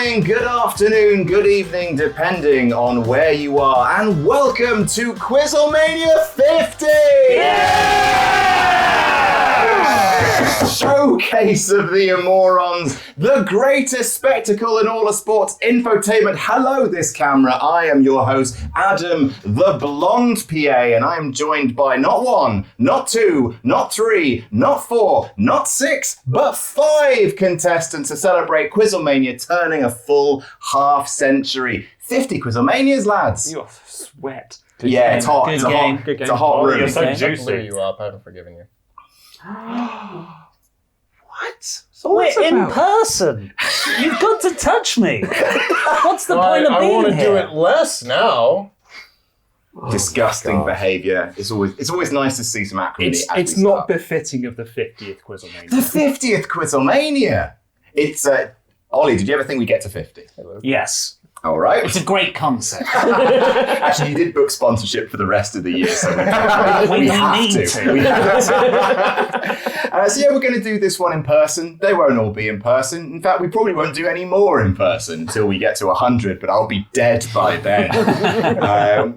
morning, good afternoon, good evening, depending on where you are, and welcome to QuizzleMania 50! Yeah! Showcase of the Morons, the greatest spectacle in all of sports infotainment. Hello, this camera. I am your host, Adam, the blonde PA, and I am joined by not one, not two, not three, not four, not six, but 5 contestants to celebrate QuizzleMania turning a full half century. 50 QuizzleManias, lads. You're sweat. Yeah, it's hot. It's a hot, it's a hot room. You're so juicy. I blew you up. I haven't forgiven you. What? So we're in person. You've got to touch me. What's the point of being here? I want to do it less now. Disgusting behaviour. It's always nice to see some acrimony. It's not befitting of the 50th QuizzleMania. The 50th QuizzleMania. It's Oli, did you ever think we'd get to 50? Yes. All right. It's a great concept. Actually, you did book sponsorship for the rest of the year, so we have to. We have to. So yeah, we're going to do this one in person. They won't all be in person. In fact, we probably won't do any more in person until we get to 100, but I'll be dead by then.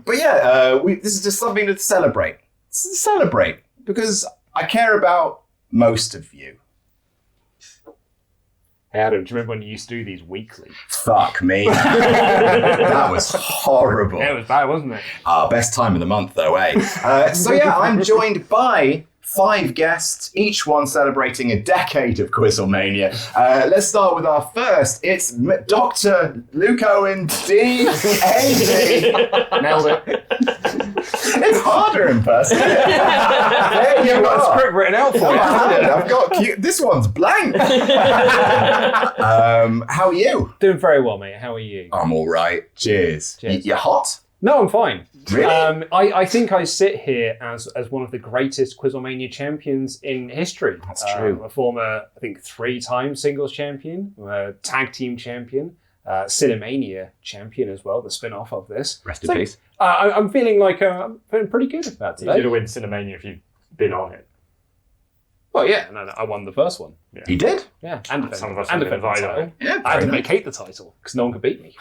But yeah, this is just something to celebrate. Celebrate, because I care about most of you. Hey Adam, do you remember when you used to do these weekly? Fuck me. That was horrible. Yeah, it was bad, wasn't it? Best time of the month though, eh? So yeah, I'm joined by 5 guests, each one celebrating a decade of QuizzleMania. Let's start with our first. It's Dr. Luke Owen, D.A.D. Nailed it. It's harder in person. There you Got a are. script written out for you. I've got this one's blank. How are you? Doing very well, mate. How are you? I'm all right. Cheers. Cheers. You're hot? No, I'm fine. Really? I think I sit here as one of the greatest QuizzleMania champions in history. That's true. A former, I think, 3-time singles champion, tag team champion, Cinemania champion as well, the spin-off of this. Rest in peace. I'm feeling like I'm feeling pretty good about today. You'd have win Cinemania if you'd been on it. Well, yeah, no, I won the first one. Yeah. You did? Yeah, and Some of us and have been defended the invited. title. Yeah, I had to very nice. vacate the title because no one could beat me.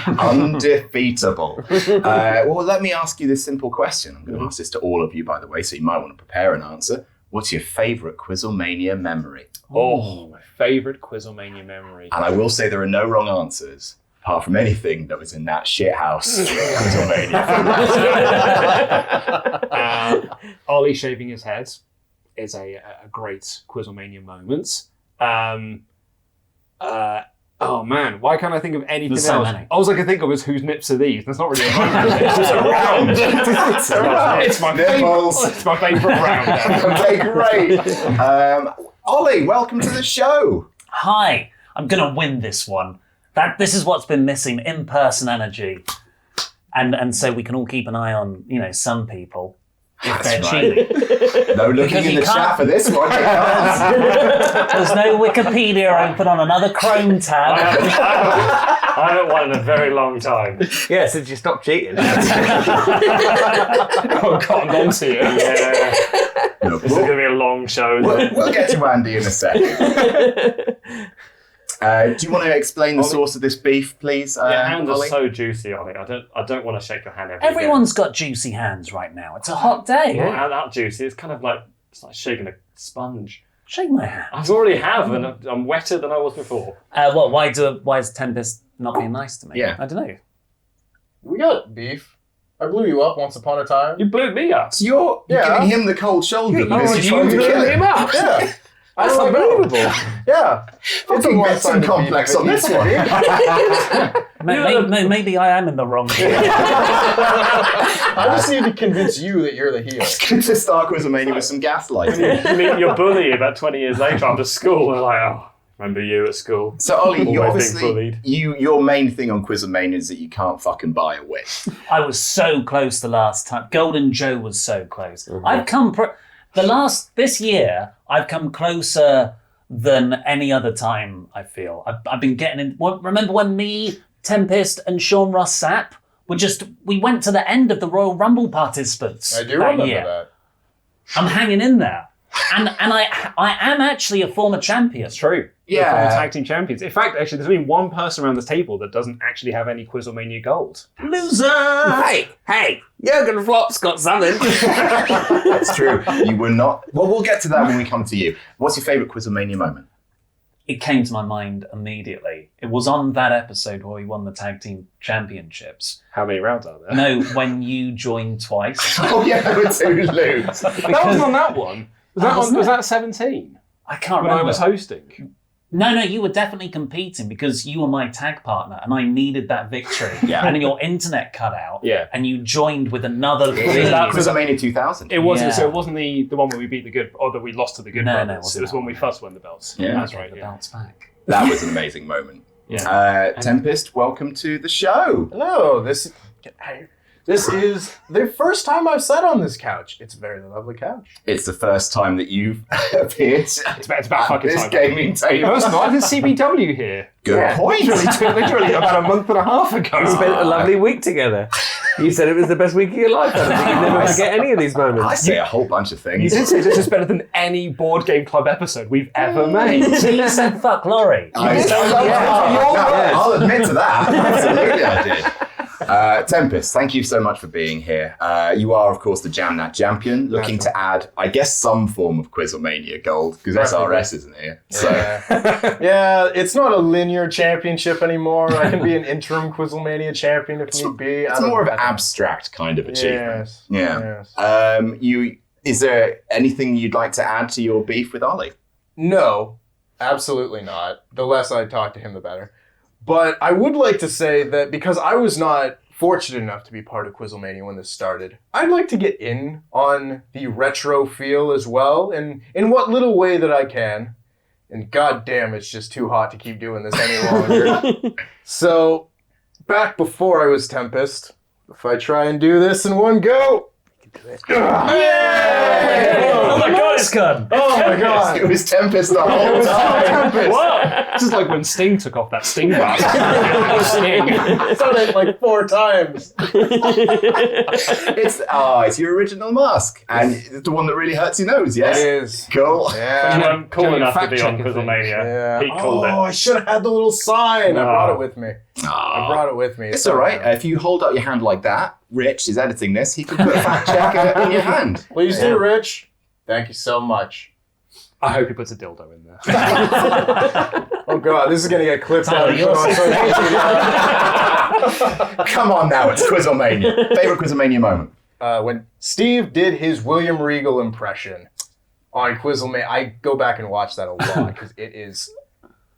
Undefeatable. Well, let me ask you this simple question. I'm going to ask this to all of you, by the way, so you might want to prepare an answer. What's your favourite QuizzleMania memory? Oh, my favourite QuizzleMania memory. And I will say there are no wrong answers, apart from anything that was in that shithouse QuizzleMania. Oli shaving his head is a great QuizzleMania moment. Oh man, why can't I think of anything There's so else? many. All I can think of is whose nips are these? That's not really a moment. It's a round. It's my Nipples. favourite. It's my favourite round. Okay, great. Oli, welcome to the show. Hi. I'm going to win this one. This is what's been missing, in-person energy. And so we can all keep an eye on, some people. If they're That's cheating. No looking Because in you the chat can't- for this one. You can't. There's no Wikipedia open on another Chrome tab. I haven't won in a very long time. Yeah, since you stopped cheating. Oh, cotton on to you. Yeah. Look, This is going to be a long show. we'll get to Andy in a second. Do you want to explain the source of this beef, please? Your hands are Oli? so juicy on it. I don't want to shake your hand every Everyone's got juicy hands right now. It's a hot day. day. Not that juicy. It's kind of like shaking a sponge. Shake my hand. I already have, and I'm wetter than I was before. Why is Tempest not being nice to me? Yeah. I don't know. We got beef. I blew you up once upon a time. You blew me up. So you're giving him the cold shoulder because you you're trying to blew kill him him. up. Yeah. That's I don't know. unbelievable. Yeah. Fucking Datson complex on this one. Maybe I am in the wrong. I just need to convince you that you're the heel. Good to start QuizzleMania with some gaslighting. You meet your bully about 20 years later after school, and like, oh, remember you at school? So Oli, you Always being obviously your main thing on QuizzleMania is that you can't fucking buy a win. I was so close the last time. Golden Joe was so close. Mm-hmm. I've come this year. I've come closer than any other time. I feel I've been getting in. Remember when me, Tempest, and Sean Ross Sapp we went to the end of the Royal Rumble participants. I do that remember year. that. I'm hanging in there. And I am actually a former champion. It's true. The former tag team champions. In fact, actually, there's only one person around the table that doesn't actually have any QuizzleMania gold. Loser! Hey, Jurgen Flop's got something. That's true. You were not. Well, we'll get to that when we come to you. What's your favourite QuizzleMania moment? It came to my mind immediately. It was on that episode where we won the tag team championships. How many rounds are there? No, when you joined twice. Oh yeah, there were 2 lose. That wasn't on that one. Was that 17? I can't When remember. I was hosting. No, you were definitely competing because you were my tag partner and I needed that victory. Yeah. And your internet cut out. Yeah. And you joined with another QuizzleMania 2000. It wasn't. Yeah. So it wasn't the one where we beat the good, or that we lost to the good No, brothers. it It was wasn't when we first won the belts. Yeah. That's right. The Yeah. bounce back. That was an amazing moment. Yeah. Tempest, welcome to the show. Hello, this is the first time I've sat on this couch. It's a very lovely couch. It's the first time that you've appeared It's about at fucking this time. gaming table. No, it's not. There's CBW here. Good point. Literally about a month and a half ago. We spent a lovely week together. You said it was the best week of your life. I don't think you'd never forget any of these I moments. say a whole bunch of You things. did say this is better than any board game club episode we've ever made. So you said fuck Laurie. I'll admit to that. Absolutely, I did. Tempest, thank you so much for being here. You are, of course, the Jamnat champion, looking to add, I guess, some form of QuizzleMania gold, because SRS isn't here. So. Yeah, it's not a linear championship anymore. I can be an interim QuizzleMania champion if need be. It's more of an abstract kind of achievement. Yes. Yeah. Yes. Is there anything you'd like to add to your beef with Oli? No, absolutely not. The less I talk to him, the better. But I would like to say that because I was not fortunate enough to be part of QuizzleMania when this started, I'd like to get in on the retro feel as well, and in what little way that I can. And goddamn, it's just too hot to keep doing this any longer. So, back before I was Tempest, if I try and do this in one go... Yay! Oh my god, it's gone. Oh my god! It was Tempest the whole time. What? This is like when Sting took off that Sting mask. I've done it like 4 times. It's your original mask, and it's the one that really hurts your nose. Yes, It is. cool. You Yeah. weren't cool Can you enough to fact be on check a thing? QuizzleMania. Yeah. Pete called Oh, I should have had the little sign. I No. brought it with me. Aw. I brought it with me. It's all right. If you hold up your hand like that, Rich is editing this. He can put a fact checker in your hand. Please do, Rich. Thank you so much. I hope he puts a dildo in there. Oh god, this is gonna get clipped out. Tyler, you're Come on now, it's QuizzleMania. Favorite QuizzleMania moment? When Steve did his William Regal impression on QuizzleMania, I go back and watch that a lot because it is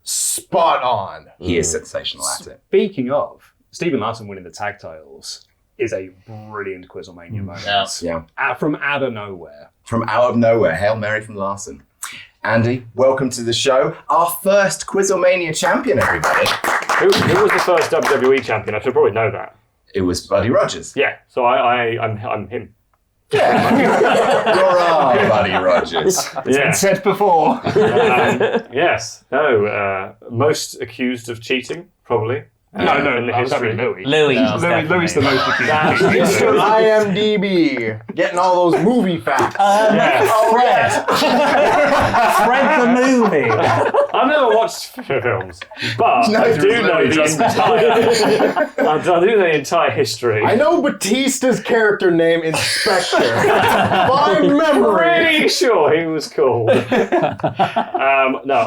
spot on. He is sensational at it. Speaking of, Stephen Larson winning the tag titles is a brilliant QuizzleMania moment. Yeah. From out of nowhere. From out of nowhere, Hail Mary from Larson. Andy, welcome to the show. Our first QuizzleMania champion, everybody. Who was the first WWE champion? I should probably know that. It was Buddy Rogers. Yeah, so I'm him. Yeah. You're our Buddy Rogers. It's been said before. Yes. No. Most accused of cheating, probably. No, in the that was history. Louis. Louis. Louis the most accused. Mr. IMDb, getting all those movie facts. Fred. Fred the movie. I've never watched films, but No, I do know Louis the doesn't. I do know the entire history. I know Batista's character name, Inspector. By memory. Pretty sure he was called. No,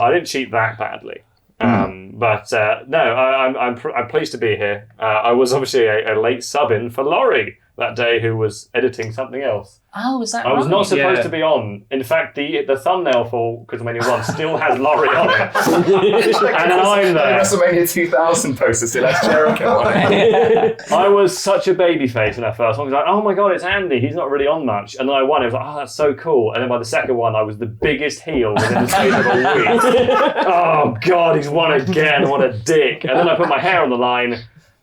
I didn't cheat that badly. But no, I'm pleased to be here. I was obviously a late sub-in for Laurie that day, who was editing something else. Oh, is that I was right? not supposed to be on. In fact, the thumbnail for QuizzleMania 1 still has Laurie on it. And I'm there. WrestleMania 2000 poster still has Jericho on it. I was such a babyface in that first one. I was like, oh my god, it's Andy. He's not really on much. And then I won. I was like, oh, that's so cool. And then by the second one, I was the biggest heel within the space of a week. Oh god, he's won again. What a dick. And then I put my hair on the line.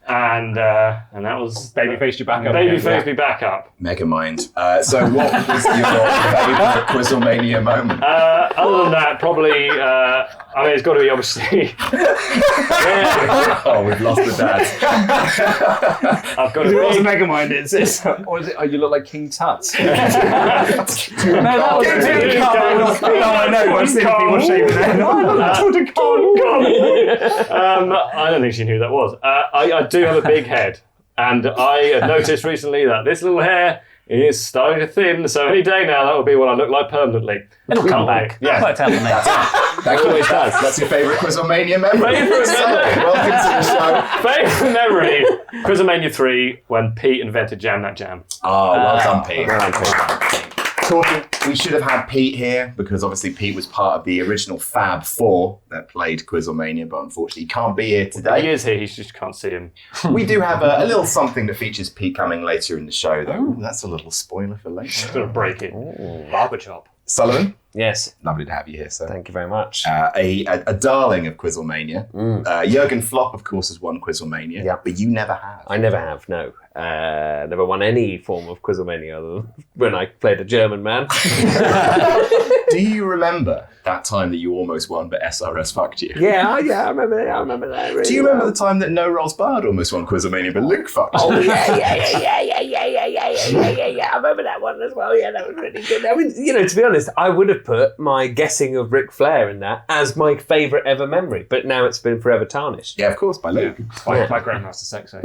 And that was Babyface you back up. Babyface me back up. Megamind. So what was your favorite QuizzleMania moment? Other than that, probably I mean, it's got to be obviously. Oh, we've lost the dad. I've got to It wasn't be. Megamind, it's or is it? Oh, you look like King Tut. No, that was No, I know. I've seen people shaving their I don't think she knew who that was. I do have a big head, and I have noticed recently that this little hair is starting to thin. So any day now, that will be what I look like permanently. It'll come back. Yeah. Worked out for me. That always does. That's your favourite QuizzleMania memory. Favourite memory. Welcome to the show. Favourite memory: QuizzleMania 3 when Pete invented Jam That Jam. Oh, well done, Pete. We should have had Pete here because obviously Pete was part of the original Fab Four that played QuizzleMania, but unfortunately he can't be here He today. is here. He just can't see him. We do have a little something that features Pete coming later in the show, though. Ooh, that's a little spoiler for later. Just gonna break it. barber chop. Sullivan, Yes. lovely to have you here, sir. Thank you very much. A darling of QuizzleMania. Jurgen Flopp, of course, has won QuizzleMania, Yeah. but you never have. I never have, no. Never won any form of QuizzleMania other than when I played a German man. Do you remember that time that you almost won, but SRS fucked you? Yeah, I remember that. Really Do you remember the time that No Rolls Barred almost won QuizzleMania, but Luke fucked you? Oh, yeah. I remember that one as well. Yeah, that was really good. I mean, to be honest, I would have put my guessing of Ric Flair in that as my favourite ever memory, but now it's been forever tarnished. Yeah, of course, by Luke. My Grandmaster Sexo.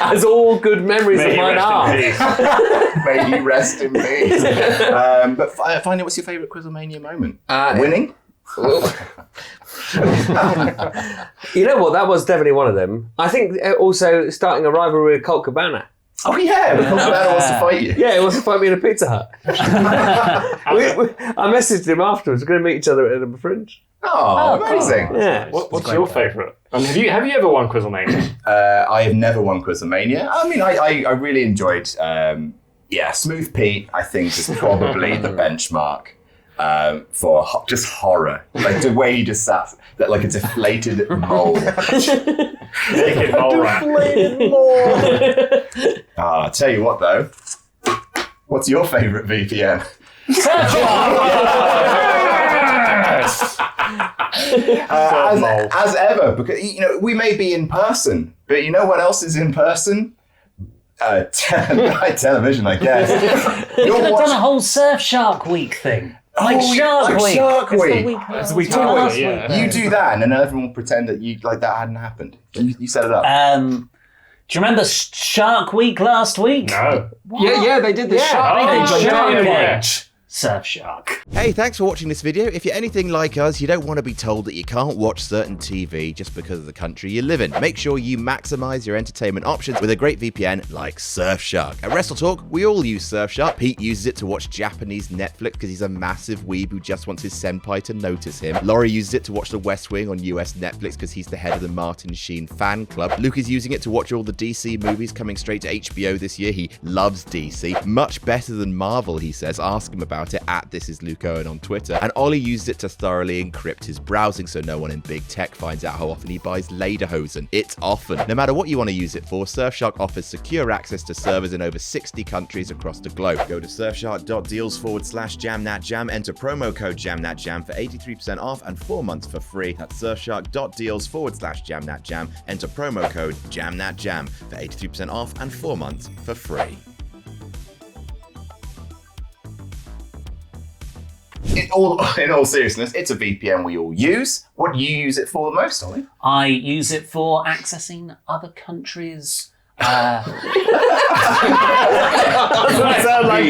As all good memories May of he mine rest are. in peace. May he rest in peace. But finally, what's your favourite QuizzleMania moment? Winning? You know what? That was definitely one of them. I think also starting a rivalry with Colt Cabana. Oh yeah, because Cabana wants to fight you. Yeah, he wants to fight me in a Pizza Hut. I messaged him afterwards. We're going to meet each other at a fringe. Oh, amazing. Yeah. What's your favourite? And have you ever won QuizzleMania? I have never won QuizzleMania. I mean, I really enjoyed, Smooth Pete, I think, is probably the benchmark for just horror. Like the way he just sat, that like a deflated mole. Naked mole rat. I'll tell you what, though. What's your favourite VPN? As ever, because we may be in person, but you know what else is in person? Television, I guess. They could have done a whole Surfshark Week thing. Like Shark Week. Shark It's the Week. week It's the week after after, last yeah. week. You do that, and then everyone will pretend that that hadn't happened. You set it up. Do you remember Shark Week last week? No. Yeah, they did the shark. Oh, They did Shark Giant Week. Wedge. Surfshark. Hey, thanks for watching this video. If you're anything like us, you don't want to be told that you can't watch certain TV just because of the country you live in. Make sure you maximize your entertainment options with a great VPN like Surfshark. At WrestleTalk, we all use Surfshark. Pete uses it to watch Japanese Netflix because he's a massive weeb who just wants his senpai to notice him. Laurie uses it to watch The West Wing on US Netflix because he's the head of the Martin Sheen fan club. Luke is using it to watch all the DC movies coming straight to HBO this year. He loves DC. Much better than Marvel, he says. Ask him about it at This Is Luke Owen on Twitter. And Oli uses it to thoroughly encrypt his browsing so no one in big tech finds out how often he buys lederhosen. It's often. No matter what you want to use it for, Surfshark offers secure access to servers in over 60 countries across the globe. Go to surfshark.deals/jamnatjam, enter promo code jamnatjam for 83% off and 4 months for free. That's surfshark.deals/jamnatjam, enter promo code jamnatjam for 83% off and 4 months for free. In all seriousness, it's a VPN we all use. What do you use it for the most, Ollie? I use it for accessing other countries. Sound like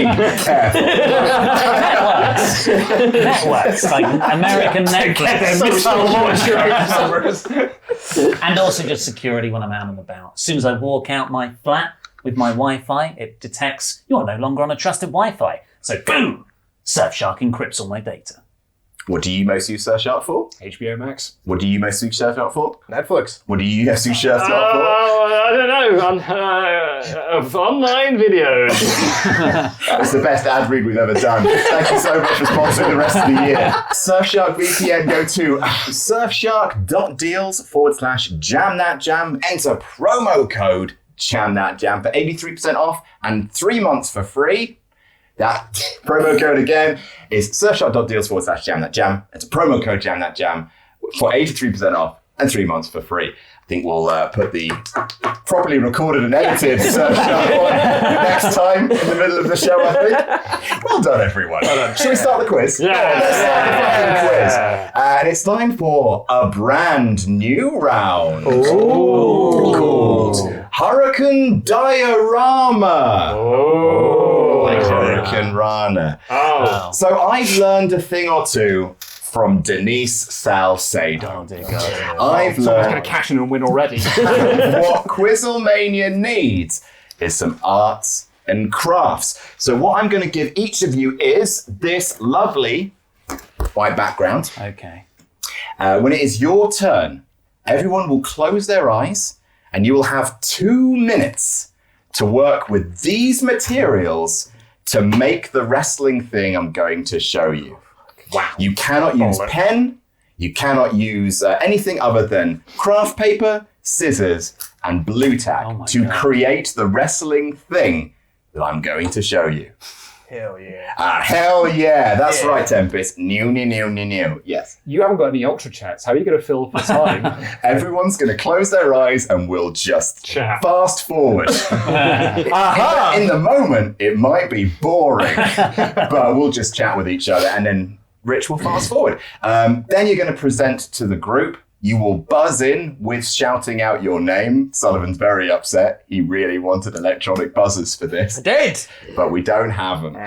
Networks like American Netflix. And also just security when I'm out and about. As soon as I walk out my flat with my Wi-Fi, it detects you're no longer on a trusted Wi-Fi. So boom! Surfshark encrypts all my data. What do you most use Surfshark for? HBO Max. What do you most use Surfshark for? Netflix. What do you most use Surfshark for? I don't know. Online videos. It's the best ad read we've ever done. Thank you so much for sponsoring the rest of the year. Surfshark VPN, go to surfshark.deals/jamnatjam. Enter promo code jamnatjam for 83% off and 3 months for free. That promo code again is surfshark.deals/jam that jam. It's a promo code jam that jam for 83% off and 3 months for free. I think we'll put the properly recorded and edited Surfshark on next time in the middle of the show, I think. Well done, everyone. Shall we start the quiz? Yeah. Let's start the fucking quiz. And it's time for a brand new round called Hurricane Diorama. Like Hurricane Rana. So I've learned a thing or two from Denise Salcedo. Oh, dear God. I've Someone's learned going to cash in and win already. what QuizzleMania needs is some arts and crafts. So what I'm going to give each of you is this lovely white background. Okay. When it is your turn, everyone will close their eyes and you will have 2 minutes to work with these materials to make the wrestling thing I'm going to show you. Wow. You cannot use pen, you cannot use anything other than craft paper, scissors, and blue tack to create the wrestling thing that I'm going to show you. Hell yeah. Hell yeah. That's right, Tempest. New. Yes. You haven't got any ultra chats. How are you going to fill the time? Everyone's going to close their eyes and we'll just Chat. fast forward. In the moment, it might be boring, but we'll just chat with each other and then Rich will fast forward. Then you're going to present to the group. You will buzz in with shouting out your name. Sullivan's very upset. He really wanted electronic buzzers for this. I did. But we don't have them.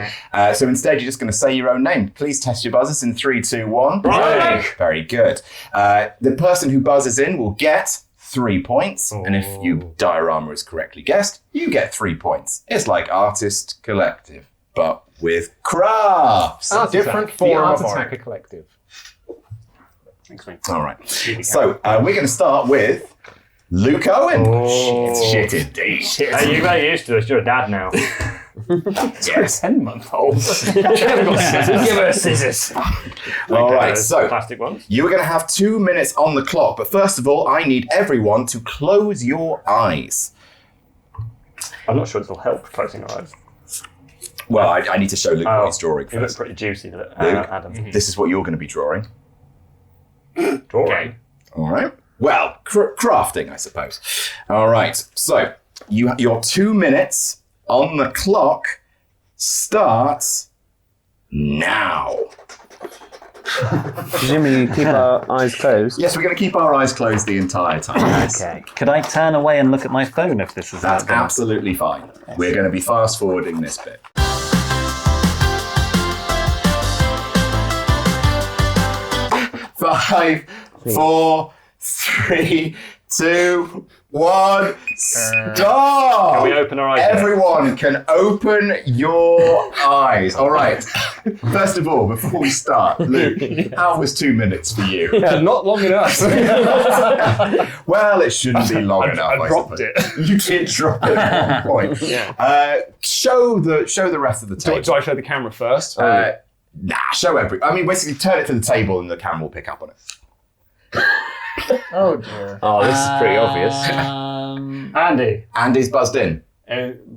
So instead, you're just going to say your own name. Please test your buzzers in 3, 2, 1. Right. Very good. The person who buzzes in will get 3 points. And if you diorama is correctly guessed, you get 3 points. It's like Artist Collective, but with crafts. A different The form Art of art. Attacker Collective. Thanks, mate. All right. So we're going to start with Luke Owen. Shit indeed. Hey, you get used to this. You're a dad now. Yes. 10-month-old. Give her scissors. All right. So Plastic ones. you are going to have 2 minutes on the clock. But first of all, I need everyone to close your eyes. I'm not sure this will help closing our eyes. Well, I need to show Luke what he's drawing It looks first. pretty juicy, Luke, Adam. this is what you're going to be drawing. Okay. All right. Well, crafting, I suppose. All right. So your 2 minutes on the clock starts now. Presumably you keep our eyes closed. Yes, we're going to keep our eyes closed the entire time. Yes. Okay. Could I turn away and look at my phone if this is That's not done? absolutely fine. We're going to be fast forwarding this bit. 5, 4, 3, 2, 1, stop! Can we open our eyes yet? Everyone can open your eyes. All right. First of all, before we start, Luke, how was 2 minutes for you? Yeah, not long enough. Well, it shouldn't be long enough. I dropped suppose. You did drop it at one point. Show the rest of the table. Do I show the camera first? Show I mean, basically, turn it to the table and the camera will pick up on it. Oh dear. Oh, this is pretty obvious. Andy. Andy's buzzed in.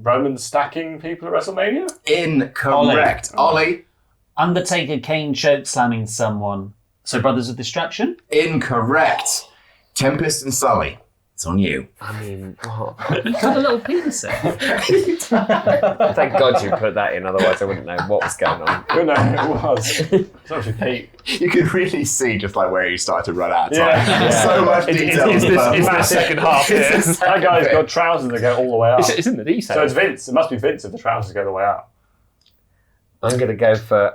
Roman stacking people at WrestleMania? Incorrect. Ollie. Undertaker Kane choke slamming someone. So Brothers of Destruction? Incorrect. Tempest and Sully. It's on you. I mean, You got a little penis there. thank God you put that in, otherwise I wouldn't know what was going on. Oh, no, it was. It's actually Pete. You could really see just like where you started to run out of time. Yeah. So much detail. It's that second half here. That guy's got trousers that go all the way up. It's in the detail. So it's Vince. It must be Vince if the trousers go all the way up. I'm gonna go for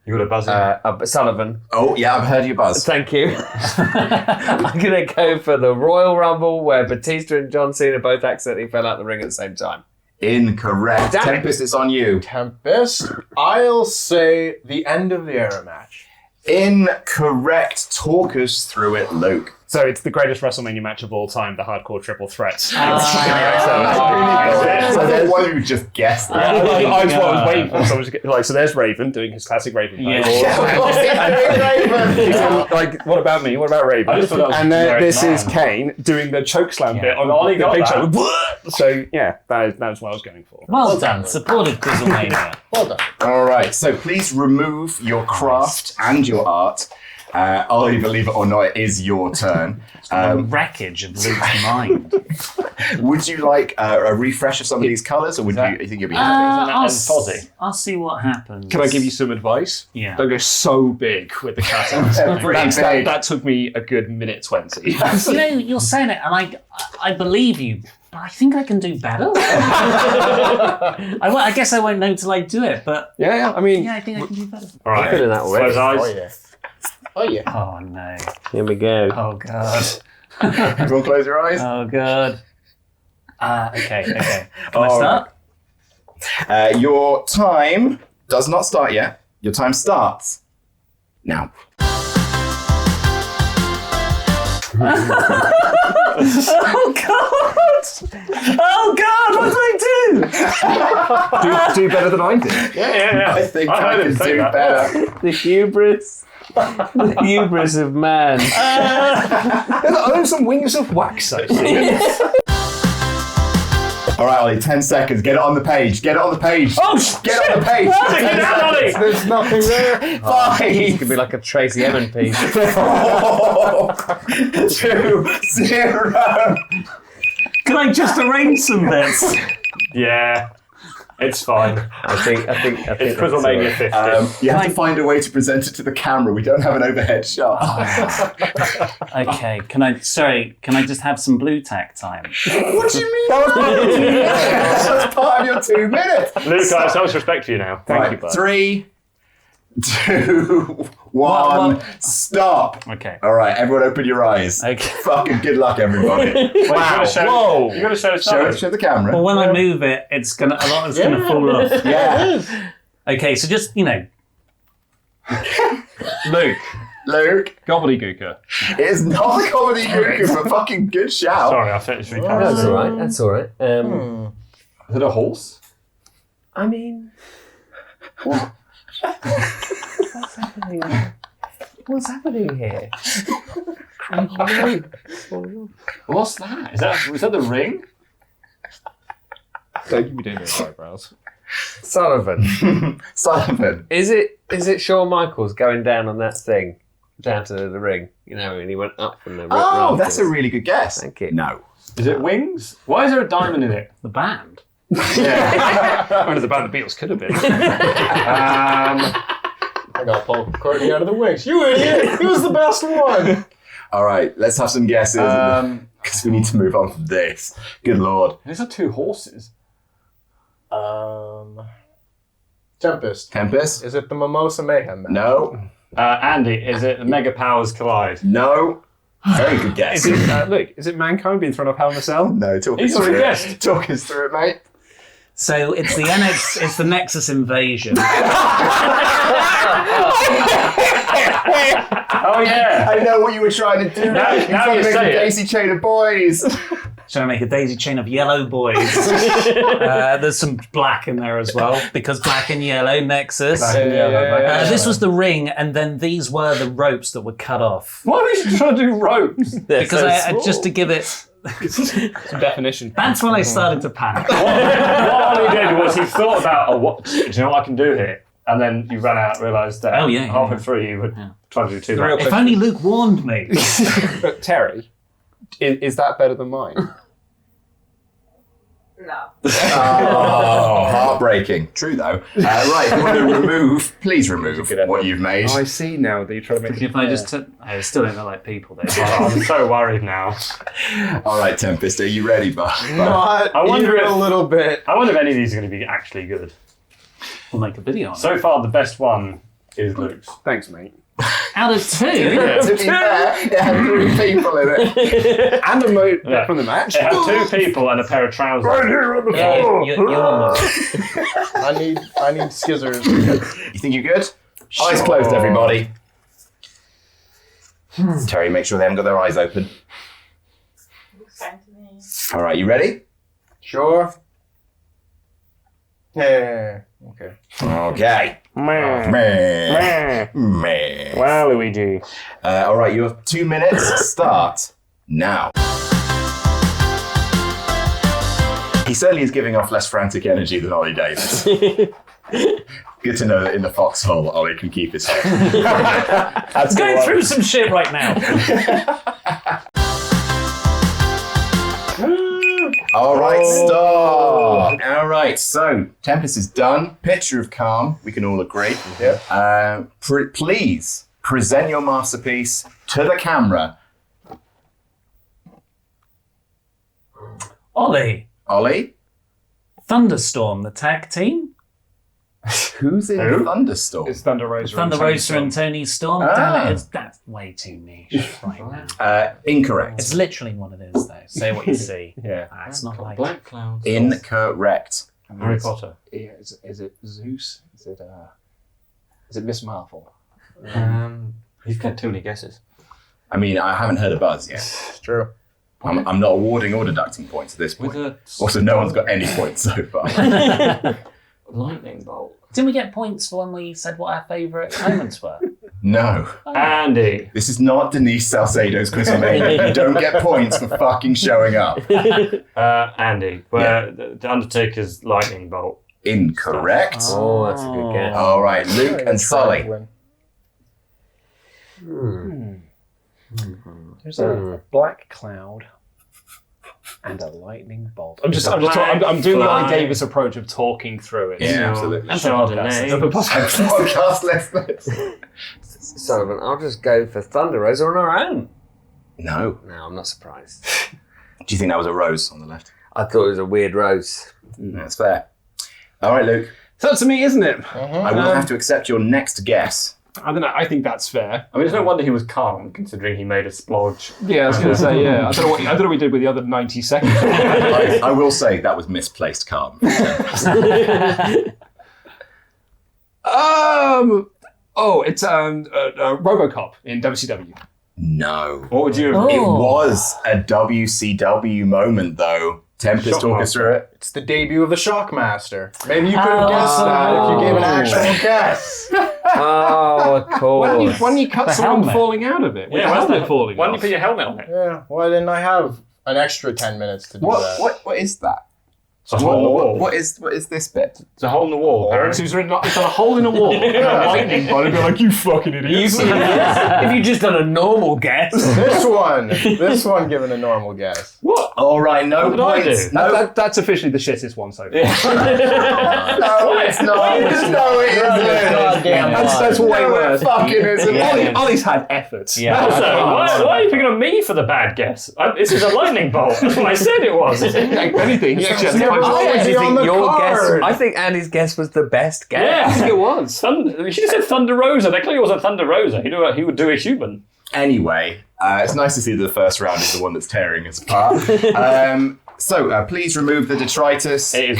You got a buzzer. Sullivan. Oh, yeah, I've heard you buzz. Thank you. I'm gonna go for the Royal Rumble where Batista and John Cena both accidentally fell out the ring at the same time. Incorrect. Damn it. Tempest, it's on you. Tempest, I'll say the end of the era match. Incorrect. Talk us through it, Luke. So it's the greatest WrestleMania match of all time, the Hardcore Triple Threat. So there's one who just guessed that. I was waiting for someone to get, like, so there's Raven doing his classic Raven pose. Like, what about me? What about Raven? I just thought that was And then generic this is man. Kane doing the chokeslam bit on Ollie the got big that. show. So yeah, that was what I was going for. Well done. Supported QuizzleMania. Well done. All right, so please remove your craft and your art. Ollie, believe it or not, it is your turn. Wreckage of Luke's mind. Would you like a refresh of some of these colours, or would you think you'll be happy? I'll see what happens. Can I give you some advice? Yeah. Don't go so big with the cuttings. That took me a good minute 20. You know, you're saying it, and I believe you, but I think I can do better. I guess I won't know till I do it, but Yeah, I mean, yeah, I think I can do better. All right. Good at that already. Close eyes. Oh yeah. Oh yeah. Oh no. Here we go. Oh god. Everyone close your eyes. Oh god. Okay. Can I start? Your time does not start yet. Your time starts now. Oh god! Oh god! What do I do better than I did. Yeah. I think I I heard can him say do that. better. The hubris. The hubris of man. Are there some wings of wax I see? All right, Ollie, 10 seconds. Get it on the page. Get it on the page. Oh, Get it on the page. Get out, Ollie. There's nothing there. It 5, could be like a Tracy Emin piece. 4, 2, 0. Can I just arrange some bits? Yeah. It's fine. I think It's that's QuizzleMania 50. You have to find a way to present it to the camera. We don't have an overhead shot. Okay, can I just have some blue tack time? What do you mean? That's part of your 2 minutes. Luke, I have so much respect for you now. Thank you, bud. 3, 2, 1, stop. Okay. All right, everyone open your eyes. Okay. Fucking good luck, everybody. Wait, you gotta show us Show the camera. Well, when I move it, a lot is gonna fall off. Yeah. Okay, so just Luke, Luke, gobbledygooker. it is not a comedy group, but fucking good shout. Sorry, I finished That's all right. That's all right. Is it a horse? I mean, what's happening here? What's that? Was that the ring? Don't give me doing those eyebrows. Sullivan. Sullivan. Is it Shawn Michaels going down on that thing, down to the ring? You know, and he went up from the ring. Oh, that's a really good guess. Thank you. No. Is it wings? Why is there a diamond in it? the band. Yeah. One of the band the Beatles could have been. I got Paul McCartney out of the wings. You idiot! He was the best one. All right, let's have some guesses. Because we need to move on from this. Good lord. These are 2 horses. Tempest. Tempest? Is it the Mimosa Mayhem match? No. Andy, is it the Mega Powers Collide? No. Very good guess. Is it, look, is it Mankind being thrown off Hell in a Cell? No, talk us He's already through guessed. it. Talk us through it, mate. So it's the Nexus invasion. Oh, yeah. I know what you were trying to do. Now You're trying you to make say a it. daisy chain of boys. Trying to make a daisy chain of yellow boys. There's some black in there as well, because black and yellow Nexus. This was the ring, and then these were the ropes that were cut off. Why are you trying to do ropes? Because just to give it. Some definition. That's when I started to panic. What Ollie did was he thought about, what, do you know what I can do here? And then you ran out and realised that halfway through you were trying to do 2 real If only Luke warned me. But Terry, is that better than mine? No. Oh, heartbreaking. True, though. Right, if you want to please remove what you've made. I see now that you're trying to make If I just took... I still don't look like people, though. I'm so worried now. All right, Tempest, are you ready, bud? Not I wonder even if- a little bit. I wonder if any of these are going to be actually good. We'll make a video on it. So far, the best one is Luke's. Thanks, mate. Out of 2? To be fair, it had 3 people in it. And a moat Yeah. from the match. It had 2 people and a pair of trousers. here on the Yeah, you're on the... I need scissors. You think you're good? Eyes closed, everybody. Terry, make sure they haven't got their eyes open. All right, you ready? Sure. Yeah. Okay. Okay. Meh. Wow, Luigi. All right, you have 2 minutes. Start now. He certainly is giving off less frantic energy than Oli Davis. Good to know that in the foxhole, Oli can keep his head. That's going through some shit right now. All right, stop. All right, so Tempest is done. Picture of calm, we can all agree. Yeah. Please present your masterpiece to the camera. Ollie, Oli, Thunderstorm, the tag team. who's in Who? Thunderstorm? It's Thunder Rosa. Thunder and Tony Rosa and Tony Storm. Ah. Damn it, that's way too niche right now. Incorrect. It's literally one of those, though. Say what you see. Yeah. It's not like Black clouds. Incorrect. Harry Potter. Yeah, is it Zeus? Is it Miss Marvel? You've got too many guesses. I mean, I haven't heard a buzz yet. It's true. I'm not awarding or deducting points at this point. With a Also, no one's got any points so far. lightning bolt. Didn't we get points for when we said what our favourite moments were? No. Andy. This is not Denise Salcedo's QuizzleMania. You don't get points for fucking showing up. Andy. Where the Undertaker's lightning bolt. Incorrect. Oh, that's a good guess. All right, Luke and Sully. There's a black cloud and a lightning bolt. I'm doing the Oli Davis approach of talking through it. Yeah, absolutely. And Chardonnay. Podcast listeners. Sullivan, I'll just go for Thunder Rosa on our own. No. No, I'm not surprised. Do you think that was a rose on the left? I thought it was a weird rose. That's fair. All right, Luke. So to me, isn't it? I will have to accept your next guess. I don't know. I think that's fair. I mean, it's no wonder he was calm, considering he made a splodge. Yeah, I was going to say, yeah. I don't know what we did with the other 90 seconds. I will say that was misplaced calm. It's RoboCop in WCW. No. What would you have? Oh. It was a WCW moment, though. Tempest, talk us through it. It's the debut of the Shockmaster. Maybe you could have guessed that if you gave an actual guess. Oh, of course. When you cut The someone helmet. falling out of it, with the where's helmet falling Why don't you off. put your helmet on it? Yeah. Why didn't I have an extra 10 minutes to do that? What is that? It's a hole in the wall. What is this bit? It's a hole in the wall, So apparently. it's got a hole in a wall, and a lightning bolt, and be like, you fucking idiots. If you just done a normal guess. This one given a normal guess. What? All right, no What did I points. do? No, That's officially the shittest one so far. no, it's not. No, it isn't. That's way No, it worse. fucking isn't. Ollie's had efforts. Yeah. Also, why are you picking on me for the bad guess? This is a lightning bolt. That's what I said it was. Anything. He actually had never time. always I on the your card. guess. I think Andy's guess was the best guess. Yeah. I think it was. You should have said Thunder Rosa. That clearly wasn't Thunder Rosa. He would do a human. Anyway, it's nice to see that the first round is the one that's tearing us apart. So please remove the detritus. It is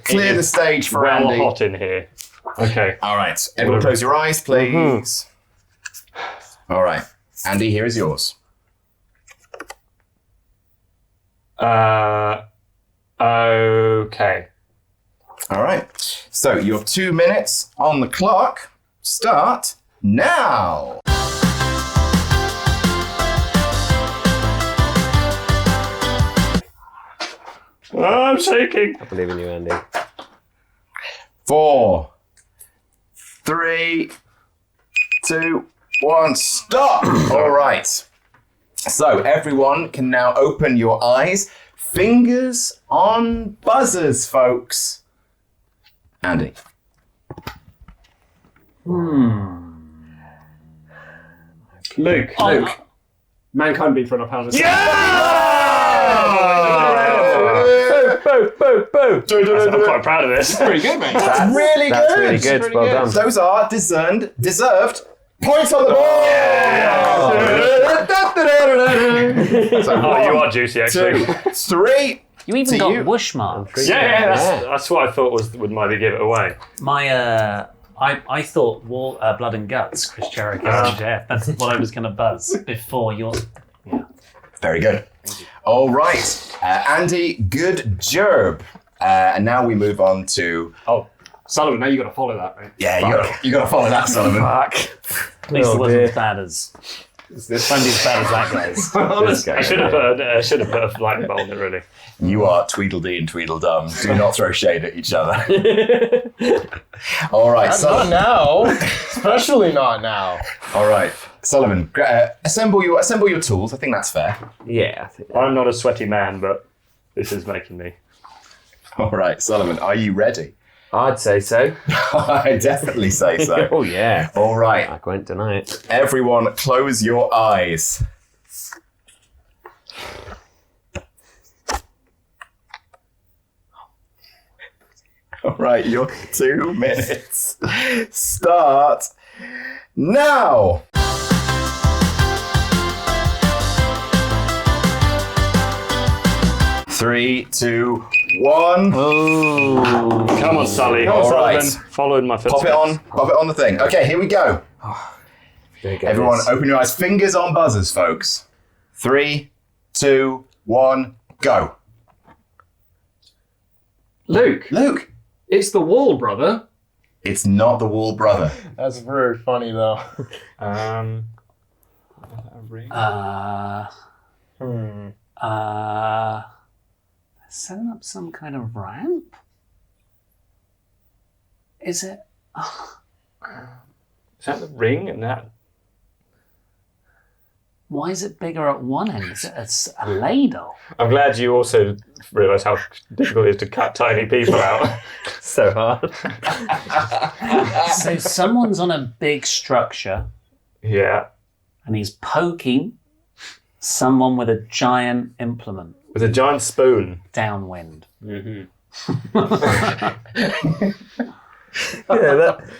Clear the stage for well Andy. hot in here. Okay. All right, everyone close your eyes, please. All right, Andy, here is yours. Okay. All right, so your 2 minutes on the clock start now. Oh, I'm shaking. I believe in you, Andy. 4, 3, 2, 1, stop! All right. So everyone can now open your eyes. Fingers on buzzers, folks. Andy. Luke. Mankind being thrown up pound. Boo, boo, boo. I'm quite proud of this. Pretty good, mate. That's really That's good. really good. Pretty Well good. done. Those are deserved points on the board. So Oh, you 1, are juicy, actually. 2, 3. You even To got you. whoosh marks. Yeah, that's what I thought would maybe give it away. My I thought Blood and Guts, Chris Jericho and MJF. That's what I was going to buzz before your... Yeah. Very good. All right. Andy, good job. And now we move on to... Oh, Sullivan, now you got to follow that, right? Yeah, you got to follow that, Sullivan. At least it wasn't as bad as... Won't be as bad as that, guys. I should have put a light bulb on it, really. You are Tweedledee and Tweedledum. Do not throw shade at each other. All right, Not now. Especially not now. All right, Sullivan. Assemble your tools. I think that's fair. Yeah, I think I'm not a sweaty man, but this is making me. All right, Sullivan. Are you ready? I'd say so. I definitely say so. Oh, yeah. All right, I won't deny it. everyone, close your eyes. All right, your 2 minutes start now. Three, 2, 1. Come on, Sully. All right. Following my footsteps. Pop it on the thing. Okay, here we go. Everyone, open your eyes. Fingers on buzzers, folks. 3, 2, 1, go. Luke, Luke. it's the wall, brother. It's not the Wall Brother. That's very funny, though. A ring. Setting up some kind of ramp? Is it? Is that the ring and that? Why is it bigger at one end? Is it a ladle? I'm glad you also realise how difficult it is to cut tiny people out. So hard. So someone's on a big structure Yeah. and he's poking someone with a giant implement With a giant spoon. downwind. Yeah,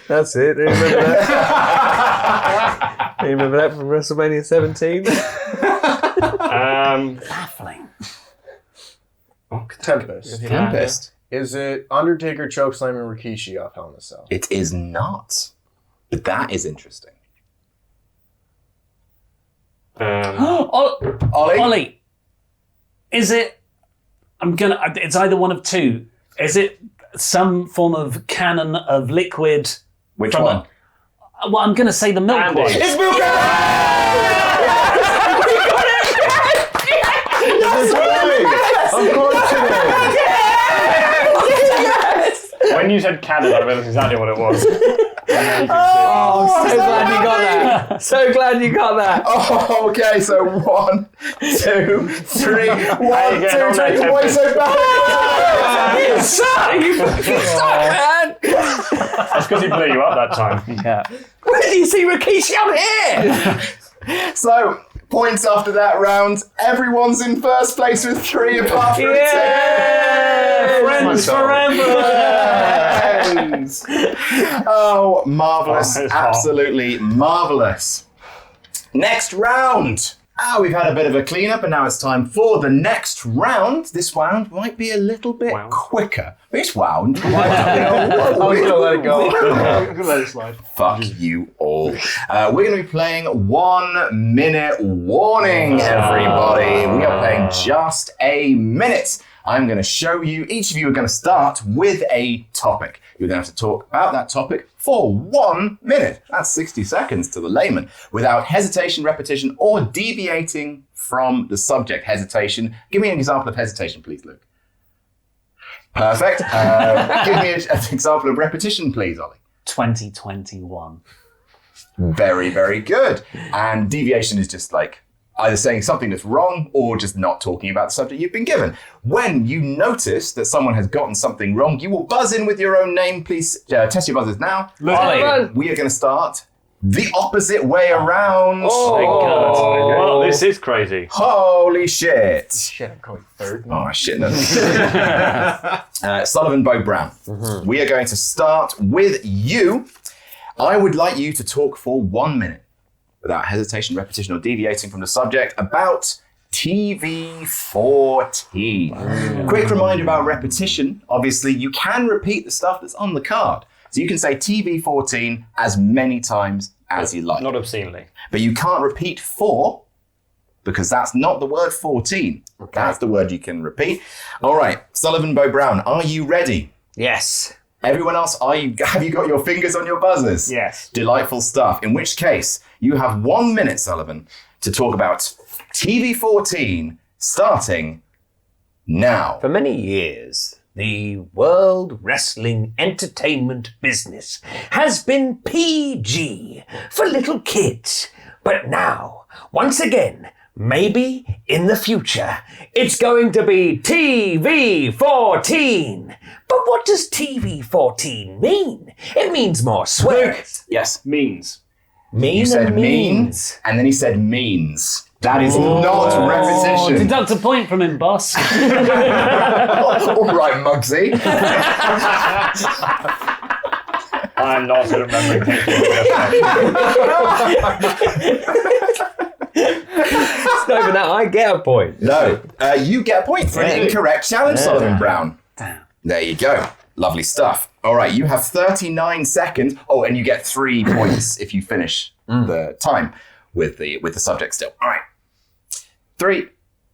that's it. Do you remember that? Do you remember that from WrestleMania 17? Baffling. Tempest. Tempest. Is it Undertaker chokeslamming Rikishi off Hell in a Cell? It is not. But that is interesting. Ollie? Ollie, is it? It's either one of two. Is it some form of cannon of liquid? Which from one? Well, I'm going to say the milk Andy. one. It's Milk! When you said Canada, I realised exactly what it was. Oh, so glad you got that. So glad you got that. Oh, okay, so 1, 2, 3. 1, 2, 3. Why so bad? You suck, man. That's because he blew you up that time. Yeah. Where do you see Rikishi? I'm here. So, points after that round. Everyone's in first place with 3 apart from 2. Friends forever. Friends. Oh, marvellous. Oh, it's hot. Absolutely marvellous. Next round. We've had a bit of a clean-up and now it's time for the next round. This round might be a little bit quicker. This round. I'm going to let it go. I'm going to let it slide. Fuck you all. We're going to be playing 1 minute warning, everybody. We are playing just a minute. I'm going to show you, each of you are going to start with a topic. You're going to have to talk about that topic for 1 minute. That's 60 seconds to the layman, without hesitation, repetition, or deviating from the subject. Hesitation. Give me an example of hesitation, please, Luke. Perfect. Give me an example of repetition, please, Ollie. 2021. Very, very good. And deviation is just like either saying something that's wrong or just not talking about the subject you've been given. When you notice that someone has gotten something wrong, you will buzz in with your own name. Please test your buzzers now. Ollie. We are going to start the opposite way around. Thank God. Well, this is crazy. Holy shit. Shit, I'm going third. Oh, shit. No. Sullivan, Beau, Brown. We are going to start with you. I would like you to talk for 1 minute, without hesitation, repetition, or deviating from the subject, about TV14. Quick reminder about repetition. Obviously, you can repeat the stuff that's on the card, So you can say TV14 as many times as you like. Not obscenely. But you can't repeat 4 because that's not the word 14. Okay. That's the word you can repeat. All right, Sullivan, Beau, Brown, are you ready? Yes. Everyone else, have you got your fingers on your buzzers? Yes. Delightful stuff. In which case, you have 1 minute, Sullivan, to talk about TV14 starting now. For many years, the World Wrestling Entertainment business has been PG for little kids. But now, once again, maybe in the future, it's going to be TV14. But what does TV14 mean? It means more swear. Yes. Means. Mean You said and means, and then he said means. That is not repetition. Deduct a point from him, boss. All right, Muggsy. I'm not good at remembering things. It's not even that. I get a point. No, you get a point for an incorrect challenge, Sullivan Brown. Damn. There you go. Lovely stuff. All right, you have 39 seconds. Oh, and you get 3 points if you finish the time with the subject still. All right. 3,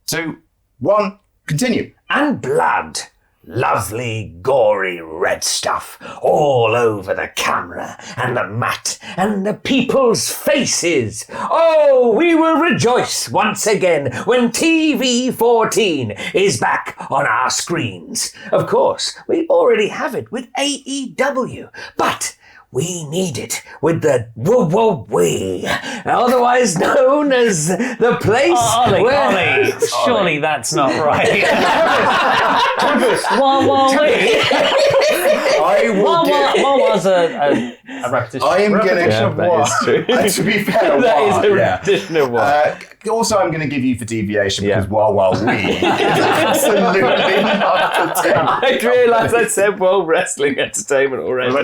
2, 1, continue. And blood. Lovely, gory red stuff all over the camera and the mat and the people's faces. Oh, we will rejoice once again when TV14 is back on our screens. Of course, we already have it with AEW, but we need it with the woo-woo-wee, otherwise known as the place Ollie, surely that's not right. Wah-wah-wee. What was a repetition? I am going to... that is true. To be fair, That is a yeah. repetition of what? Also, I'm going to give you for deviation because we is absolutely not pretend. I realised I said World Wrestling Entertainment already.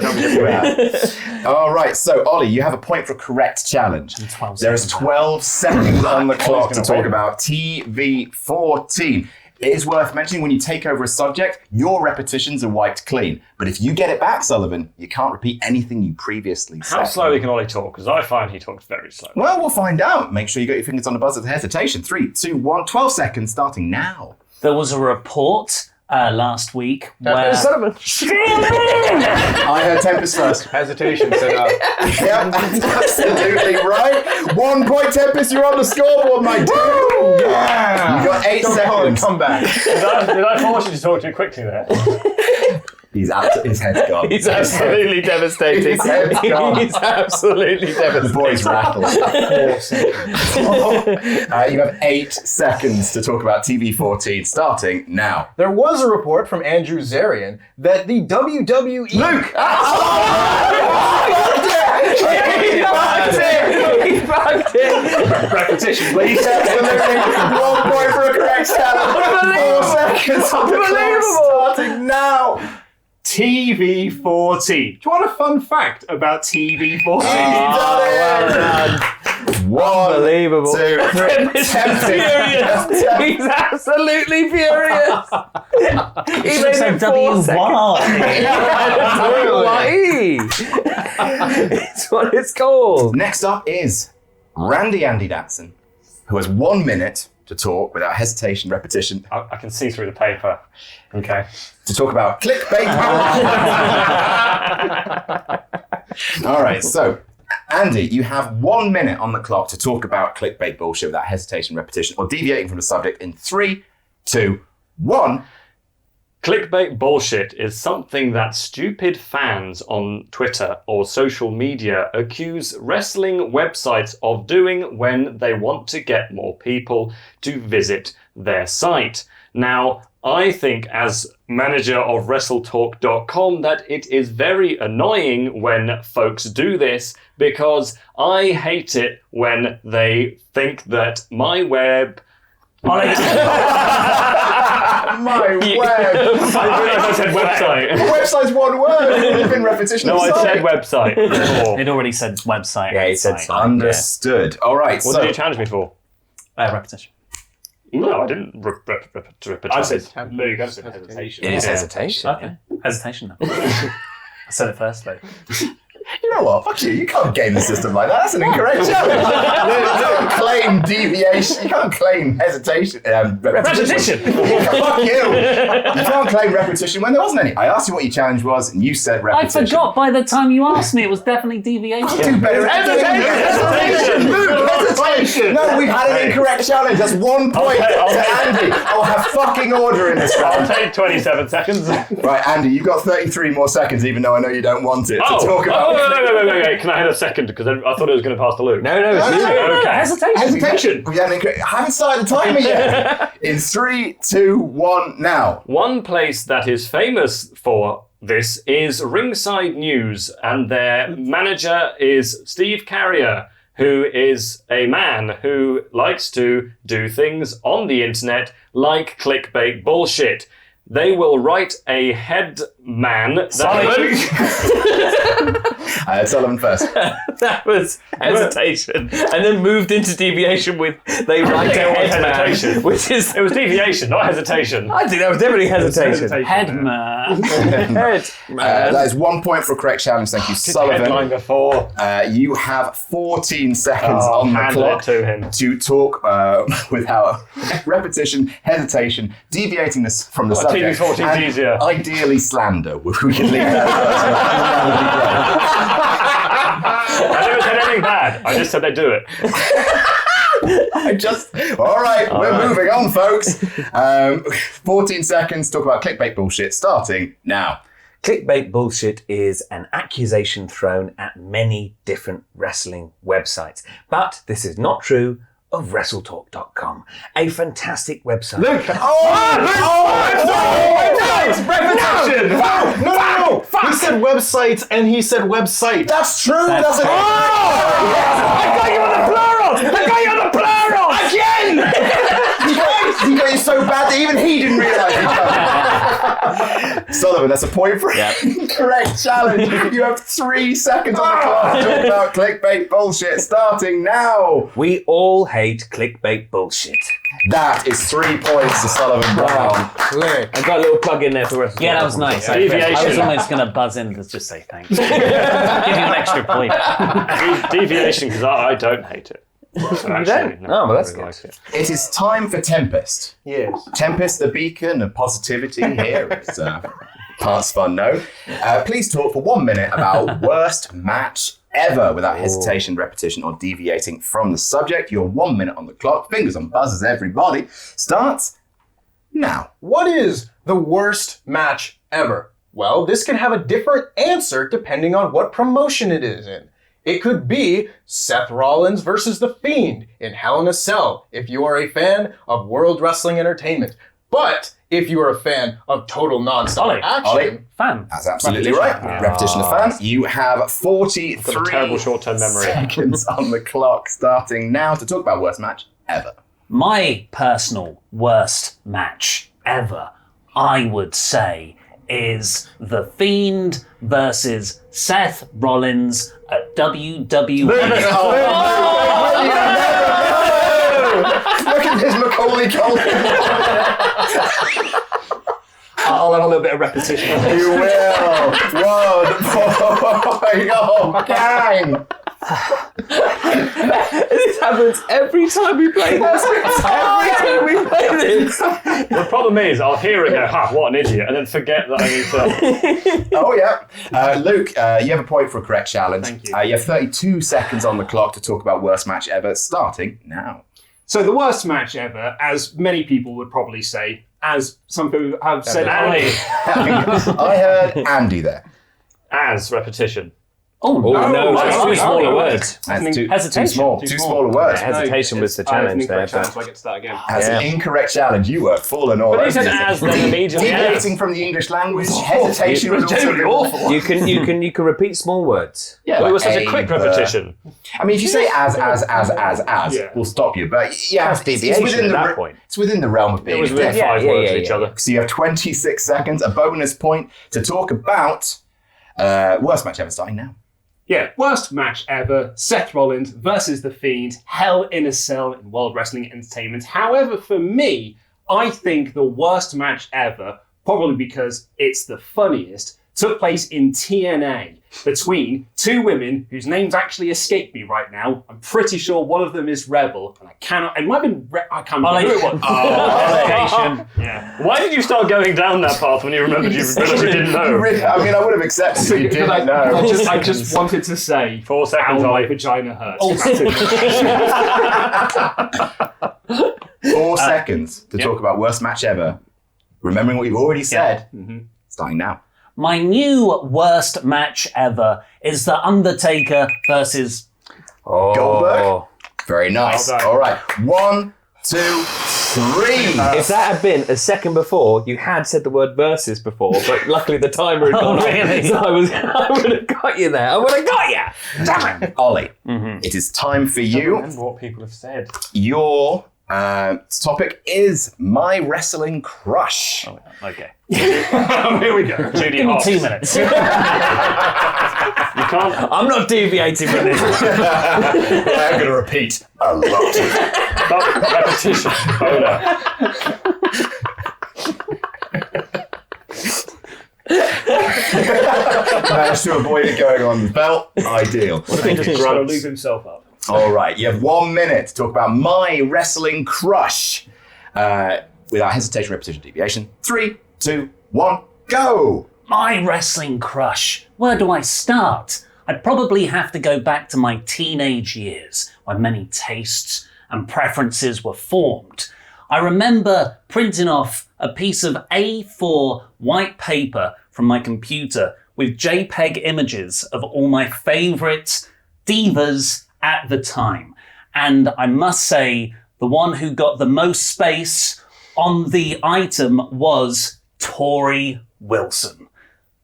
All right, so Ollie, you have a point for correct challenge. 12 There is seconds. 12 seconds on the clock to talk about TV14. It is worth mentioning when you take over a subject, your repetitions are wiped clean. But if you get it back, Sullivan, you can't repeat anything you previously said. How slowly can Ollie talk? Because I find he talks very slowly. Well, we'll find out. Make sure you got your fingers on the buzzer. Hesitation. 3, 2, 1. 12 seconds starting now. There was a report last week where... Sullivan. I heard Tempest first. Hesitation set up. Yeah, that's absolutely right. 1 point, Tempest. You're on the scoreboard, my dude. Yeah. You got 8 seconds. Come back. Did I force you to talk too quickly there? His head's gone. He's absolutely devastated. His head's gone. He's absolutely The devastated. boy's rattled. You have 8 seconds to talk about TV14, starting now. There was a report from Andrew Zarian that the WWE... Luke! He fucked it. Repetition, please. Absolutely. 1 point for a correct challenge. 4 seconds on the clock, starting now. TV14. Do you want a fun fact about TV14? Well done. 1, Unbelievable. 2, 3. He's furious. He's absolutely furious. He It looks like W-Y. It's what it's called. Next up is Randy Andy Datson, who has 1 minute to talk without hesitation, repetition, I can see through the paper. Okay. to talk about clickbait. All right, so Andy, you have 1 minute on the clock to talk about clickbait bullshit without hesitation, repetition, or deviating from the subject in 3, 2, 1. Clickbait bullshit is something that stupid fans on Twitter or social media accuse wrestling websites of doing when they want to get more people to visit their site. Now, I think as manager of WrestleTalk.com that it is very annoying when folks do this because I hate it when they think that my web... My web. I realised I said website. Website's 1 word. You've been repetition. No, of I site. said website before. It already said website. Yeah, he said Site. site. Understood. All right, What so did you challenge me for? Repetition. No, I didn't. I said, no, you got to say hesitation. it is hesitation. Okay. Hesitation. I said it first, though. You know what? Fuck you. You can't game the system like that. That's an incorrect challenge. You can't claim deviation. You can't claim hesitation. Repetition. Fuck you. You can't claim repetition when there wasn't any. I asked you what your challenge was, and you said repetition. I forgot by the time you asked me. It was definitely deviation. Do better. Hesitation. No, we've had an incorrect challenge. That's 1 point to Andy. I'll have fucking order in this round. I'll take 27 seconds. Right, Andy, you've got 33 more seconds, even though I know you don't want it to talk about. Wait. Can I have a second? Because I thought it was going to pass to Luke. No, it's you. Okay. Hesitation. We haven't started the timer yet. In 3, 2, 1, now. One place that is famous for this is Ringside News, and their manager is Steve Carrier, who is a man who likes to do things on the internet like clickbait bullshit. They will write a headman. I had Sullivan first. That was hesitation, and then moved into deviation with they write a headman, which is It was deviation, not hesitation. I think that was definitely hesitation. Headman. That is 1 point for a correct challenge. Thank you, Headline Sullivan. before. You have 14 seconds on the hand clock it to him. to talk without repetition, hesitation, deviating this from the subject. TV14's and easier. Ideally, slander. We can leave that. I never said anything bad. I just said they do it. All right, we're moving on, folks. 14 seconds, talk about clickbait bullshit, starting now. Clickbait bullshit is an accusation thrown at many different wrestling websites. But this is not true of WrestleTalk.com, a fantastic website. Luke! Repetition! No! He said website and he said website. That's true. That's I got you on the plural! Again! He got you so bad that even he didn't realise he done it. Sullivan, that's a point for incorrect challenge. You have 3 seconds on the clock to talk about clickbait bullshit, starting now. We all hate clickbait bullshit. That is 3 points to Sullivan Brown. I got a little plug in there for WrestleTalk. Yeah, that was nice. I was almost going to buzz in to just say thanks. Give you an extra point. Deviation, because I don't hate it. Actually, Oh, well, that's I good. like it. It is time for Tempest. Yes. Tempest, the beacon of positivity here. It's partsFUNknown. Please talk for 1 minute about worst match ever without hesitation, repetition, or deviating from the subject. Your 1 minute on the clock. Fingers on buzzers, everybody. Starts now. What is the worst match ever? Well, this can have a different answer depending on what promotion it is in. It could be Seth Rollins versus The Fiend in Hell in a Cell if you are a fan of World Wrestling Entertainment. But if you are a fan of total non-stop action... Ollie. Fan. That's absolutely right. Repetition of fan. You have 43 Got a terrible short-term memory. seconds on the clock, starting now to talk about worst match ever. My personal worst match ever, I would say, is The Fiend versus Seth Rollins at WWE. Look at this Macaulay Culkin. I'll have a little bit of repetition. You will. 1 point. Oh, gang. This happens every time we play this. The problem is, I'll hear it go, ha, what an idiot, and then forget that I need to... Oh, yeah. Luke, you have a point for a correct challenge. Thank you. You have 32 seconds on the clock to talk about worst match ever, starting now. So the worst match ever, as many people would probably say, as some people have said, Andy. I heard Andy there. As repetition. Oh, no, that's that's too too small small a a word. That's too Hesitation. small. Too small a word. Hesitation was the I have an challenge there. incorrect challenge, so I get to start again. As an incorrect challenge, you were falling all But he over said yourself. as, then immediately as. Deviating from the English language, hesitation was genuinely also awful. You can repeat small words. Yeah, Well, it was like such a quick repetition. I mean, if you say as, Yeah. we'll stop you. But yeah, That's deviation at that point. It's within the realm of It being was a within dick. 5 words of each other. So you have 26 seconds, a bonus point to talk about worst match ever, starting now. Yeah, worst match ever, Seth Rollins versus The Fiend, Hell in a Cell in World Wrestling Entertainment. However, for me, I think the worst match ever, probably because it's the funniest, took place in TNA between two women whose names actually escape me right now. I'm pretty sure one of them is Rebel, and I cannot. It might have been. I can't remember who it was. Yeah. Why did you start going down that path when you remembered you realised you didn't know? I mean, I would have accepted if you didn't know. I just wanted to say 4 seconds. how my vagina hurts. 4 seconds to talk about worst match ever. Remembering what you've already said. Starting now. My new worst match ever is The Undertaker versus... Goldberg. Very nice. Well done. All right. 1, 2, 3. If that had been a second before, you had said the word versus before, but luckily the timer had gone off. really? So I would have got you there. I would have got you. Damn it. Ollie, it is time for you. Remember what people have said. Your topic is my wrestling crush. Okay. Here we go. Judy Give me Hopps. 2 minutes. You can't. I'm not deviating from this. I'm going to repeat a lot. Repetition. Boner. Managed to avoid it going on the belt. Ideal. He's trying to lube himself up. All right, you have 1 minute to talk about my wrestling crush. Without hesitation, repetition, deviation. 3, 2, 1, go! My wrestling crush. Where do I start? I'd probably have to go back to my teenage years when many tastes and preferences were formed. I remember printing off a piece of A4 white paper from my computer with JPEG images of all my favourite divas at the time. And I must say, the one who got the most space on the item was Tori Wilson.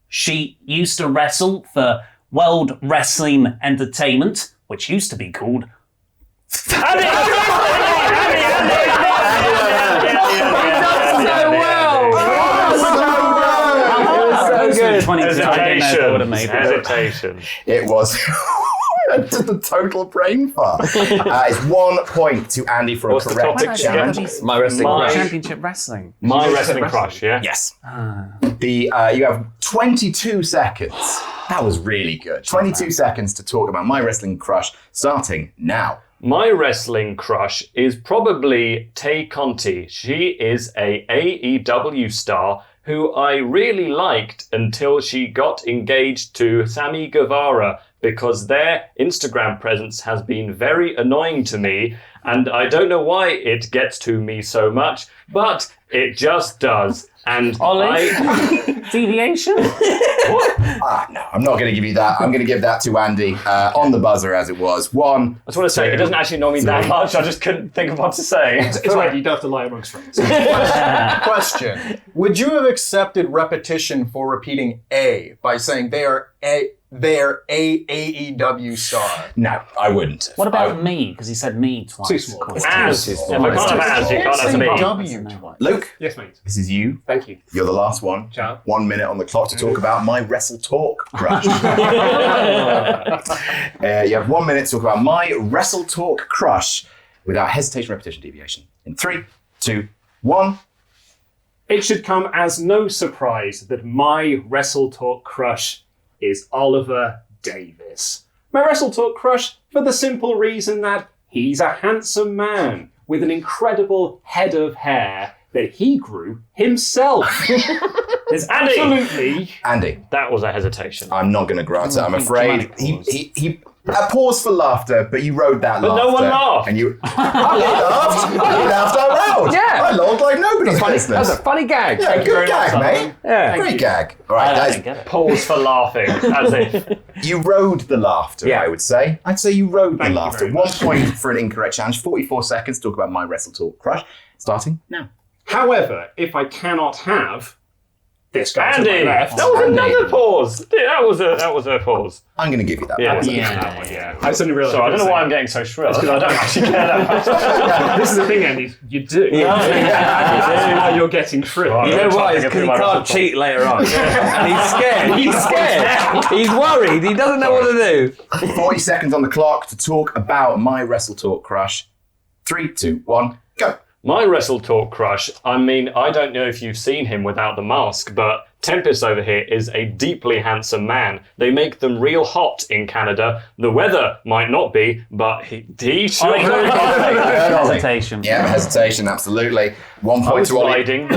She used to wrestle for World Wrestling Entertainment, which used to be called... Hesitation. It was just a total brain fart. It's 1 point to Andy for What's a the correct topic challenge. again? My wrestling crush. Championship Wrestling. My wrestling crush, yeah? Yes. You have 22 seconds. That was really good. 22 seconds to talk about my wrestling crush, starting now. My wrestling crush is probably Tay Conti. She is a AEW star who I really liked until she got engaged to Sammy Guevara, because their Instagram presence has been very annoying to me, and I don't know why it gets to me so much, but it just does. And Ollie? Deviation? No, I'm not going to give you that. I'm going to give that to Andy on the buzzer as it was. 1. I just want to say, it doesn't actually annoy me that much, I just couldn't think of what to say. It's right, you don't have to lie amongst friends. Question. Would you have accepted repetition for repeating A by saying they are a AEW star? No, I wouldn't. What about me? Because he said me twice. Too small. As. If I can't have as, you can't have me. W. Luke, Yes, mate. this is you. Thank you. You're the last one. Ciao. 1 minute on the clock to talk about my WrestleTalk crush. You have 1 minute to talk about my WrestleTalk crush without hesitation, repetition, deviation. In 3, 2, 1. It should come as no surprise that my WrestleTalk crush is Oliver Davis. My WrestleTalk crush for the simple reason that he's a handsome man with an incredible head of hair that he grew himself. There's absolutely... Andy, That was a hesitation. I'm not going to grant it. I'm afraid. He a pause for laughter, but you rode that But laughter. no one laughed. And you... I laughed out loud. Yeah. I laughed like nobody's Funny, business. that's a funny gag. Yeah, good gag, mate. Yeah. Great gag. All right, I guys. don't get it. Pause for laughing, as if. You rode the laughter, Yeah. I would say. I'd say you rode the Thank you laughter. very 1 much. point for an incorrect challenge. 44 seconds to talk about my WrestleTalk crush. Starting now. However, if I cannot have this guy to my Andy! left... That was Andy. another pause. That was a pause. I'm going to give you that. Yeah. That was Yeah. I suddenly realised... So I don't know why I'm getting so shrill, because I don't actually care that much. This is the thing, Andy. You do. Yeah. That's why you're getting through. Right. You know I'm why? trying It's to because get he through my can't WrestleTalk. cheat later on. And he's scared. He's scared. He's worried. He doesn't know what to do. 40 seconds on the clock to talk about my WrestleTalk crush. 3, 2, 1, go. My WrestleTalk crush, I mean, I don't know if you've seen him without the mask, but Tempest over here is a deeply handsome man. They make them real hot in Canada. The weather might not be, but he sure Hesitation. Yeah, hesitation, absolutely. 1 I point was to Oli. riding.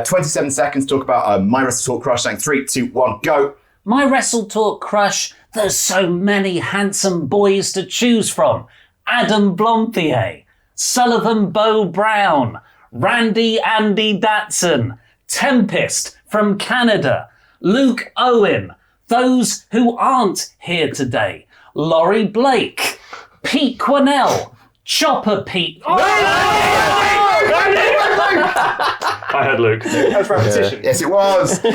27 seconds to talk about my WrestleTalk crush. Saying 3, 2, 1, go. My WrestleTalk crush, there's so many handsome boys to choose from. Adam Blampied, Sullivan Beau Brown, Andy Datson, Tempest from Canada, Luke Owen, those who aren't here today, Laurie Blake, Pete Quinnell, Chopper Pete. I heard Luke. That was repetition. Yes, it was. 4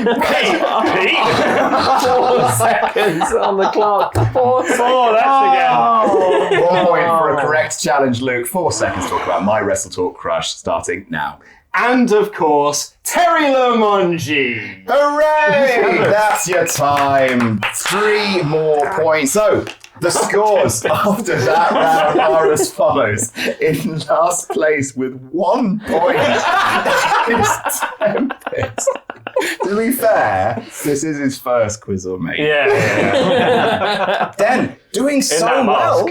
seconds on the clock. 4 seconds. Oh, that's again. 1 point for a correct challenge, Luke. 4 seconds to talk about my WrestleTalk crush, starting now. And of course, Terry Lamonji. Hooray! That's your time. 3 more points. So, the scores after that round are as follows. In last place with 1 point is Tempest. To be fair, this is his first QuizzleMania. Yeah. Then, doing so that well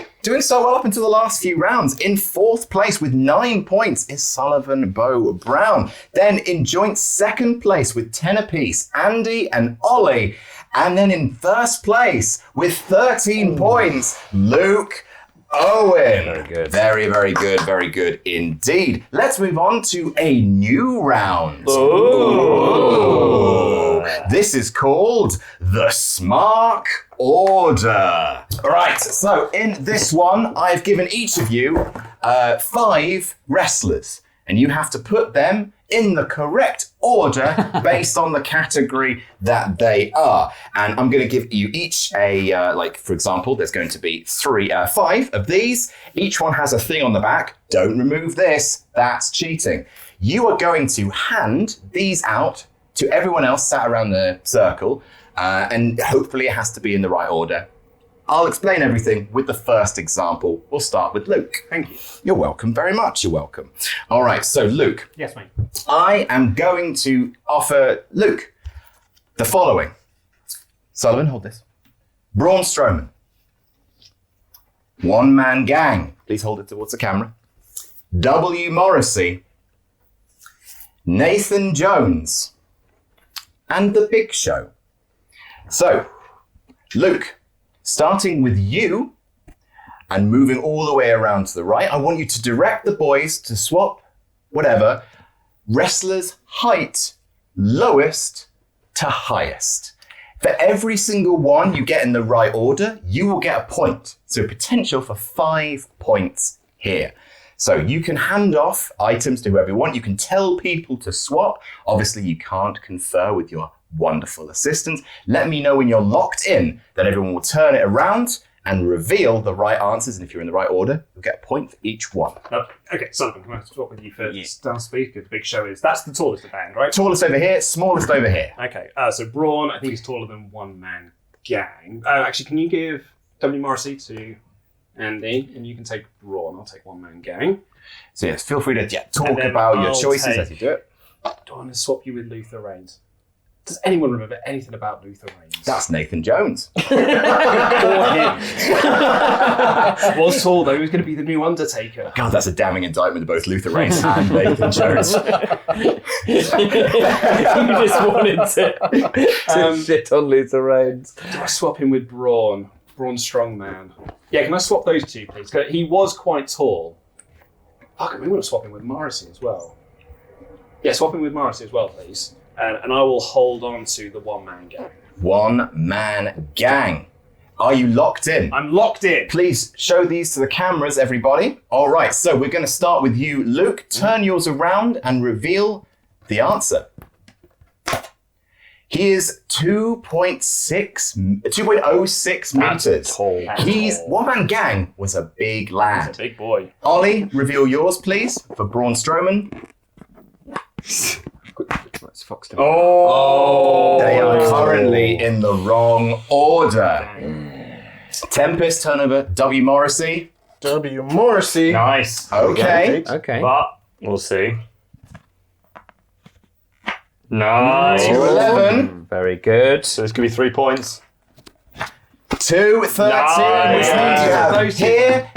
up until the last few rounds. In 4th place with 9 points is Sullivan Beau Brown. Then in joint 2nd place with 10 apiece, Andy and Oli. And then in 1st place with 13 points, Luke Owen. Very good. Very, very good. Very good indeed. Let's move on to a new round. Ooh. This is called the Smark Order. Right, so in this one, I've given each of you 5 wrestlers, and you have to put them in the correct order based on the category that they are. And I'm going to give you each a, for example, there's going to be 5 of these. Each one has a thing on the back. Don't remove this. That's cheating. You are going to hand these out to everyone else sat around the circle, and hopefully it has to be in the right order. I'll explain everything with the first example. We'll start with Luke. Thank you. You're welcome very much. You're welcome. All right, so Luke. Yes, mate. I am going to offer Luke the following. Sullivan, hold this. Braun Strowman. One Man Gang. Please hold it towards the camera. W. Morrissey. Nathan Jones. And The Big Show. So, Luke, starting with you and moving all the way around to the right, I want you to direct the boys to swap whatever wrestler's height, lowest to highest. For every single one you get in the right order, you will get a point. So potential for 5 points here. So you can hand off items to whoever you want. You can tell people to swap. Obviously, you can't confer with your wonderful assistants. Let me know when you're locked in, then everyone will turn it around and reveal the right answers. And if you're in the right order, you'll get a point for each one. Okay, Sullivan, can I swap with you for down speed? Because The Big Show that's the tallest of the band, right? Tallest over here, smallest over here. Okay, so Braun, I think he's taller than One Man Gang. Actually, can you give W. Morrissey to Andy, and you can take Braun. I'll take One Man Gang. So yes, feel free to talk then about your I'll choices take- as you do it. Do I want to swap you with Luther Reigns? Does anyone remember anything about Luther Reigns? That's Nathan Jones. Or him. Was tall though. He was going to be the new Undertaker. God, that's a damning indictment of both Luther Reigns and Nathan Jones. You just wanted to shit on Luther Reigns. Do I swap him with Braun? Braun Strongman. Yeah, can I swap those two, please? 'Cause he was quite tall. Fuck, I'm going to swap him with Morrissey as well. Yeah, swap him with Morrissey as well, please. And I will hold on to the One Man Gang. One Man Gang. Are you locked in? I'm locked in. Please show these to the cameras, everybody. All right, so we're going to start with you, Luke. Turn yours around and reveal the answer. He is 2.06 meters. Tall. One Man Gang was a big lad. He's a big boy. Ollie, reveal yours, please, for Braun Strowman. That's Foxton. They are currently in the wrong order. Tempest, turn over W. Morrissey. W. Morrissey. Nice. Okay. Okay. But We'll see. Nice. 2-11. Very good. So this could be 3 points. 2-13, which means you have Those two.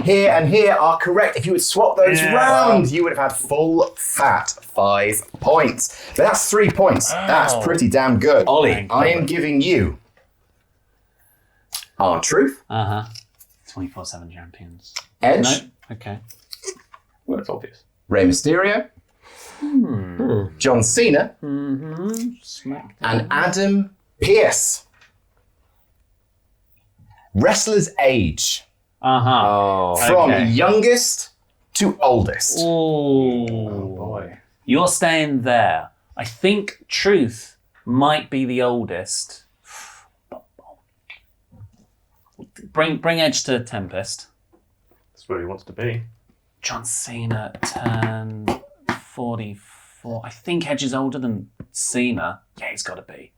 here, and here are correct. If you would swap those round, you would have had full fat 5 points. But that's 3 points. That's pretty damn good. Ollie, I am giving you R-Truth, 24/7 champions. Edge, No? Okay. Well, it's obvious. Rey Mysterio, John Cena, Smack. and Adam Pearce. Wrestler's age Oh. from okay. youngest to oldest. Oh Boy. You're staying there. I think Truth might be the oldest. Bring Edge to Tempest. That's where he wants to be. John Cena turned 44. I think Edge is older than Cena. Yeah, he's got to be.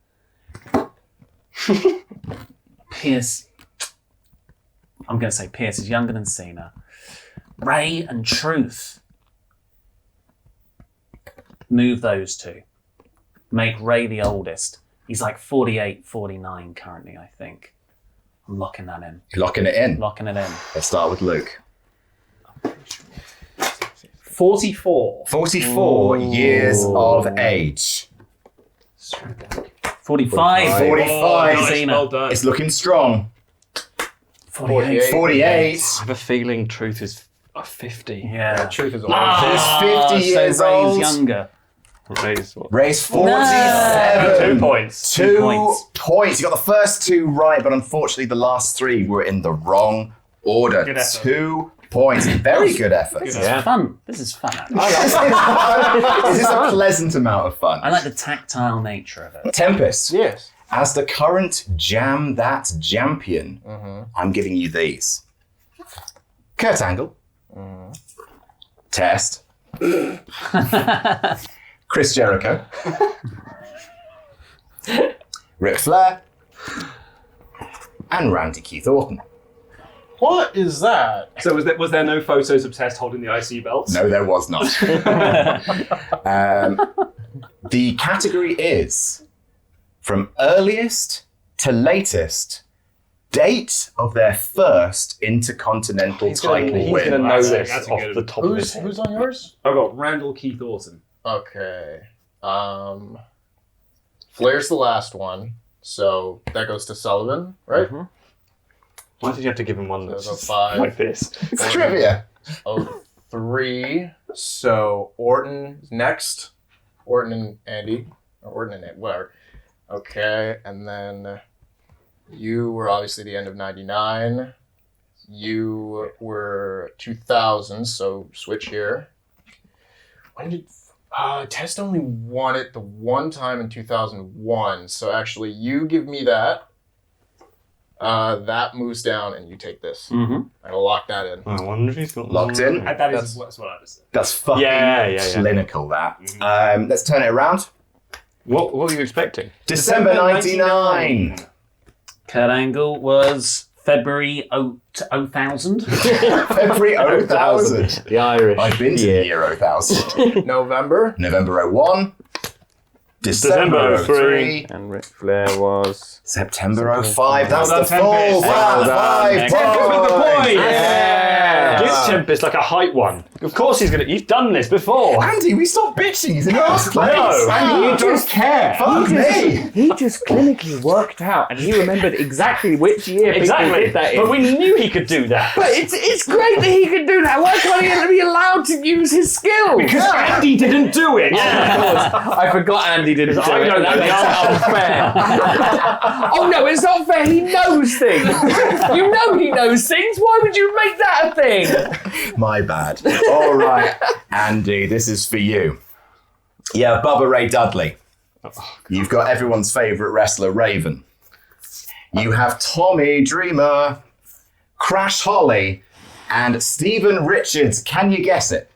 Pierce. I'm going to say Pierce is younger than Cena. Ray and Truth. Move those two. Make Ray the oldest. He's like 48, 49 currently, I think. I'm locking that in. Locking it in. Locking it in. Let's start with Luke. 44. 44 years of age. 45. 45. Cena. Well done. It's looking strong. 48. 48. I have a feeling Truth is 50. Yeah. Truth is old. He's 50 years so Ray's old. younger. Ray's what? Ray's 47. 2 points. 2 points. points. You got the first 2 right, but unfortunately the last 3 were in the wrong order. Good effort. 2 points. Very good effort. This is fun. This is fun. This is a pleasant amount of fun. I like the tactile nature of it. Tempest, Yes. as the current Jam That champion, I'm giving you these. Kurt Angle. Test. Chris Jericho. Ric Flair. And Randy Keith Orton. What is that? So was there no photos of Test holding the IC belts? No, there was not. The category is from earliest to latest date of their first intercontinental title He's win. going to know That's this a off good the top of his head. Who's on yours? I've got Randall Keith Orton. Okay. Flair's the last one, so that goes to Sullivan, right? Why did you have to give him one that's So 5. like this? It's trivia. 03. So Orton is next. Orton and Andy. Or Orton and whatever. Okay, and then you were obviously the end of 99. You were 2000, so switch here. When did Test only won it the one time in 2001, so actually you give me that. That moves down and you take this. I'll lock that in. I wonder if he's got Locked in. That is what I just said. That's fucking Yeah. clinical, that. Let's turn it around. What were you expecting? December 99. Kurt Angle was February 2000. February 0000. The Irish. I've been to the year 0000. November. November 01. December 03. And Ric Flair was... September 05. That's the Well done, full Tempest. fat Well 5 done. Tempest with the point. Yeah. Give Tempest like a height one. Of course he's going to... He's done this before. Andy, we stopped bitching. He's in last place. No. Andy, you don't care. Fuck me. He just clinically worked out and he remembered exactly which year people Exactly. did that in. But we knew he could do that. But it's great that he can do that. Why can't he be allowed to use his skills? Because Andy didn't do it. I forgot Andy didn't do I it. don't That know makes the it unfair. Oh no, it's not fair. He knows things. You know he knows things. Why would you make that a thing? My bad. All right, Andy, this is for you. Yeah, Bubba Ray Dudley. You've got everyone's favourite wrestler, Raven. You have Tommy Dreamer, Crash Holly, and Steven Richards. Can you guess it?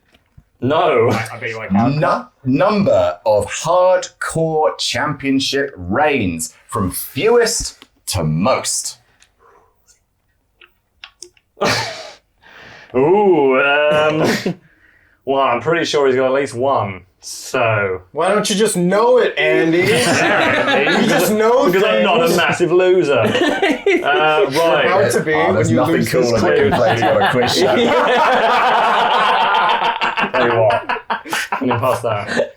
No. I bet you like how. Number of hardcore championship reigns from fewest to most. Ooh. Well, I'm pretty sure he's got at least one. So. Why don't you just know it, Andy? You just know Because I'm not a massive loser. Right. About to be there's when you nothing lose cool this about quiz. being played on a quiz show. Tell you what. Can you pass that?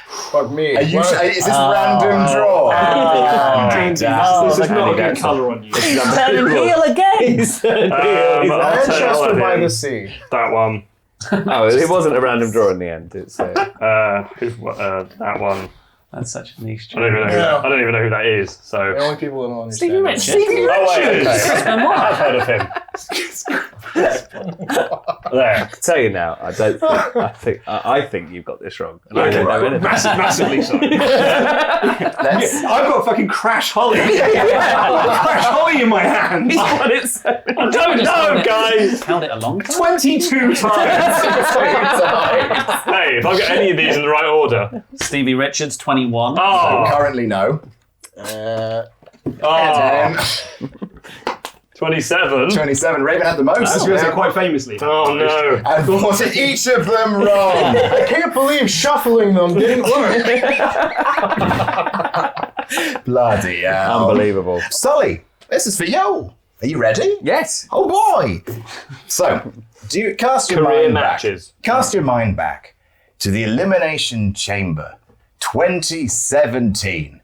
Fuck me. Is this random draw? This is Look, not a Andy good Datson. colour on you. Turning heel again. Manchester by the Sea. That one. Oh, it wasn't a random draw in the end. It's That one. That's such a niche. I don't even know who that is. So. The only people that don't understand. Stevie Richards. Oh wait, I've heard of him. There. I tell you now, I think you've got this wrong. And I Okay, don't know right. anything. Massively so. I've got fucking Crash Holly. Crash Holly in my hand. I don't know, guys. Held it a long time. 22 times. Hey, if I get any of these in the right order. Stevie Richards, 21. Oh. Currently, no. 27. 27. Raven had the most. I was going to say quite famously. Oh no. And was each of them wrong? I can't believe shuffling them didn't work. Bloody hell. Unbelievable. Sully, this is for you. Are you ready? Yes. Oh boy. So, do you cast your Career mind matches. back? Cast your mind back to the Elimination Chamber 2017.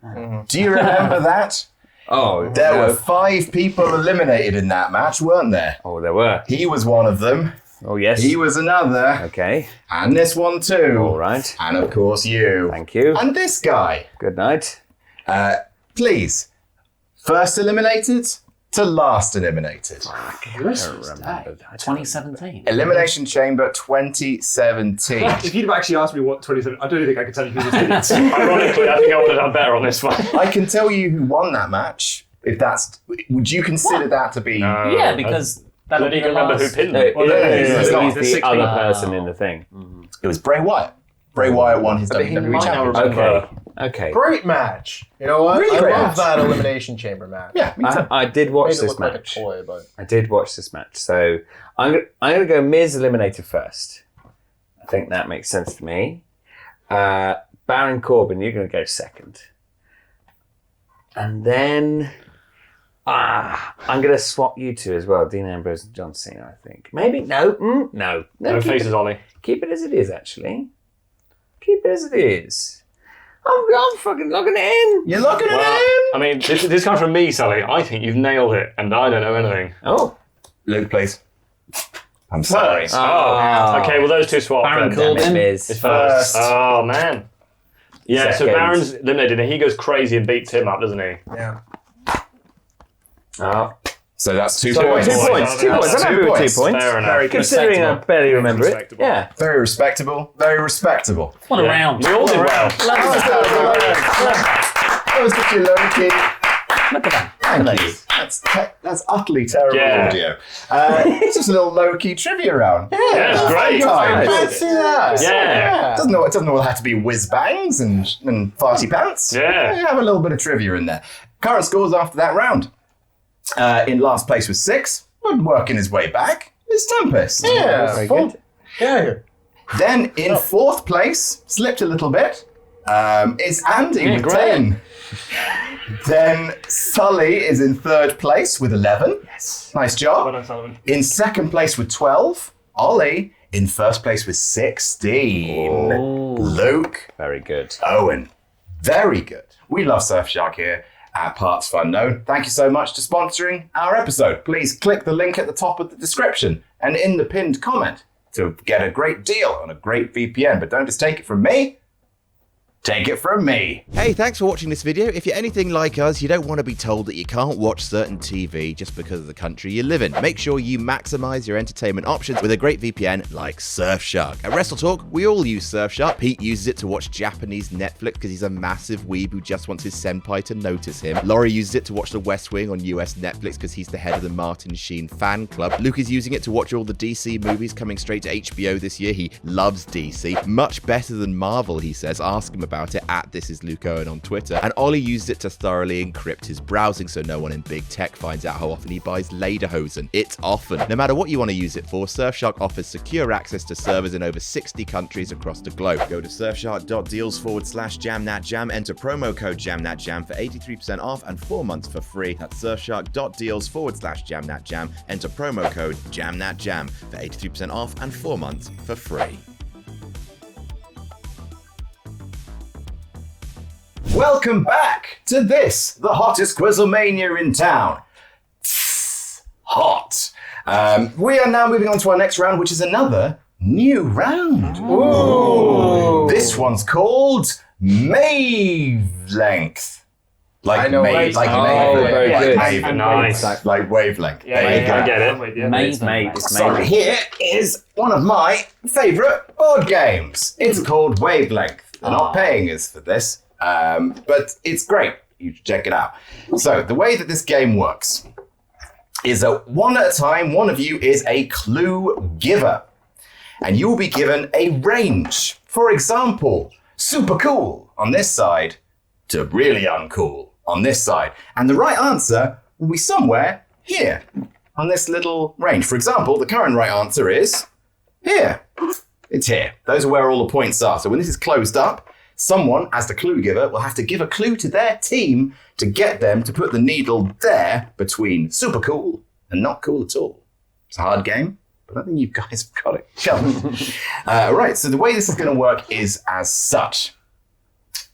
Do you remember that? Oh, There were 5 people eliminated in that match, weren't there? Oh, there were. He was one of them. Oh, yes. He was another. Okay. And this one too. All right. And of course you. Thank you. And this guy. Good night. Please. First eliminated to last eliminated. I don't remember that. 2017. Elimination Chamber 2017. If you'd have actually asked me what 27, I don't think I could tell you who this is. Ironically, I think I would have done better on this one. I can tell you who won that match. If that's, would you consider that to be? Yeah, because I that'll don't be even the remember last. who pinned No, me. it's not. he's The the 16. other person in the thing. It was Bray Wyatt. Bray Wyatt won his But he WWE might not championship. remember. Okay. Great match. You know what? Really I great love match. that Elimination Chamber match. Yeah, me too. I did watch Made it this look like a match. toy, but I did watch this match. So I'm gonna go Miz eliminated first. I think that makes sense to me. Baron Corbin, you're gonna go second. And then I'm gonna swap you two as well, Dean Ambrose and John Cena, I think. Maybe no. No. No keep faces, it, Ollie. keep it as it is, actually. Keep it as it is. I'm fucking logging it in. You're looking at Well, him. I mean, this comes from me, Sully. I think you've nailed it, and I don't know anything. Oh. Luke, please. I'm sorry. Oh. Okay, well, those two swap Baron then. Corbin. Miz. It's first. Oh, man. Yeah, so Second. Baron's eliminated, and he goes crazy and beats him up, doesn't he? yeah. Oh. So that's 2 So points. 2 points. 2 points. I'm happy with 2 points. Fair enough. Very Considering I respectable. barely remember it. Respectable. Yeah. Very respectable. Very respectable. What a round. We all did well. That was just your low key. Look at that. Thank you. That's utterly terrible Yeah. audio. It's just a little low key trivia round. Yeah, it's great. Time. Fancy that. Yeah. It doesn't all have to be whiz bangs and farty pants. Yeah. Have a little bit of trivia in there. Current scores after that round. In last place with 6, but working his way back, is Tempest. Yeah. Very full- good. Yeah. Then in 4th place, slipped a little bit, is Andy with great. 10. Then Sully is in 3rd place with 11. Yes. Nice job. Well done, Sullivan. In 2nd place with 12, Oli. In 1st place with 16, Luke. Very good. Owen. Very good. We love Surfshark here at partsFUNknown. Thank you so much to sponsoring our episode. Please click the link at the top of the description and in the pinned comment to get a great deal on a great VPN. But don't just take it from me. Take it from me. Hey, thanks for watching this video. If you're anything like us, you don't want to be told that you can't watch certain TV just because of the country you live in. Make sure you maximize your entertainment options with a great VPN like Surfshark. At WrestleTalk, we all use Surfshark. Pete uses it to watch Japanese Netflix because he's a massive weeb who just wants his senpai to notice him. Laurie uses it to watch The West Wing on US Netflix because he's the head of the Martin Sheen fan club. Luke is using it to watch all the DC movies coming straight to HBO this year. He loves DC. Much better than Marvel, he says. Ask him about it at This Is Luke Owen on Twitter, and Oli used it to thoroughly encrypt his browsing so no one in big tech finds out how often he buys lederhosen. It's often. No matter what you want to use it for, Surfshark offers secure access to servers in over 60 countries across the globe. Go to surfshark.deals/jamnatjam, enter promo code jamnatjam for 83% off and 4 months for free. That's surfshark.deals/jamnatjam, enter promo code jamnatjam for 83% off and 4 months for free. Welcome back to this, the hottest QuizzleMania in town. Hot. We are now moving on to our next round, which is another new round. Ooh. This one's called Wavelength. I know Like very good. Maven. Nice. Like Wavelength. Yeah, There you go. I get it. Maven. So here is one of my favourite board games. It's called Wavelength. They're not paying us for this, but it's great. You should check it out. So the way that this game works is that one at a time, one of you is a clue giver. And you will be given a range. For example, super cool on this side to really uncool on this side. And the right answer will be somewhere here on this little range. For example, the current right answer is here. It's here. Those are where all the points are. So when this is closed up, someone, as the clue giver, will have to give a clue to their team to get them to put the needle there between super cool and not cool at all. It's a hard game, but I think you guys have got it covered. Right, so the way this is going to work is as such.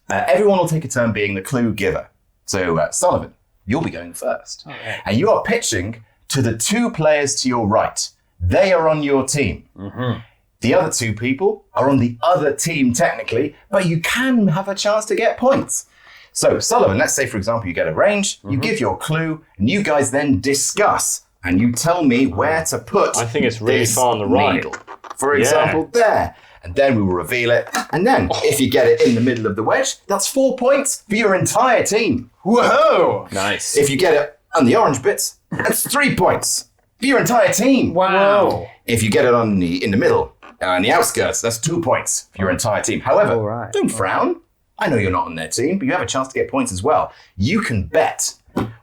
Everyone will take a turn being the clue giver. So, Sullivan, you'll be going first. Okay. And you are pitching to the two players to your right. They are on your team. Mm-hmm. The other two people are on the other team technically, but you can have a chance to get points. So, Sullivan, let's say, for example, you get a range, you give your clue, and you guys then discuss, and you tell me where to put I think it's really far on the right. needle. For example, there. And then we will reveal it. And then, if you get it in the middle of the wedge, that's 4 points for your entire team. Whoa! Nice. If you get it on the orange bits, that's 3 points for your entire team. Wow. If you get it in the middle, on the outskirts, that's 2 points for your entire team. However, don't frown. I know you're not on their team, but you have a chance to get points as well. You can bet.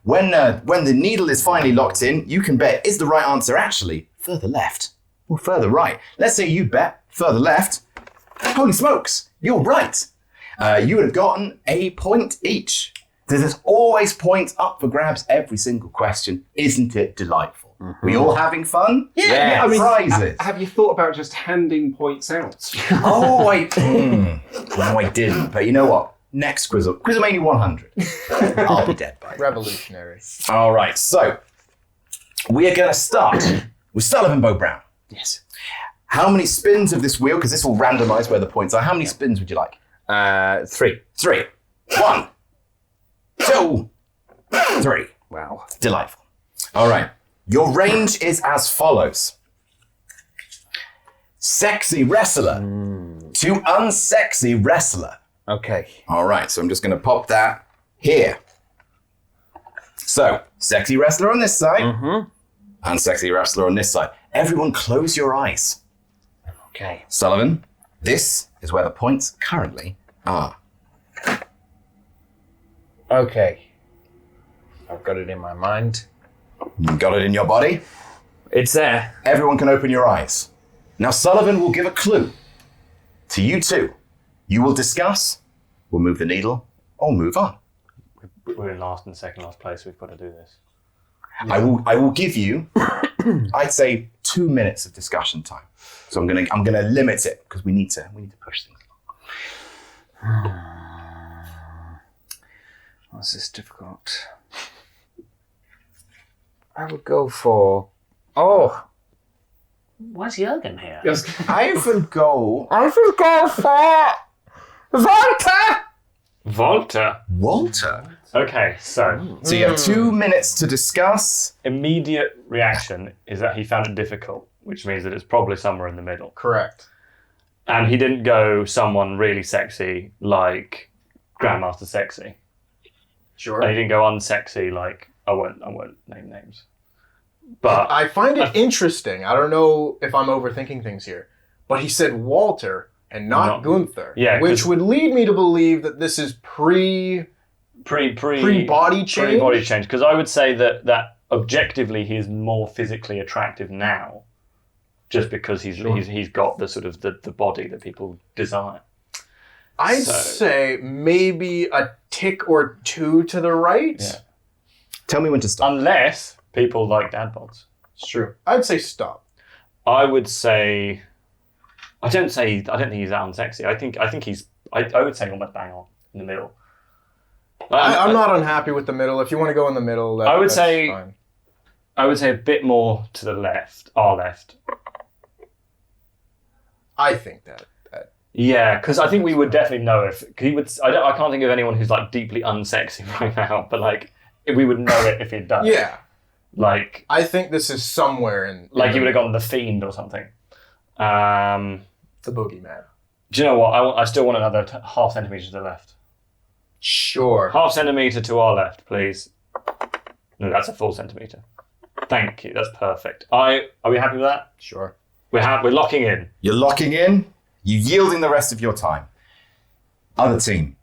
When the needle is finally locked in, you can bet, is the right answer actually further left or further right? Let's say you bet further left. Holy smokes, you're right. You would have gotten a point each. There's always points up for grabs every single question. Isn't it delightful? Mm-hmm. We all having fun? Yeah, I mean, prizes. Have you thought about just handing points out? No, I didn't. But you know what? Next QuizzleMania 100. I'll be dead by then. Revolutionary. All right, so we are going to start with Sullivan Beau Brown. Yes. How many spins of this wheel, because this will randomise where the points are, how many spins would you like? 3. 3. 1, 2, 3. Wow. Delightful. All right. Your range is as follows. Sexy wrestler to unsexy wrestler. Okay. All right, so I'm just going to pop that here. So, sexy wrestler on this side, unsexy wrestler on this side. Everyone close your eyes. Okay. Sullivan, this is where the points currently are. Okay. I've got it in my mind. You got it in your body? It's there. Everyone can open your eyes. Now, Sullivan will give a clue to you two. You will discuss, we'll move the needle, or move on. We're in last and second last place. We've got to do this. I will give you, I'd say, 2 minutes of discussion time. So I'm gonna limit it because we need to push things along. This is difficult. I would go for. Oh, Why's Jürgen here? I will go. I would go for Walter. Walter? Okay, so So you have 2 minutes to discuss. immediate reaction is that he found it difficult, which means that it's probably somewhere in the middle. Correct. And he didn't go someone really sexy like Grandmaster Sexy. Sure. And he didn't go unsexy like I won't name names. But I find it interesting. I don't know if I'm overthinking things here, but he said Walter, and not Gunther. Yeah, which would lead me to believe that this is pre-body change. Pre-body change, because I would say that objectively he is more physically attractive now, just because he's got the sort of the body that people desire. I'd say maybe a tick or two to the right. Yeah. Tell me when to stop. Unless people like dad bods. It's true. I'd say stop. I would say. I don't think he's that unsexy. I think he's. I would say almost bang on in the middle. I'm not unhappy with the middle. If you want to go in the middle, that's fine. I would say a bit more to the left, our left. I think that. Yeah, because I think we would definitely know if he would. I can't think of anyone who's like deeply unsexy right now, but like we would know it if he'd done it. Yeah. Like I think this is somewhere in. Like he would have gone the Fiend or something. The Boogeyman. Do you know what? I still want another half centimetre to the left. Sure. Half centimetre to our left, please. No, that's a full centimetre. Thank you. That's perfect. Are we happy with that? Sure. We're locking in. You're locking in. You're yielding the rest of your time. Other team,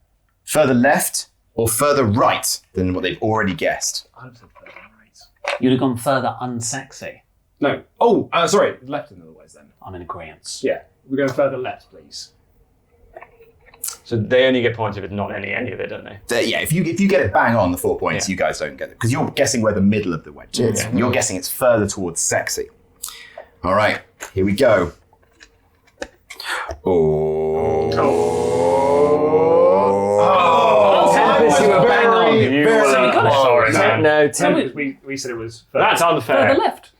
further left or further right than what they've already guessed? I'd say further right. You'd have gone further unsexy. No. Oh, sorry. Left in other ways then. I'm in agreement. Yeah. We're going further left, please. So they only get points if it's not any of it, don't they? Yeah, if you get it bang on the 4 points, you guys don't get it. Because you're guessing where the middle of the wedge is. And you're guessing it's further towards sexy. All right, here we go. Tempest, you were bang on. Sorry, man. No, So Tempest. we said it was further. That's unfair. Further left.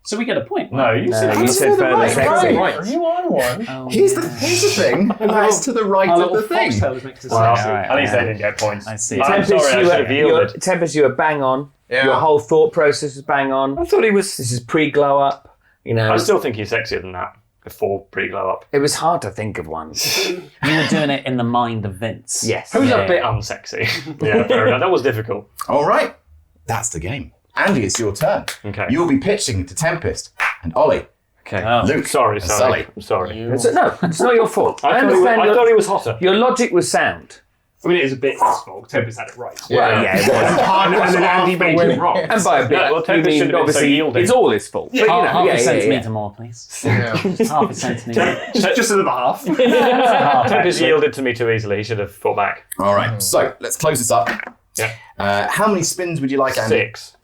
So we get a point. No, you said You said further sexy. Are you on one? Oh, Here's the thing. That's to the right of the thing. Foxtail is next to Well, sexy. at least they didn't get points. I see. I'm sorry, I should have yielded. Tempest, you were bang on. Yeah. Your whole thought process was bang on. I thought he was. This is pre-glow up. You know, I still think he's sexier than that before pre-glow up. it was hard to think of one. You were doing it in the mind of Vince. Yes. Who's Yeah. a bit unsexy? Yeah, fair enough. That was difficult. All right, that's the game. Andy, it's your turn. Okay. You'll be pitching to Tempest and Ollie. Okay. Oh. Luke. Sorry. and Sully. I'm sorry. It's not your fault. I thought he was hotter. Your logic was sound. I mean, it is a bit his fault. Tempest had it right. Well, yeah, it was. And then Andy made him wrong. And by a bit, Yeah, well, you Tempest should mean have been so obviously yielding. it's all his fault. But, you know, Half yeah, a yeah, centimetre yeah. more, please. Yeah. Half a centimetre. Just another half. Tempest yielded to me too easily. He should have fought back. All right, so let's close this up. Yeah. How many spins would you like, Andy? 6.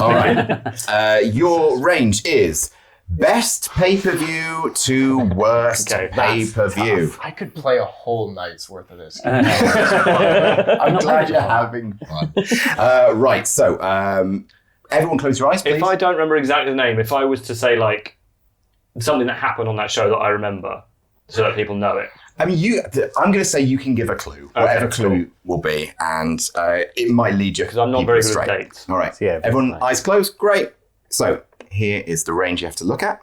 All right. Your range is best pay-per-view to worst Okay, that's pay-per-view. I could play a whole night's worth of this. I'm glad you're having fun. Right, so everyone close your eyes, please. If I don't remember exactly the name, if I was to say like something that happened on that show that I remember, so that people know it. I mean, I'm going to say you can give a clue, whatever clue will be, and it might lead you. Because I'm not keep very it good straight. at dates. All right, Yeah, everyone, fine. eyes closed. Great. So here is the range you have to look at.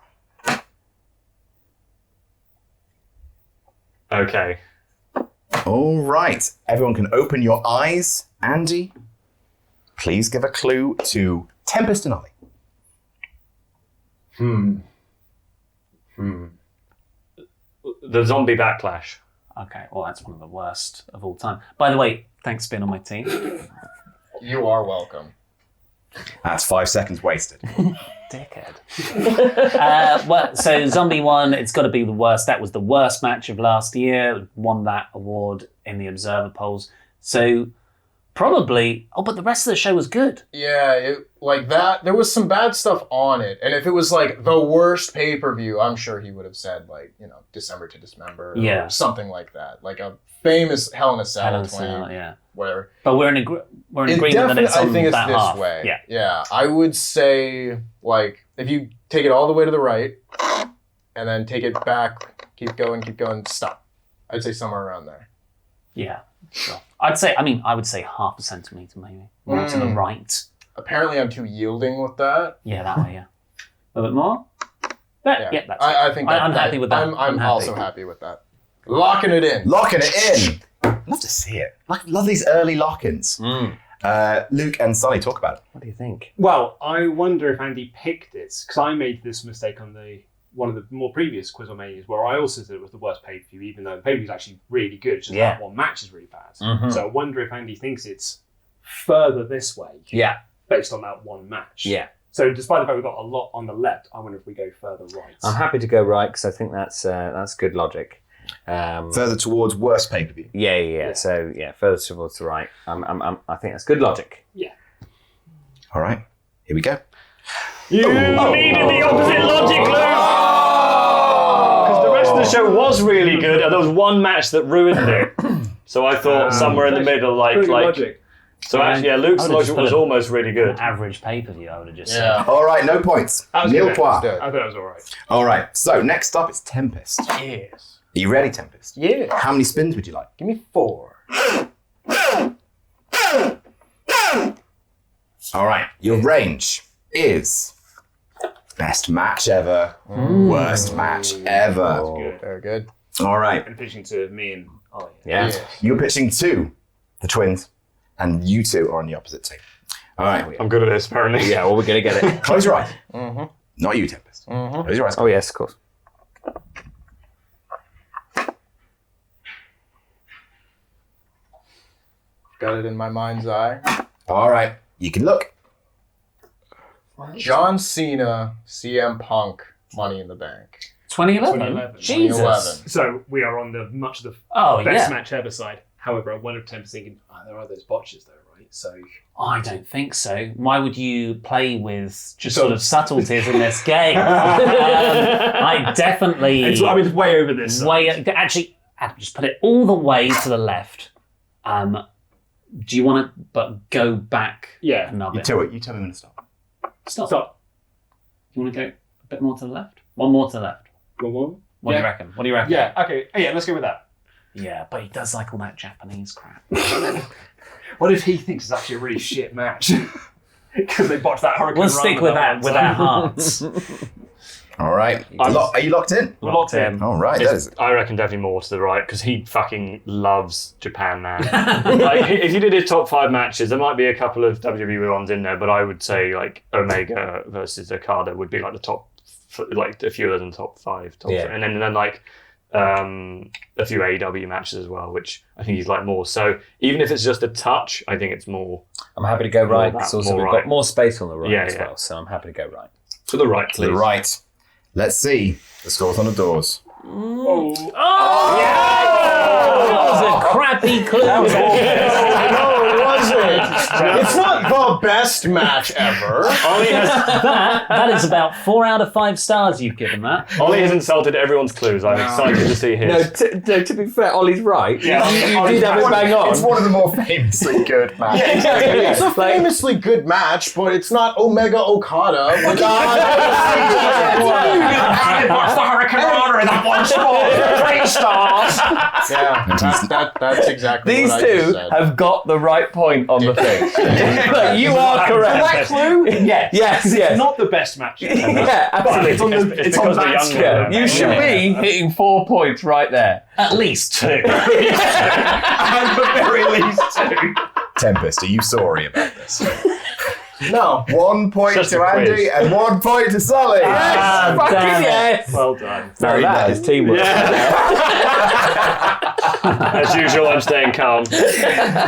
Okay. All right, everyone can open your eyes. Andy, please give a clue to Tempest and Ollie. The zombie backlash. Okay, well, that's one of the worst of all time. By the way, thanks for being on my team. You are welcome. That's 5 seconds wasted. Dickhead. Well, so Zombie 1, it's got to be the worst. That was the worst match of last year. Won that award in the Observer polls. So probably, but the rest of the show was good. Yeah, like that. There was some bad stuff on it, and if it was like the worst pay-per-view, I'm sure he would have said like December to Dismember, or something like that, like a famous Hell in a Cell 20, yeah. whatever. But we're in agreement that it's on I think it's that this half. way. Yeah. I would say like if you take it all the way to the right, and then take it back, keep going, stop. I'd say somewhere around there. Yeah, sure. I would say half a centimetre maybe. More to the right. Apparently I'm too yielding with that. Yeah, that way, yeah. A little bit more? Yeah, that's I think I'm happy with that. I'm happy. also happy with that. Locking it in. Locking it in. Love to see it. Love these early lock-ins. Luke and Sully, talk about it. What do you think? Well, I wonder if Andy picked it, because I made this mistake on one of the more previous QuizzleManias where I also said it was the worst pay-per-view, even though the pay-per-view is actually really good. It's just that one match is really bad. So I wonder if Andy thinks it's further this way. Yeah. Based on that one match. Yeah. So despite the fact we've got a lot on the left, I wonder if we go further right. I'm happy to go right because I think that's good logic. Further towards worst pay-per-view. Yeah. So further towards the right. I think that's good logic. Yeah. All right, here we go. You needed the opposite logic, Luke! Because the rest of the show was really good, and there was one match that ruined it. So I thought somewhere in the middle, like. Logic. So actually, Luke's logic was almost really good. Average pay-per-view, I would have just said. All right, no points. Nil point. I thought that was all right. All right, so next up is Tempest. Yes. Are you ready, Tempest? Yeah. How many spins would you like? Give me 4. All right, your range is best match ever, worst match ever. Good. Very good. All right, And pitching to me and Ollie. Yeah. you're pitching to the twins, and you two are on the opposite team. All right, I'm good at this, apparently. Yeah. Well, we're gonna get it. close your eyes. Not you, Tempest. Close your eyes. Oh yes, of course. Got it in my mind's eye. All right, you can look. John Cena, CM Punk, Money in the Bank. 2011? 2011. Jesus. 2011. So we are on the much of the Oh, best yeah. match ever side. However, I wonder if Tempest thinking, there are those botches though, right? So I don't think so. Why would you play with just sort of subtleties in this game? I definitely... it's way over this side. Actually, Adam, just put it all the way to the left. Do you want to go back? Yeah. Nub You it? tell me when to stop. Stop. You want to go a bit more to the left? One more to the left. One more? What do you reckon? What do you reckon? Yeah, okay. Yeah, let's go with that. Yeah, but he does like all that Japanese crap. What if he thinks it's actually a really shit match? Because they botched that Hurricane We'll Rana stick with that one with time. our hearts. All right, are you locked in? We're locked in. All right, that is I reckon definitely more to the right because he fucking loves Japan, man. Like, if you did his top 5 matches, there might be a couple of WWE ones in there, but I would say like Omega versus Okada would be like the top, like a few of those in the top 5, and then like a few AEW matches as well, which I think he's like more. So even if it's just a touch, I think it's more. I'm happy to go right. More It's also more we've right. got more space on the right as Yeah. well, so I'm happy to go right. To the right, to the please. right. Let's see the scores on the doors. That was a crappy clue. No, it wasn't. It's not the best match ever. That is about 4 out of 5 stars you've given that. Ollie has insulted everyone's clues. I'm excited to see his. To be fair, Ollie's right. Yeah, you did have it bang on. It's one of the more famously good matches. It's a famously good match, but it's not Omega Okada. The Hurricane Rana in that one spot. 3 stars. Yeah, that's exactly These what I just two said. have got the right point on the thing. But you are That correct. clue? Yes. Yes, It's yes. not the best match ever. Yeah, absolutely. It's on the It's it's on because we're that younger scale. than You should be hitting 4 points right there. At least 2. At the very least 2. Tempest, are you sorry about this? No. 1 point Just to a quiz. Andy and 1 point to Sully. Fucking damn it. yes. Well done. Now that is teamwork. As usual, I'm staying calm.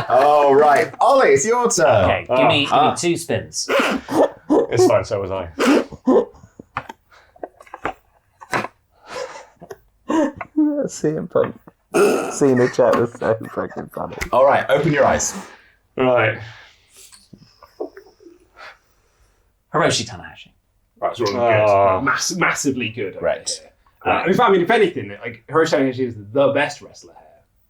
All right, Ollie, it's your turn. Okay, give me 2 spins. It's fine, so was I. CM Punk. Seeing the chat was so fucking funny. All right, open your eyes. Right. Hiroshi Tanahashi. Right, so we're Oh. good. Massively good. over Right. here. In fact, if anything, like Hiroshi Tanahashi is the best wrestler here.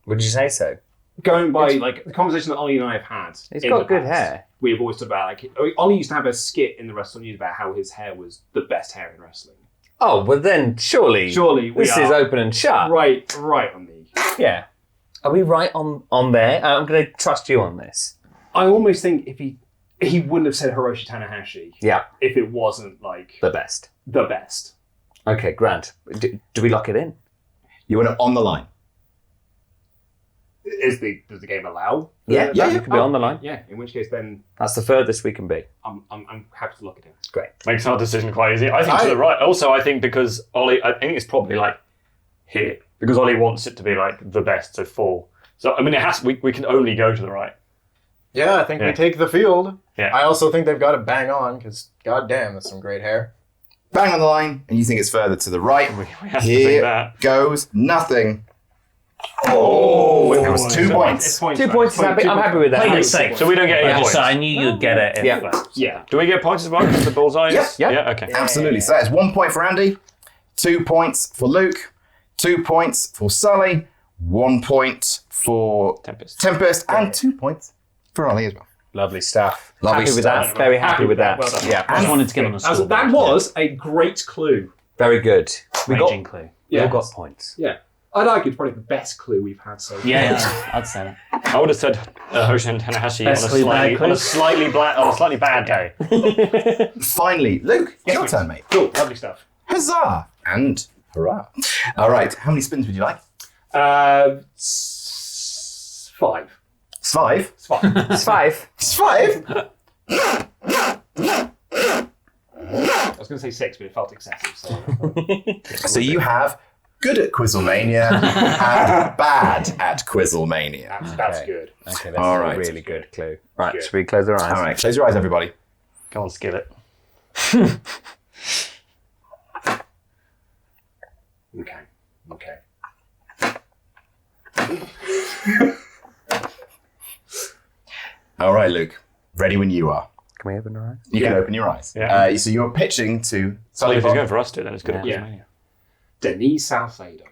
Would you say so? Going by like the conversation that Ollie and I have had. He's in got the good past, hair. We've always talked about like Ollie used to have a skit in the Wrestling News about how his hair was the best hair in wrestling. Oh, well then surely Surely we this are is open and shut. right on the. Yeah. Are we right on there? I'm going to trust you on this. I almost think if he wouldn't have said Hiroshi Tanahashi Yeah. if it wasn't like The best. the best. Okay, Grant. Do we lock it in? You want it on the line. does the game allow? Yeah, you can be on the line. Yeah, in which case then That's the furthest we can be. I'm happy to look at it. Great. Makes our decision quite easy. I think to the right. Also, I think because Oli, I think it's probably like here because Oli wants it to be like the best, so 4. So I mean, it has. We can only go to the right. Yeah, I think we take the field. Yeah. I also think they've got it bang on because goddamn, that's some great hair. Bang on the line, and you think it's further to the right. We have to think that. Goes nothing. Oh, it was 2 points. It's points. 2 points. I'm happy with that. Played it safe. So we don't get any points. So I knew you'd get it. If, Yeah. Do we get points as well because the bullseye? Yes. Yeah. Okay. Absolutely. So that is 1 point for Andy, 2 points for Luke, 2 points for Sully, 1 point for Tempest, and 2 points for Ollie as well. Lovely stuff. Lovely happy with stuff. that. Very happy with that. Well done. Yeah. I just wanted to get on the score. That was a great clue. Very good. We Raging got. clue. We Yeah. all got points. Yeah. I'd argue it's probably the best clue we've had so far. Yeah, I'd say that. I would have said Hoshin Tanahashi Best clue, bad clue. on a slightly bad day. Finally, Luke, it's your turn, mate. Cool, lovely stuff. Huzzah! And hurrah. All right, how many spins would you like? 5. It's 5. It's 5. It's 5. It's 5? I was going to say 6, but it felt excessive. So you have good at QuizzleMania and bad at QuizzleMania. That's good. Okay, that's All a right. really good clue. Right, Good. should we close our eyes? All right, close your eyes, everybody. Go on, Skillet. Okay. All right, Luke. Ready when you are. Can we open our eyes? You can open your eyes. Yeah. So you're pitching to So if it's Sullivan. going for us to, then it's good at Yeah. QuizzleMania. Denise Salcedo.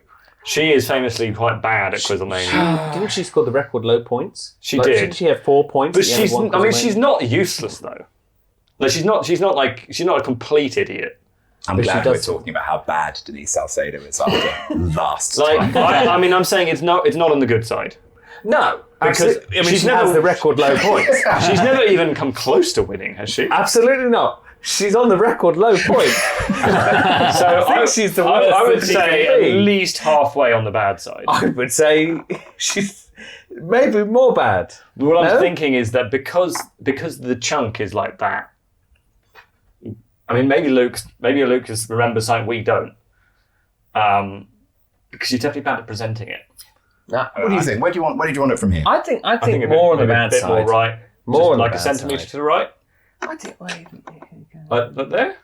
She is famously quite bad at QuizzleMania. Didn't she score the record low points? She did. Didn't she have 4 points? But at the end of she's, one I mean, QuizzleMania? she's not useless though. Like she's not a complete idiot. I'm But she glad we're does- talking about how bad Denise Salcedo is after last Like, time. I mean, I'm saying it's not on the good side. No, Because because I mean, she's she never- has the record low points. She's never even come close to winning, has she? Absolutely not. She's on the record low points. So I think she's the I worst would that she say can be. at least halfway on the bad side. I would say she's maybe more bad. What I'm No? thinking is that because the chunk is like that. I mean, maybe Luke just remembers something we don't. Because you're definitely bad at presenting it. What do you think? Where did you want it from here? I think I think more on the maybe bad a bit side. more right. More Just on the like a bad centimetre side. to the right. I think, Like there.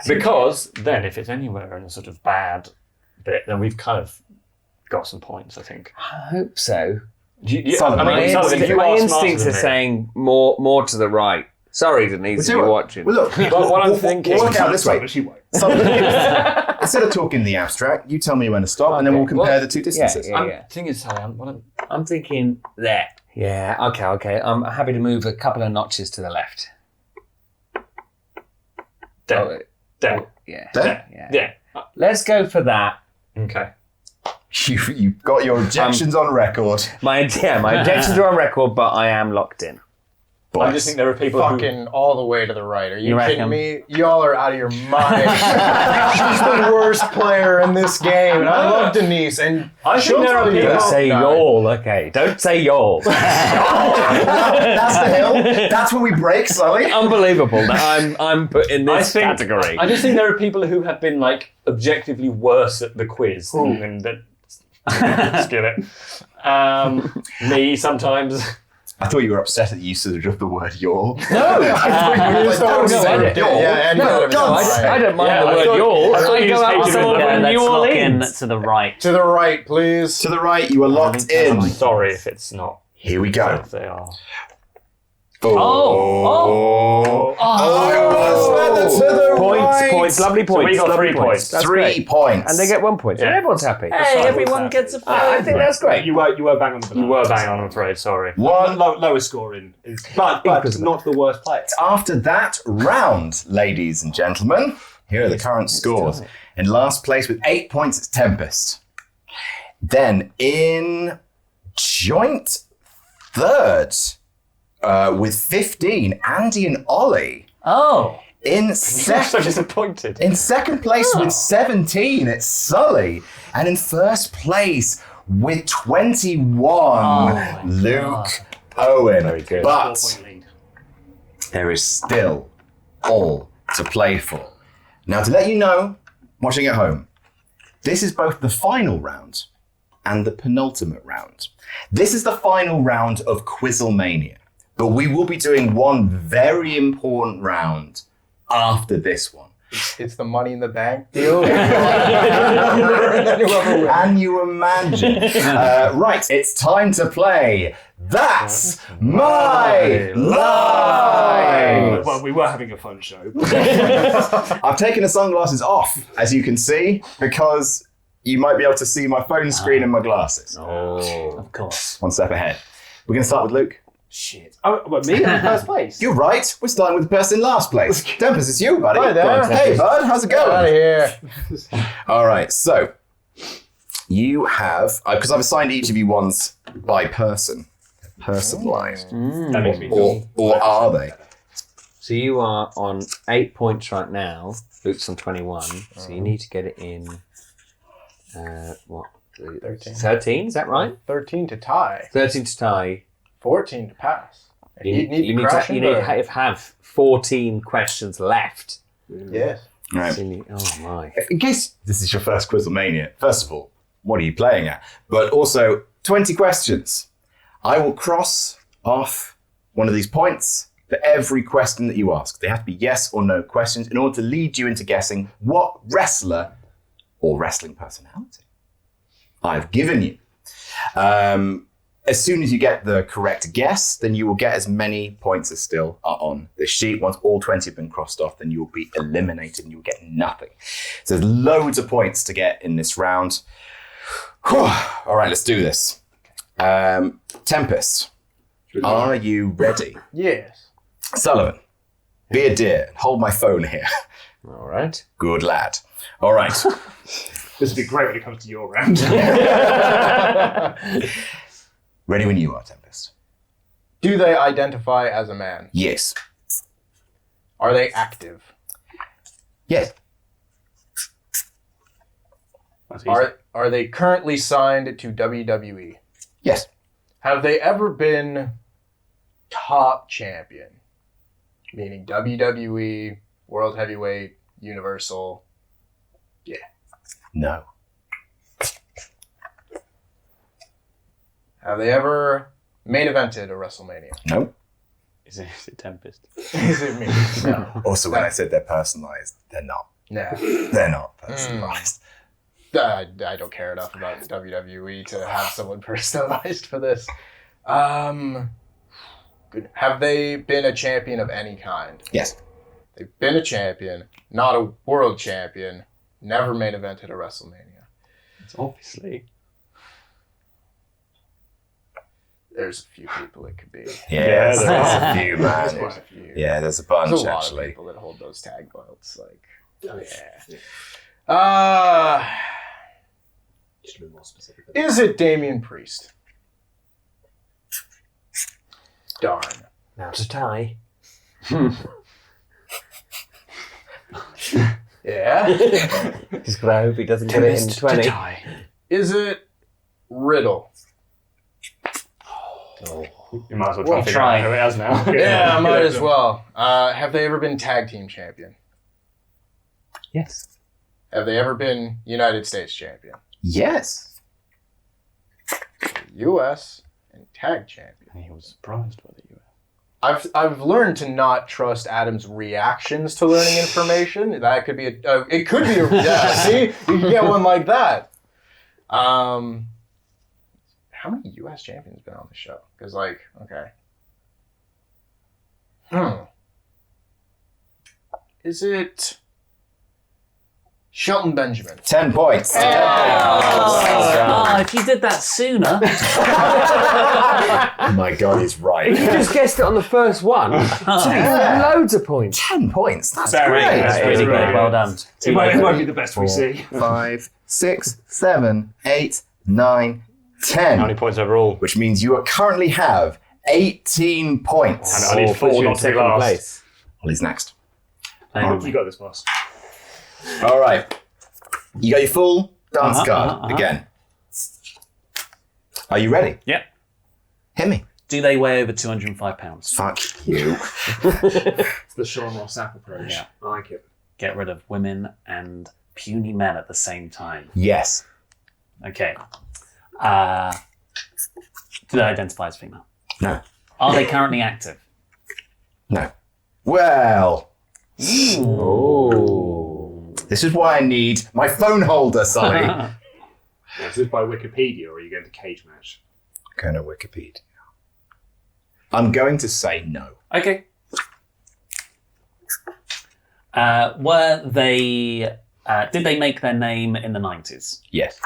Because then, if it's anywhere in a sort of bad bit, then we've kind of got some points. I think. I hope so. Sullivan, My, Sullivan, instinct, you my are instincts smarter are than me. saying more to the right. Sorry, Denise, if you're watching. Well, look, But what I'm thinking- We'll work out this way. But she won't. Sullivan, instead of talking the abstract, you tell me when to stop, and then we'll compare the two distances. Yeah. Thing is, Sally, I'm thinking there. Yeah, okay. I'm happy to move a couple of notches to the left. there. Yeah. There? Yeah. Yeah. Let's go for that. Okay. You've got your objections on record. My objections are on record, but I am locked in. I just think there are people who... Fucking all the way to the right. Are You you kidding reckon? me? Y'all are out of your mind. She's the worst player in this game. And I love Denise. And I think she'll there are tell you people- Don't that. say No. y'all, okay? Don't say y'all. That's the hill. That's where we break, Sully. Unbelievable that I'm put in this think- category. I just think there are people who have been like objectively worse at the quiz than that. Skillet. Me sometimes. I thought you were upset at the usage of the word y'all. No, I don't mind Yeah, the I word thought- y'all. I thought I you go just out hated with it. someone Yeah, from let's New lock in Orleans. to the right. To the right, please. To the right, you are locked in. I'm sorry if it's not. Here we go. If they are. Oh, it was further to the right. Points, lovely points. we got lovely 3 points. That's 3 great. points. And they get 1 point. So Yeah. everyone's happy. Hey, everyone gets a point. I think that's great. You were bang on the You were bang on, I'm afraid. Sorry. one. lower scoring is, but not the worst player. After that round, ladies and gentlemen, here are the current scores. In last place with 8 points, it's Tempest. Then in joint third with 15, Andy and Ollie. Oh, In I'm so disappointed. second place with 17, it's Sully. And in first place with 21. Luke Owen. Very good. But 4-point lead. there is still all to play for. Now, to let you know, watching at home, this is both the final round and the penultimate round. This is the final round of QuizzleMania, but we will be doing one very important round after this one. It's the Money in the Bank deal. Whoever Can you imagine? Right, it's time to play That's My Life! Well, we were having a fun show. I've taken the sunglasses off, as you can see, because you might be able to see my phone screen and my glasses. Of course. One step ahead. We're going to start with Luke. Shit. Oh, what, me in first place? You're right. We're starting with the person in last place. Tempest, it's you, buddy. Hi there. Hey, bud. How's it Get out of going? here. All right. So you have, because I've assigned each of you ones by person. Personalized. That makes me feel. Or are they? So you are on 8 points right now. Luke's on 21. So you need to get it in. What? 13. 13, is that right? 13 to tie. 13 to tie. 14 to pass. You need to have 14 questions left. Yes. All right. So you need- oh my. In case this is your first QuizzleMania, first of all, what are you playing at? But also, 20 questions. I will cross off one of these points for every question that you ask. They have to be yes or no questions in order to lead you into guessing what wrestler or wrestling personality I've given you. As soon as you get the correct guess, then you will get as many points as still are on the sheet. Once all 20 have been crossed off, then you will be eliminated and you will get nothing. So there's loads of points to get in this round. Whew. All right, let's do this. Tempest, are you ready? Yes. Sullivan, be a dear and hold my phone here. All right. Good lad. All right. This would be great when it comes to your round. Ready when you are, Tempest. Do they identify as a man? Yes. Are they active? Yes. That's easy. Are they currently signed to WWE? Yes. Have they ever been top champion? Meaning WWE, World Heavyweight, Universal. No. Have they ever main evented a WrestleMania? No. Is it Tempest? Is it me? No. Also, when I said they're personalized, they're not. No. They're not personalized. I don't care enough about WWE to have someone personalized for this. Good. Have they been a champion of any kind? Yes. They've been a champion, not a world champion, never main evented a WrestleMania. It's obviously. There's a few people it could be. Yeah, there there's a few, There's man. quite a few. Yeah, there's a bunch, There's a lot actually. of people that hold those tag belts. Like, Yeah. Just a bit more specific. Is it Damian Priest? Darn. Now to tie. Yeah. Just gotta hope he doesn't get it in 20. Is it Riddle? You might as well try We'll and figure try. out who it has now. Yeah, might as well. Have they ever been tag team champion? Yes. Have they ever been United States champion? Yes. U.S. and tag champion. And he was surprised by the US. I've learned to not trust Adam's reactions to learning information. That could be it could be a yeah. See, you can get one like that. How many U.S. champions been on the show? Because okay. Is it Shelton Benjamin? 10 points. Oh, if you did that sooner. Oh my God, he's right. You just guessed it on the first one. Loads of points. 10 points. That's Very great. good. That's really good. Well done. It won't be the best we see. 5, 6, 7, 8, 9, 10. How many points overall? Which means you currently have 18 points. And I need 4 not to take last. Ollie's next. You got this, boss. All right. You got your full dance card again. Are you ready? Yep. Hit me. Do they weigh over 205 pounds? Fuck you. It's the Sean Ross Sapp approach. Yeah. I like it. Get rid of women and puny men at the same time. Yes. Okay. Do they identify as female? No. Are they currently active? No. Well. Oh. This is why I need my phone holder, Sully. Is this by Wikipedia or are you going to Cage Match? Going to Wikipedia. I'm going to say no. Okay. Were they? Did they make their name in the 90s? Yes.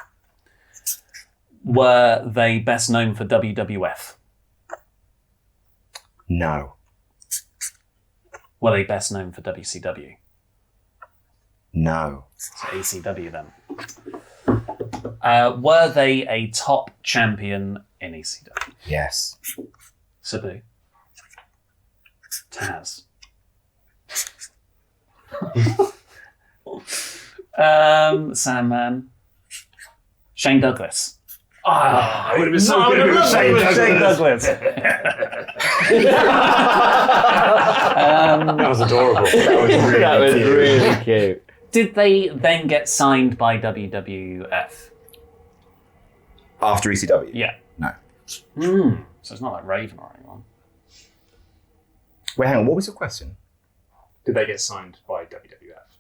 Were they best known for WWF? No. Were they best known for WCW? No. So ECW then. Were they a top champion in ECW? Yes. Sabu. Taz. Sandman. Shane Douglas. I would have been so good with Shane Douglas. That was adorable. That was really cute. Did they then get signed by WWF? After ECW? Yeah. No. So it's not like Raven or anyone. Wait, hang on. What was your question? Did they get signed by WWF?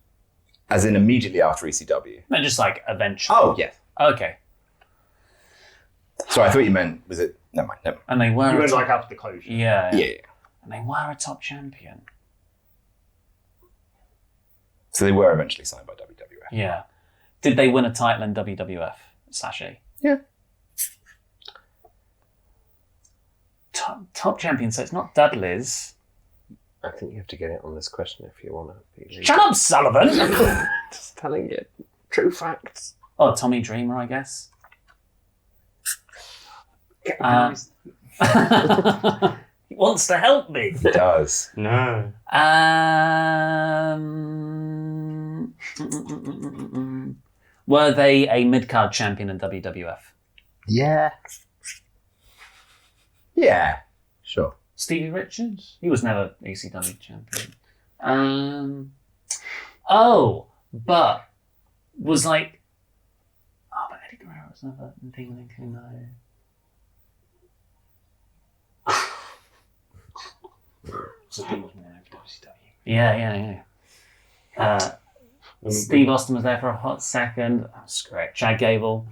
As in immediately after ECW? No, just like eventually. Oh, yes. Okay. Sorry, I thought you meant, was it? Never mind. And they were. You a went top- like after the closure. Yeah. Yeah. And they were a top champion. So they were eventually signed by WWF. Yeah. Did they win a title in WWF/A? Yeah. Top champion, so it's not Dudley's. I think you have to get it on this question if you want to be. Shut up, Sullivan! Just telling you true facts. Oh, Tommy Dreamer, I guess. He wants to help me. It does. No. Were they a mid-card champion in WWF? Yeah. Yeah. Sure. Stevie Richards? He was never ECW champion. Oh, but was like... Oh, but Eddie Guerrero was never in Team no. So he was more like WCW. Yeah. Steve Austin was there for a hot second. Oh, screw it. Chad Gable.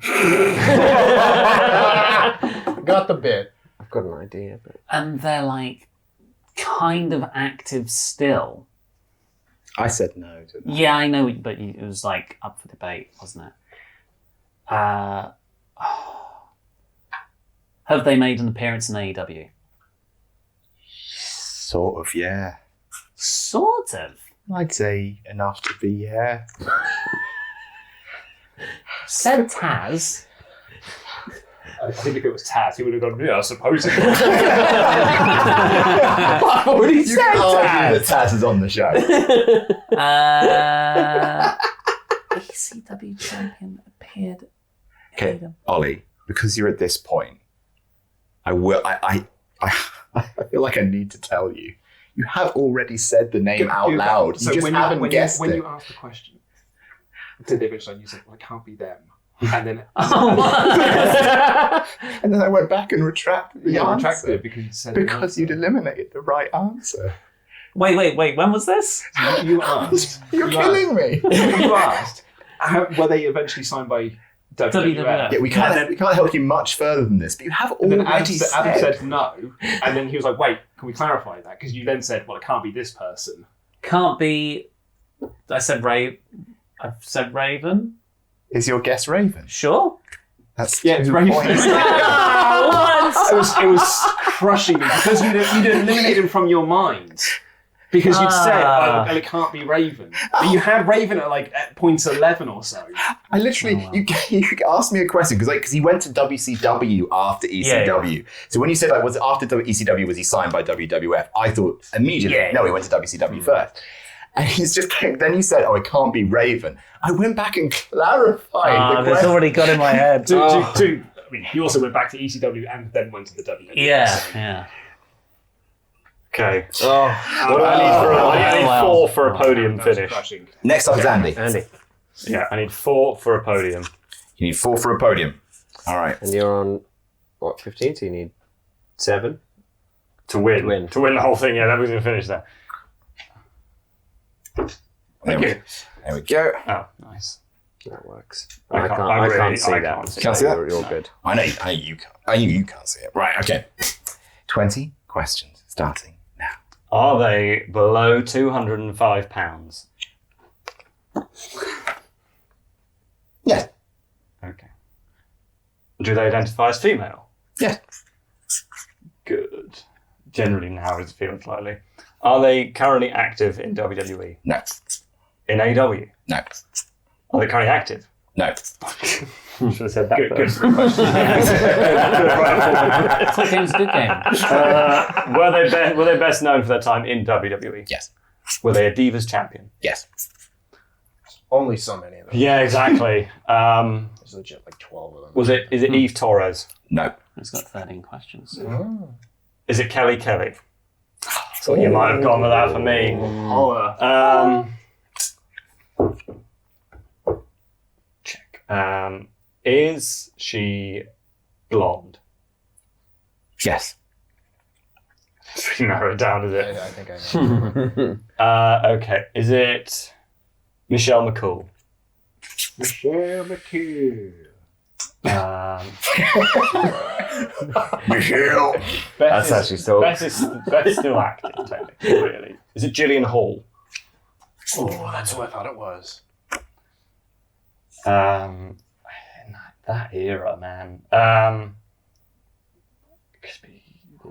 Got the bit. I've got an idea, but And they're like kind of active still. I said no to that. Yeah, I know, but it was like up for debate, wasn't it? Have they made an appearance in AEW? Sort of, yeah. Sort of. I'd say enough to be, yeah. Said Taz. I think if it was Taz, he would have gone, yeah, supposedly. I've already said that Taz is on the show. ECW champion appeared. Okay, Ollie, because you're at this point, I feel like I need to tell you. You have already said the name out loud. You just haven't guessed when it. you asked the question, did they eventually, you said, well, it can't be them. And then, and then I went back and retracted the answer. retracted it because you said Because you'd eliminated the right answer. Wait. When was this? you asked. You're killing me. You asked, were they eventually signed by WWF? Yeah, we can't help you much further than this, but you have And then already Adam said no, and then he was like, wait, can we clarify that? Because you then said, well, it can't be this person. Can't be. I said I've said Raven. Is your guess Raven? Sure. That's Yeah, it's 2 Raven. points. It was crushing me because you'd eliminated him from your mind. Because you'd said, oh, it can't be Raven. But you had Raven at point 11 or so. I literally, you asked me a question because he went to WCW after ECW. Yeah. So when you said was it after ECW was he signed by WWF? I thought immediately, no, he went to WCW first. And he's just then you said, oh, it can't be Raven. I went back and clarified the It's question. already got in my head. I mean, he also went back to ECW and then went to the WWE. Yeah. Okay. Oh, What do I need for I need 4 for a podium That was finish. crushing. Next up is Andy. Andy. Yeah, I need 4 for a podium. You need 4 for a podium. All right. And you're on, what, 15? So you need 7? To win. To win. The whole thing, yeah, that was going to finish there. There we go. Oh, nice. That works. I I can't- can't, I I really- can't see I that. can't see Can't see that? You're good. I know you can't. I knew you can't see it. Right, okay. 20 questions starting now. Are they below £205? Yes. Okay. Do they identify as female? Yes. Good. Generally now it feels slightly. Are they currently active in WWE? No. In AEW? No. Are they currently active? No. Should have said that Good first. Quick game's a good game. Were they best known for their time in WWE? Yes. Were they a Divas champion? Yes. Only so many of them. Yeah, exactly. There's legit like 12 of them. Is it Eve Torres? No. It's got 13 questions. Is it Kelly Kelly? So you might have gone with that for me. Holla. Check. Is she blonde? Yes. It's pretty narrowed down, is I it? think I know. Okay. Is it Michelle McCool? Michelle McHugh. Michelle. That's actually still... Beth is still active, technically, really. Is it Gillian Hall? Oh, that's who I thought it was. In that era, man. Could be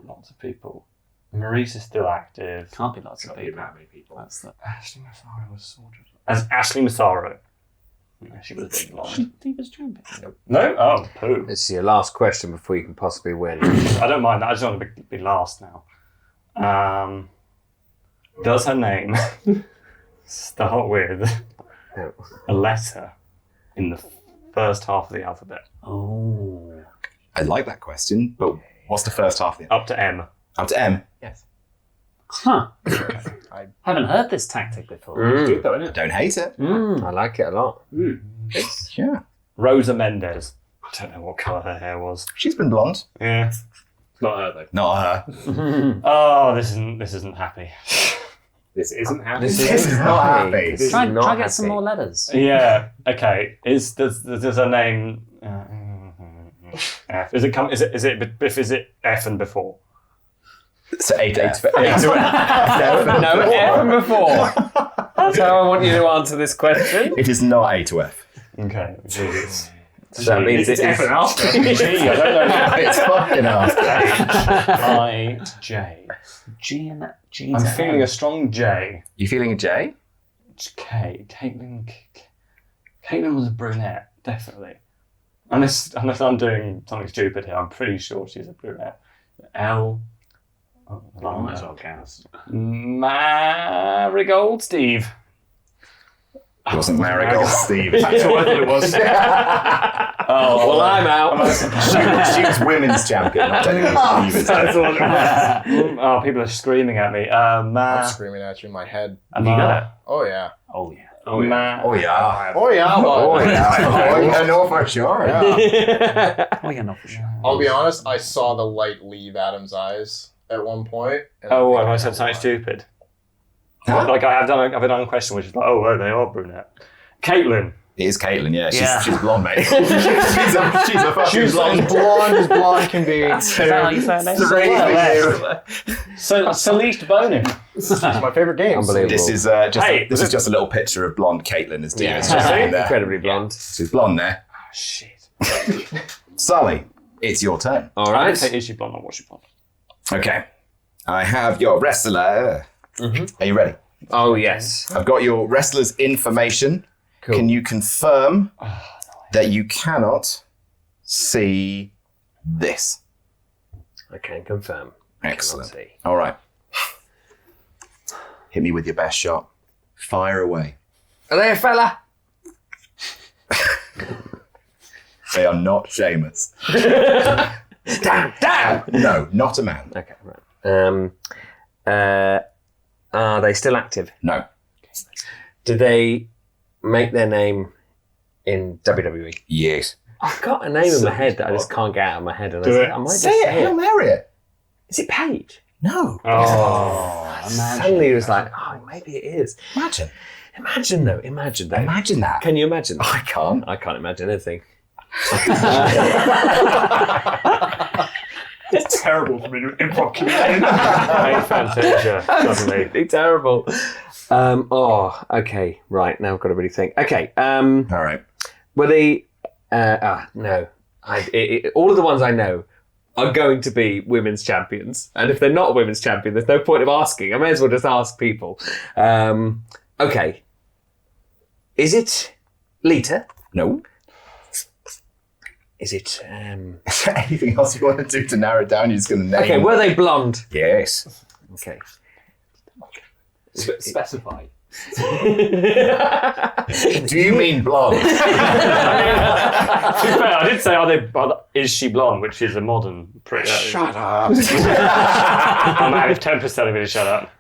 lots of people. Maurice is still active. Can't be lots of Can't be people. that many people. That's the... Ashley Massaro was sort of... As Ashley Massaro. No, she was a big blonde. Divas champion. No? Oh, poo. This is your last question before you can possibly win. I don't mind that. I just want to be last now. Does her name start with a letter in the first half of the alphabet? Oh. I like that question, but what's the first half of the Up to M. Up to M. Yes. Huh. I- Haven't heard this tactic before. Good though, isn't it? Don't hate it. I like it a lot. Yeah. Rosa Mendez. I don't know what colour her hair was. She's been blonde. Yeah. Not her though. Not her. Oh, this isn't happy. This isn't happening. This is not happy. This is Try not get some happy. more letters. Yeah. Okay. Does her name F? Is it F and before? So 8 to F. No, F and before. That's how I want you to answer this question. It is not A to F. Okay. Jesus. So that means It's it F is... and after. G, I don't know. It's fucking after. I, J. G and G. I'm feeling a strong J. You feeling a J? It's K. Caitlin was a brunette, definitely. Unless I'm doing something stupid here, I'm pretty sure she's a brunette. L. Oh, Might as well guess. Marigold Steve. It wasn't Marigold Steve. That's what it was. Oh, Well, I'm out. She was women's champion, not technically Steve. That's what it was. Oh, people are screaming at me. I'm screaming at you in my head. Have you got it? Oh, yeah. Oh yeah. Oh yeah. Oh, yeah. Oh yeah. Oh yeah. I know for sure. Yeah. Oh yeah, not for sure. I'll be honest, I saw the light leave Adam's eyes at one point. And Oh, I have I think said that's something why. stupid? Huh? Like I've done a question which is like, oh, they are brunette. Caitlin. It is Caitlin, yeah. Yeah. She's blonde, mate. she's a fucking She's blonde. as blonde as blonde can be. Is that how you say her name? So Celeste Bonin. It's my favorite game. Unbelievable. This is this is just a little picture of blonde Caitlin as Yeah. It's just in there. Incredibly blonde. She's blonde there. Oh, shit. Sully, it's your turn. All I right. didn't say is she blonde or was she blonde? Okay. I have your wrestler. Are you ready? Oh, yes. I've got your wrestler's information. Cool. Can you confirm that you cannot see this? I can confirm. Excellent. Cannot see. All right. Hit me with your best shot. Fire away. Are there, fella? They are not Sheamus. Damn! No, not a man. Okay, right. Are they still active? No. Do they make their name in WWE? Yes. I've got a name in my head that I just can't get out of my head. And I might just Say it, Hail Mary. Is it Paige? No. Suddenly it was like, oh, maybe it is. Imagine. Imagine though. Imagine that. Can you imagine? I can't. I can't imagine anything. It's terrible for me to improv comedian. Fantasia, suddenly. Absolutely terrible. Okay. Right, now I've got to really think. Okay. All right. Were they... no. All of the ones I know are going to be women's champions. And if they're not a women's champion, there's no point of asking. I may as well just ask people. Okay. Is it Lita? No. Is it... Is there anything else you want to do to narrow it down? You're just going to name Okay, were they blonde? Yes. Okay. Specify. Do you mean blonde? To be fair, I did say, is she blonde, which is a modern... Shut up. Oh man, if Tempest telling me to shut up.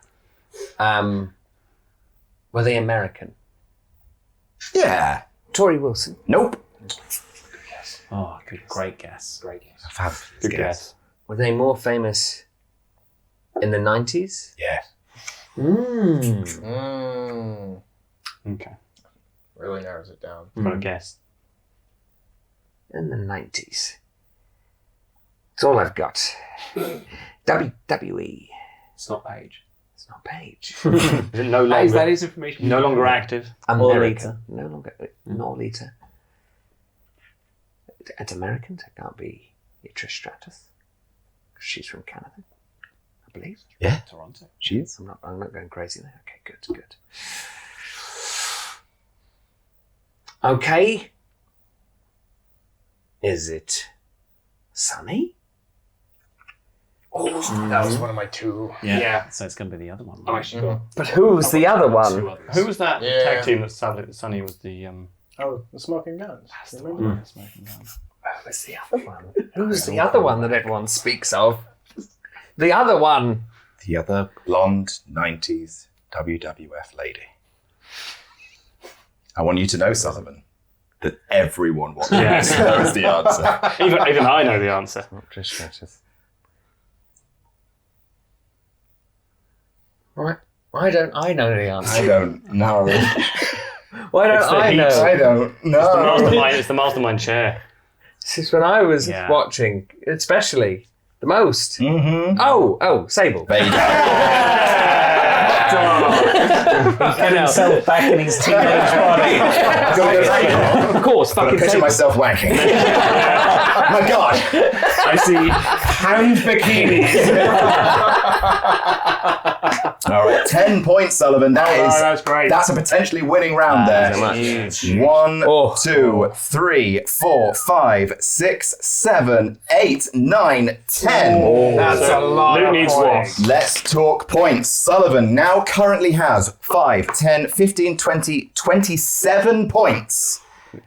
Were they American? Yeah. Tori Wilson? Nope. Oh, great guess. Good guess. Were they more famous in the 90s? Yeah. Okay. Really narrows it down. Got a guess. In the 90s. That's all I've got. WWE. It's not Paige. It's not Paige. Is it no longer? That is information. No longer active. American. No longer. Not Lita. It's American. It can't be Trish Stratus. She's from Canada, I believe. Yeah. Toronto. She is. I'm not going crazy there. Okay, good. Okay. Is it Sunny? Oh, that was one of my two. Yeah. So it's going to be the other one. I'm actually got But who's the other two one? others. Who was that Yeah. tag team that Sunny was the... Oh, the Smoking Guns. Remember? Who's the other one? Who's the other one that everyone speaks of? The other one. The other blonde 90s WWF lady. I want you to know, Sullivan, that everyone wants Yes. to know is the answer. Even I know the answer. Not Trish Stratus. Why don't I know the answer? I don't know. Why don't It's the I heat. know? I don't know. It's the mastermind chair. This is when I was Yeah. watching, especially the most. Mm-hmm. Oh, Sable. Baby. Get himself back in his teenage body. Of course, I fucking picture Sable. myself wanking. My God. I see hand bikinis. All right, 10 points, Sullivan. that's great. That's a potentially winning round there. so much. 1, Oh. 2, 3, 4, 5, 6, 7, 8, 9, 10. That's a lot Luke of needs points. one. Let's talk points. Sullivan now currently has 5, 10, 15, 20, 27 points.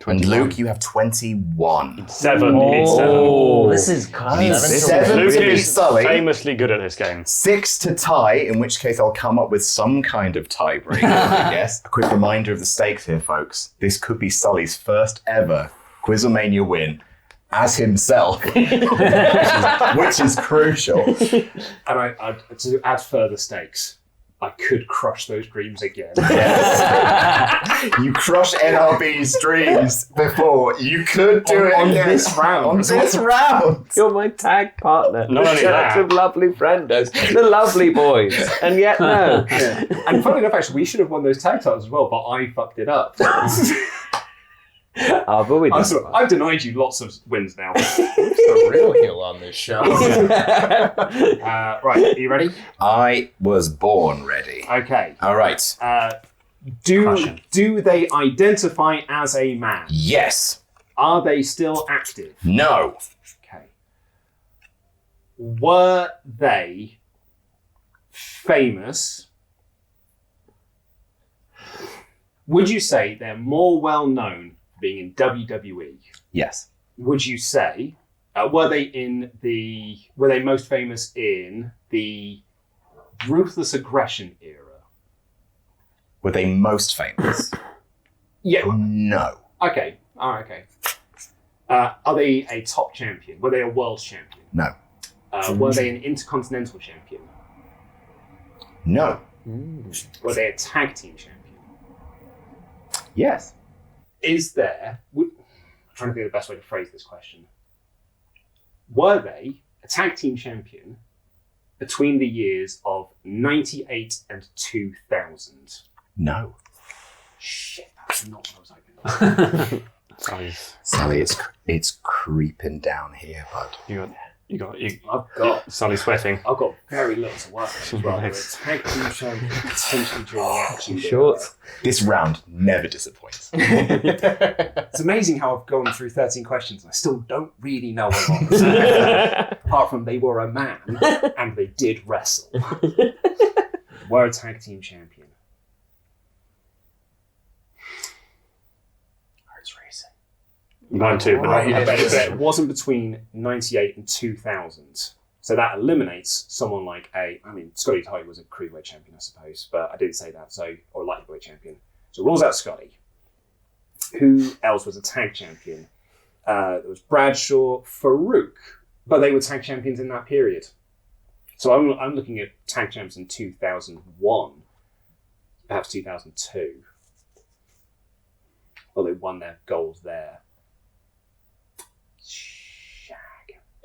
And Luke, you have 21. 7. It's 7. Oh, this is Need close. 7 Luke to beat is Sully. famously good at this game. 6 to tie, in which case I'll come up with some kind of tiebreaker, I guess. A quick reminder of the stakes here, folks. This could be Sully's first ever QuizzleMania win as himself, which is crucial. And I to add further stakes, I could crush those dreams again. You crushed NRB's dreams before. You could do it on again. this round. On this round. You're my tag partner. Not only that. Of lovely friendos, the lovely boys, and yet no. And funny enough, actually, we should have won those tag titles as well, but I fucked it up. Oh, but we did. I've denied you lots of wins now. The real heel on this show. Right, are you ready? I was born ready. Okay. All right. Do they identify as a man? Yes. Are they still active? No. Okay. Were they famous? Would you say they're more well known for being in WWE? Yes. would you say, were they most famous in the Ruthless Aggression era? Were they most famous? Yeah. No. Okay. All right. Okay. Are they a top champion? Were they a world champion? No. Were they an intercontinental champion? No. Were they a tag team champion? Yes. Is there... I'm trying to think of the best way to phrase this question. Were they a tag team champion between the years of 98 and 2000? No. Shit, that's not what I was hoping for. Sally, it's creeping down here, bud. I've got Sully sweating. I've got very little to work with as well. We're a tag team champion potentially during the action. Short. This round never disappoints. It's amazing how I've gone through 13 questions and I still don't really know a lot. Apart from they were a man and they did wrestle. Were a tag team champion. Heart's racing. Mine too, but Right, not but it wasn't between 98 and 2000. So that eliminates someone like Scotty Tye was a cruiserweight champion, I suppose, but I didn't say that, or lightweight champion. So rules out Scotty. Who else was a tag champion? There was Bradshaw, Farouk, but they were tag champions in that period. So I'm looking at tag champs in 2001, perhaps 2002. Well, they won their gold there. Shag.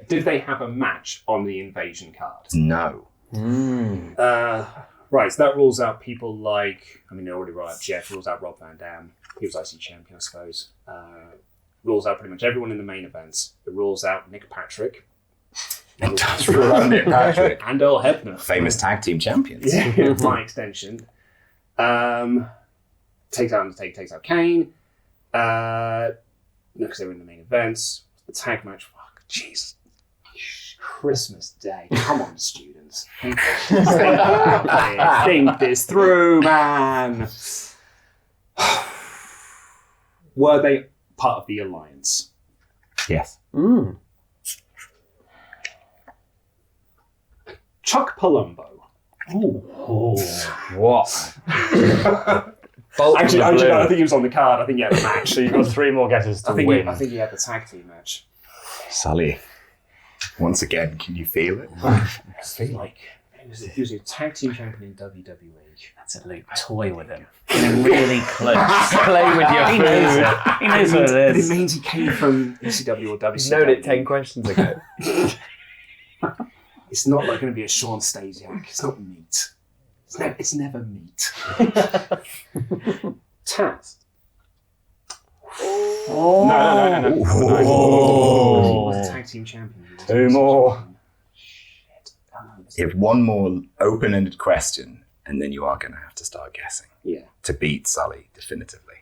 Did they have a match on the Invasion card? No. Right, so that rules out people like, they already ruled out Jeff, rules out Rob Van Dam. He was IC champion, I suppose. Rules out pretty much everyone in the main events. It rules out Nick Patrick. It does rule out Nick Patrick. And Earl Hebner. Famous tag team champions. Yeah, by extension. Takes out Undertaker, takes out Kane. No, because they were in the main events. The tag match, fuck, jeez. Christmas Day. Come on, students. Think this through, man. Were they part of the Alliance? Yes. Chuck Palumbo. What? Actually, I think he was on the card. I think he had a match. So you've got 3 more guesses to win. I think he had the tag team match. Sully, once again, can you feel it? I feel like he was a tag team champion in WWE. That's a Luke toy with him. Getting really close. Play with your He food. knows it. He knows what it But it is. means he came from ECW or WCW. He's known it 10 questions ago. It's not like going to be a Sean Stasiak. It's not meat. It's never meat. Taz. No. He was a tag team champion. 2 more. Shit. You have one more open-ended question, and then you are going to have to start guessing Yeah. to beat Sully definitively.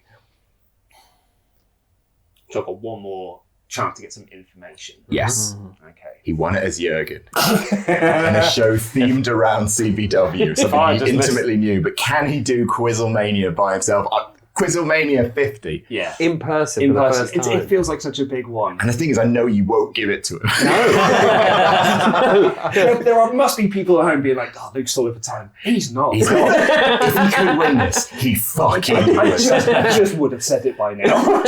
So I've got one more chance to get some information. Yes. Okay. He won it as Jurgen. And a show themed around CBW, something he intimately knew. But can he do QuizzleMania by himself? QuizzleMania 50. Yeah. In person In for the person. first time. It feels like such a big one. And the thing is, I know you won't give it to him. There must be people at home being like, "Oh, Luke's still over time." He's not. He's not. If he could win this, he fucking I would. just would have said it by now.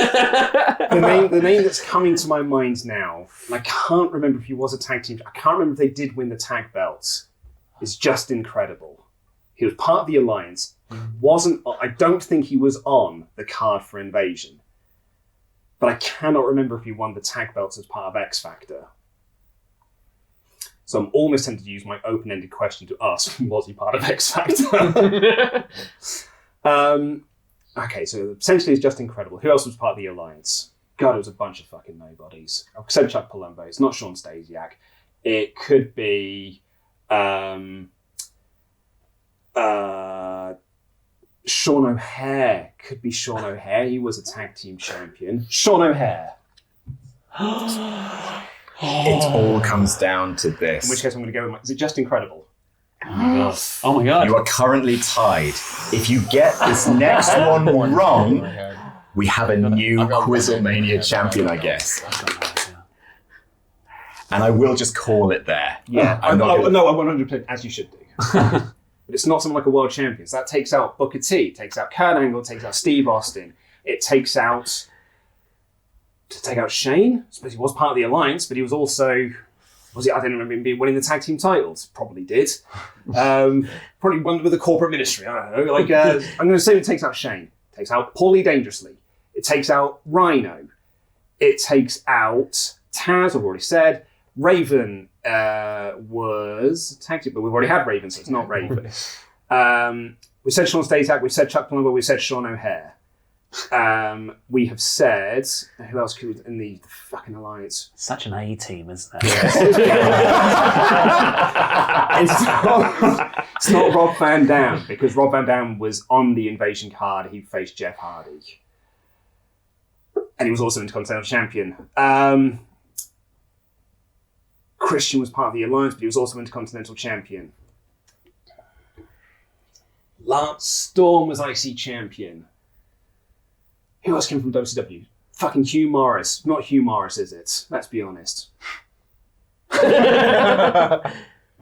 The name that's coming to my mind now, and I can't remember if he was a tag team. I can't remember if they did win the tag belts. Is just incredible. He was part of the Alliance. He wasn't. I don't think he was on the card for Invasion. But I cannot remember if he won the tag belts as part of X Factor. So I'm almost tempted to use my open-ended question to ask, was he part of X Factor? Okay, so essentially it's just incredible. Who else was part of the Alliance? God, it was a bunch of fucking nobodies. I said Chuck Palumbo. It's not Sean Stasiak. It could be Sean O'Hare. Could be Sean O'Hare. He was a tag team champion. Sean O'Hare. It all comes down to In which this. case I'm going to go with is it just incredible? Oh my god. You are currently tied. If you get this next one wrong, we have a new QuizzleMania champion, I guess. And I will just call it there. Yeah, I'm not gonna- no, I 100%, as you should do. But it's not something like a world champion. So that takes out Booker T, takes out Kurt Angle, takes out Steve Austin. It takes out... To take out Shane? I suppose he was part of the Alliance, but he was also... I didn't remember him winning the tag team titles. Probably did. Probably won with the corporate ministry. I don't know. I'm going to say it takes out Shane. It takes out Paulie Dangerously. It takes out Rhino. It takes out Taz, I've already said. Raven was tag team, but we've already had Raven, so it's not Raven. We said Sean Stasiak, we said Chuck Palumbo, we said Sean O'Hare. We have said, who else could in the fucking Alliance? Such an A team, isn't it? It's not Rob Van Dam, because Rob Van Dam was on the Invasion card. He faced Jeff Hardy. And he was also Intercontinental Champion. Christian was part of the Alliance, but he was also Intercontinental Champion. Lance Storm was IC Champion. Who else came from WCW? Fucking Hugh Morris. Not Hugh Morris, is it? Let's be honest.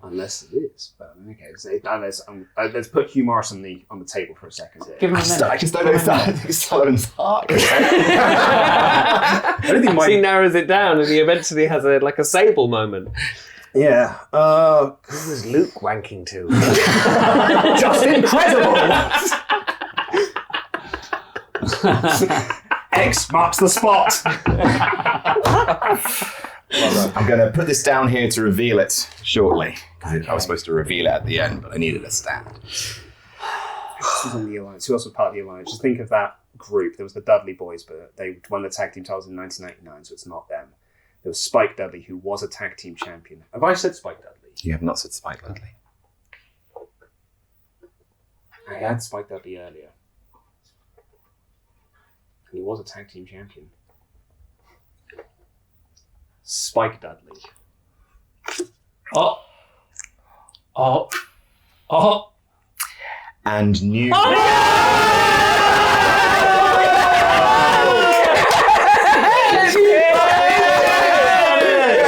Unless it is. But okay, let's put Hugh Morris on the table for a second here. Give him a minute. I just don't know if that. I think Sullivan's heart. I don't think He narrows it down and he eventually has a Sable moment. Yeah. Who was Luke wanking to? Just incredible! X marks the spot. I'm going to put this down here to reveal it shortly. I was supposed to reveal it at the end, but I needed a stand. Who was on the Alliance? Who else was part of the Alliance? Just think of that group. There was the Dudley Boys, but they won the tag team titles in 1999, so it's not them. There was Spike Dudley, who was a tag team champion. Have I said Spike Dudley? You have not said Spike Dudley. I had Spike Dudley earlier. And he was a tag team champion. Spike Dudley. And new.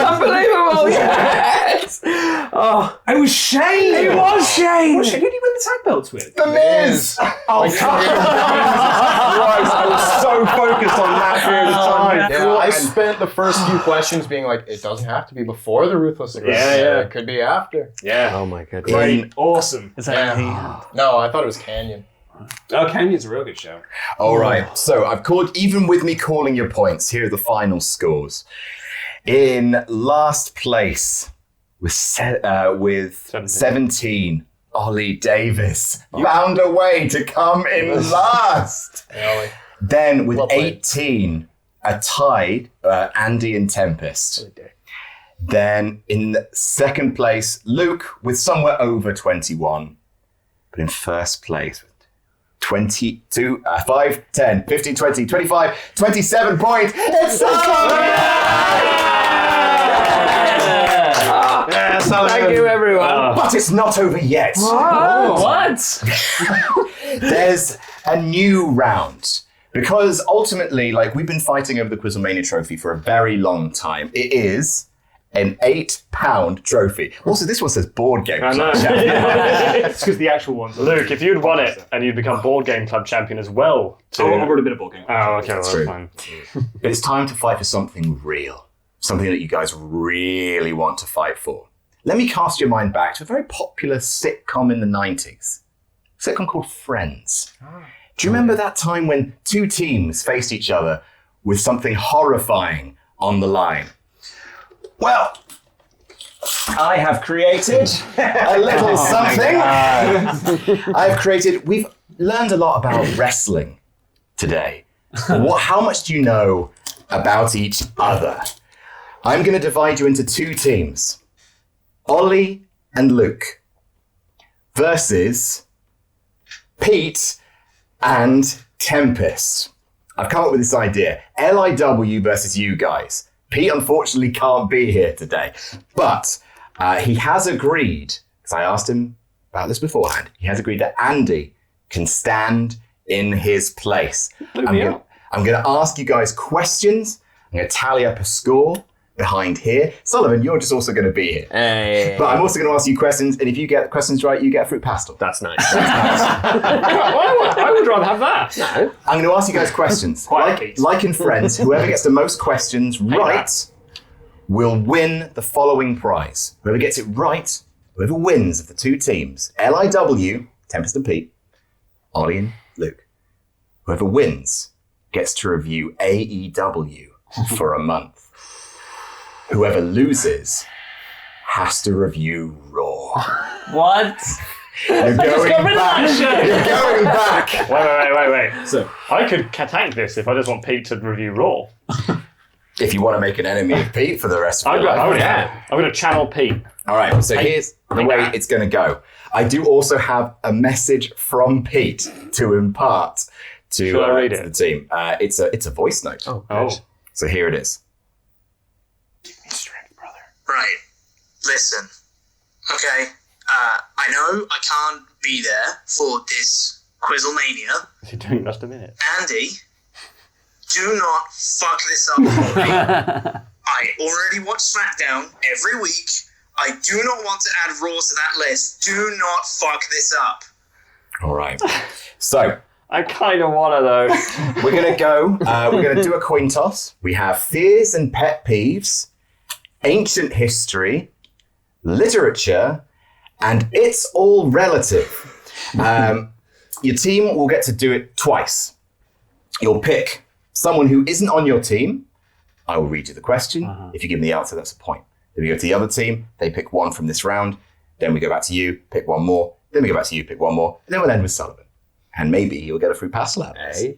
Unbelievable! Yes! Oh, It was Shane! it was Shane! Who did he win the tag belts with? The Miz! Oh, Christ, I was so focused on that period of time. Yeah, I spent the first few questions being like, it doesn't have to be before the Ruthless Aggression. Yeah. It could be after. Yeah. Oh my goodness. Great. Awesome. Is that No, I thought it was Canyon. Oh, Canyon's a real good show. All right, so I've called, even with me calling your points, here are the final scores. In last place with 17, Oli Davis found a way to come in last. Really? Then with Well played. 18, a tied Andy and Tempest. Then in second place, Luke with somewhere over 21. But in first place, 22, 5, 10, 15, 20, 25, 27 points. It's Thank you, everyone. But it's not over yet. What? There's a new round. Because ultimately, we've been fighting over the QuizzleMania trophy for a very long time. It is an £8 trophy. Also, this one says board game. I know. It's because the actual ones. Luke, if you'd won it and you'd become board game club champion as well. I've already been a board game. Oh, okay, well, true. that's fine. But it's time to fight for something real. Something that you guys really want to fight for. Let me cast your mind back to a very popular sitcom in the 90s. A sitcom called Friends. Do you remember that time when two teams faced each other with something horrifying on the line? Well, I have created a little something. We've learned a lot about wrestling today. How much do you know about each other? I'm going to divide you into two teams. Ollie and Luke versus Pete and Tempest. I've come up with this idea. LIW versus you guys. Pete unfortunately can't be here today, but he has agreed, because I asked him about this beforehand, he has agreed that Andy can stand in his place. I'm going to ask you guys questions. I'm going to tally up a score, behind here. Sullivan, you're just also going to be here. Hey. But I'm also going to ask you questions, and if you get the questions right, you get a fruit pastel. That's nice. I would rather have that. No. I'm going to ask you guys questions. Like in Friends, whoever gets the most questions right will win the following prize. Whoever gets it right, whoever wins of the two teams, LIW, Tempest and Pete, Oli and Luke, whoever wins gets to review AEW for a month. Whoever loses has to review Raw. What? You're going back. You're going back. Wait. So I could tank this if I just want Pete to review Raw. If you want to make an enemy of Pete for the rest of your life. I'm going to channel Pete. All right, so here's the way it's going to go. I do also have a message from Pete to impart to the team. It's a voice note. Oh. So here it is. Right. Listen. Okay. I know I can't be there for this QuizzleMania. Is he doing just a minute? Andy, do not fuck this up for me. I already watch SmackDown every week. I do not want to add Raw to that list. Do not fuck this up. All right. So I kind of want to, though. we're going to go. We're going to do a coin toss. We have fears and pet peeves, ancient history, literature, and it's all relative. Your team will get to do it twice. You'll pick someone who isn't on your team. I will read you the question. If you give me the answer, that's a point. Then we go to the other team. They pick one from this round. Then we go back to you, pick one more. Then we go back to you, pick one more. And then we'll end with Sullivan. And maybe you'll get a free pastel out of this.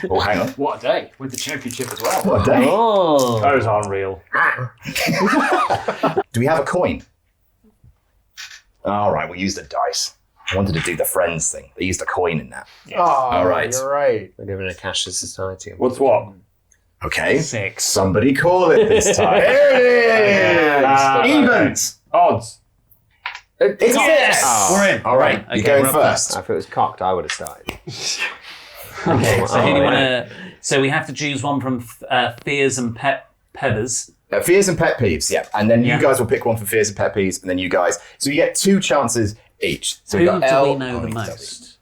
Oh, hang on. What a day with the championship as well. What a day. Oh. Those aren't real. Do we have a coin? All right, we'll use the dice. I wanted to do the Friends thing. They used a coin in that. Oh, all right. You're right. We're living in a cashless society. What's what? Okay. 6. Somebody call it this time. There it is. Evens. Odds. It's Yes! Oh. We're in. All right, Okay, you're going we're up first. If it was cocked, I would have started. Okay, so who do you want to... So we have to choose one from fears and peppers. Fears and pet peeves, yeah. And then Yeah. you guys will pick one for fears and pet peeves, and then you guys. So you get 2 chances each. So Who we got do L, we know the most?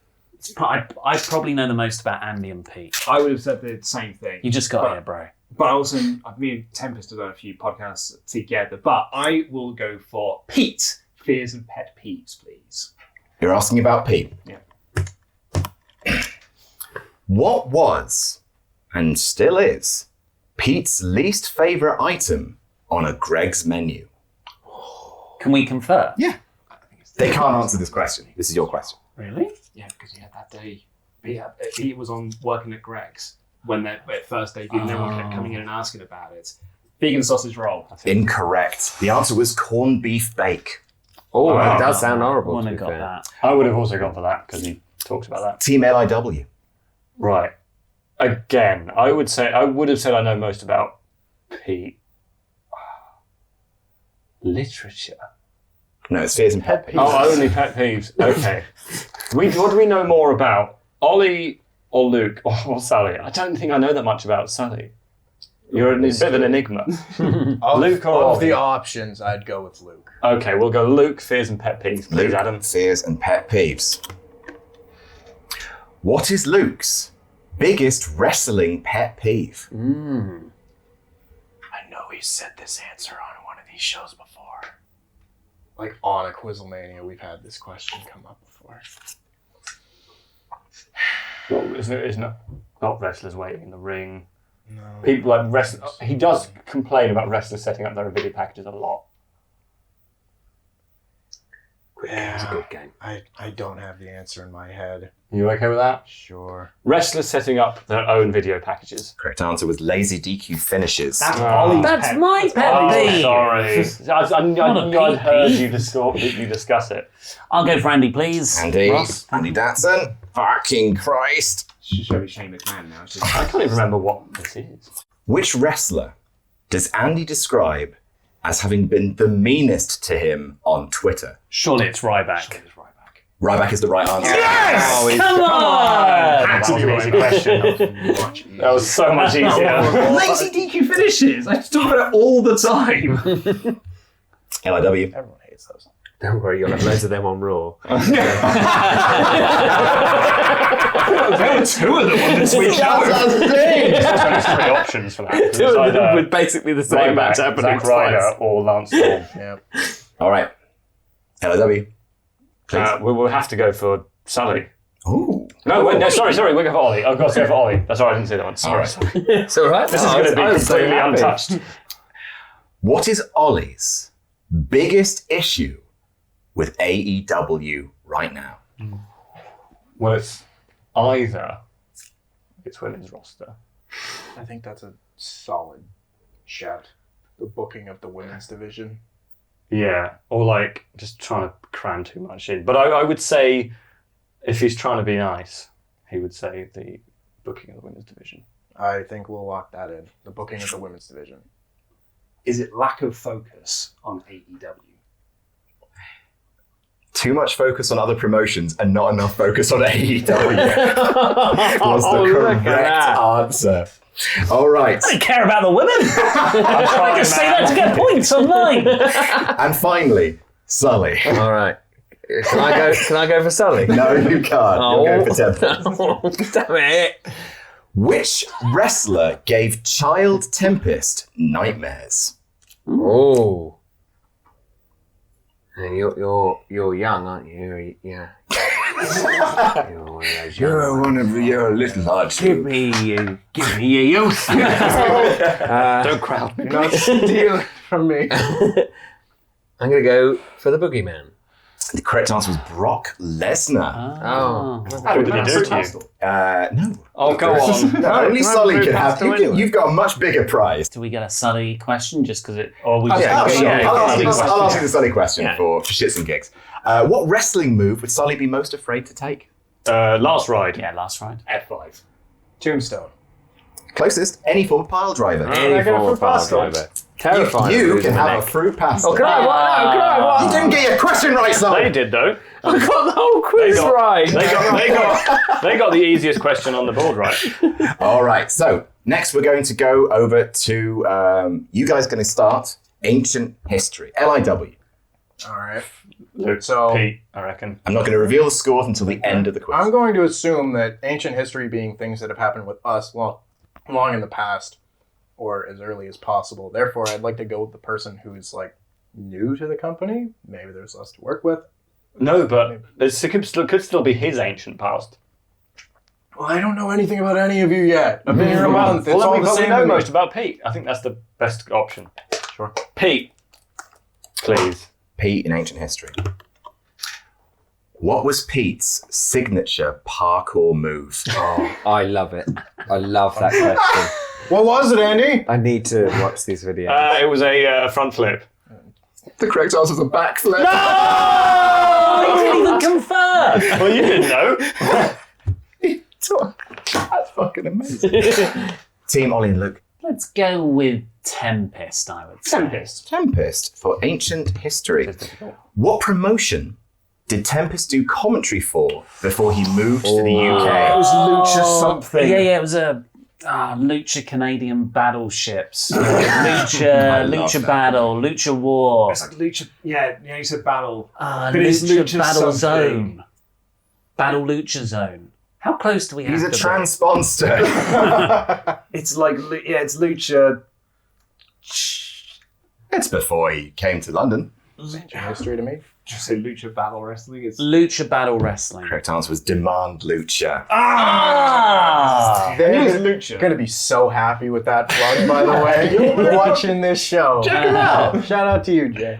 I probably know the most about Andy and Pete. I would have said the same thing. You just got here, bro. But also, me and Tempest have done a few podcasts together. But I will go for Pete. Fears and pet peeves, please. You're asking about Pete. Yeah. What was, and still is, Pete's least favourite item on a Greg's menu? Can we confer? Yeah. They can't answer this question. This is your question. Really? Yeah, because that day, he was on working at Greg's when their first debut, and everyone kept coming in and asking about it. Vegan sausage roll. Incorrect. The answer was corned beef bake. Oh, that does sound horrible. I wouldn't to have be got fair. that. I would have also gone for that because he talks about that. Team LIW. Right. Again, I would have said I know most about Pete. Literature. No, it's fears and pet peeves. Oh, only pet peeves. Okay. What do we know more about? Oli or Luke or Sally? I don't think I know that much about Sally. You're a bit of an enigma. Luke or Of Oli? the options, I'd go with Luke. Okay, we'll go Luke, fears and pet peeves. Please, Luke, Adam. fears and pet peeves. What is Luke's biggest wrestling pet peeve? I know he said this answer on one of these shows before. Like on a QuizzleMania, we've had this question come up before. Well, isn't it not wrestlers waiting in the ring? No. People like wrestlers. He does complain about wrestlers setting up their own video packages a lot. It's a good game. I don't have the answer in my head. You okay with that? Sure. Wrestlers setting up their own video packages. Correct answer was lazy DQ finishes. That's Ollie's That's pet. my pet Oh, peeve. sorry. I knew Not a I'd pet heard peeve. you discuss it. I'll go for Andy, please. Andy, Ross? Andy Datson. Fucking Christ. Should show me Shane McMahon now. I can't even remember what this is. Which wrestler does Andy describe as having been the meanest to him on Twitter? Surely it's Ryback. Ryback is the right answer. Yes! Come on! Had to be an easy question. That was so much easier. Lazy DQ finishes. I just talk about it all the time. LIW. Everyone hates those. Don't worry, you'll have loads of them on Raw. There were two of them on this week's show. There's three options for that. Two of them with basically the same match happening Zack Ryder twice. or Lance Storm. Yeah. All right. LIW. We'll have to go for Sully. Ooh. No, wait, no, sorry, we'll go for Ollie. I've got to go for Ollie. That's all right, I didn't say that one. Sorry. It's all right. This is going to be completely untouched. What is Ollie's biggest issue with AEW right now? Well, it's either it's women's roster. I think that's a solid shout. The booking of the women's division. Yeah, or like just trying to cram too much in. But I would say, if he's trying to be nice, he would say the booking of the women's division. I think we'll lock that in. The booking of the women's division. Is it lack of focus on AEW? Too much focus on other promotions and not enough focus on AEW was the correct answer. All right. I don't care about the women. I just say that to get points online. And finally, Sully. All right. Can I go for Sully? No, you can't. You'll go for Tempest. Damn it. Which wrestler gave child Tempest nightmares? Oh. And you're young, aren't you? Yeah. You're a little hard Give me your youth. Don't crowd me. Not steal from me. I'm gonna go for the boogeyman. The correct answer was Brock Lesnar. Oh. What did he do to you? No. Oh, go on. No, only Sully can have. You've got a much bigger prize. Do we get a Sully question just because it? Or we just Yeah, go, sure. I'll yeah. ask you the Sully question for shits and gigs. What wrestling move would Sully be most afraid to take? Last ride. Yeah, last ride. F5. Tombstone. Closest, any form of pile driver. Any form of power driver. Terrifying. You losing can the have a neck. fruit pasta. Oh, can I? What? No, can I? What? You didn't get your question right, Sully. They did though. I got the whole quiz They got- right. They got the easiest question on the board right. All right, so next we're going to go over to, you guys are going to start ancient history, LIW. All right. Luke, So- Pete, I reckon. I'm not going to reveal the scores until the end of the quiz. I'm going to assume that ancient history being things that have happened with us long in the past or as early as possible. Therefore, I'd like to go with the person who's like new to the company. Maybe there's less to work with. No, but it could still be his ancient past. Well, I don't know anything about any of you yet. I've been here a month. It's Well, all we the probably same know to me. most about Pete. I think that's the best option. Sure. Pete, please. Pete in ancient history. What was Pete's signature parkour move? Oh, I love it. I love that question. What was it, Andy? I need to watch these videos. It was a front flip. The correct answer was a backflip. I didn't even confirm. Well, you didn't know. That's fucking amazing. Team Ollie and Luke. Let's go with Tempest, I would say. Tempest for ancient history. What promotion did Tempest do commentary for before he moved to the UK? It was Lucha something. Yeah, it was a Lucha Canadian battleships. Lucha Battle, Lucha War. It's like Lucha. Yeah, you said battle. Lucha, Lucha Battle something. Zone. Battle Lucha Zone. How close do we have He's to a be? transponster. It's like it's Lucha. It's before he came to London. Ancient history to me. Just say Lucha Battle Wrestling. It's Lucha Battle Wrestling. Correct answer was Demand Lucha. They're Lucha. going to be so happy with that plug, by the way. Watching this show. Check him out. Shout out to you, Jay.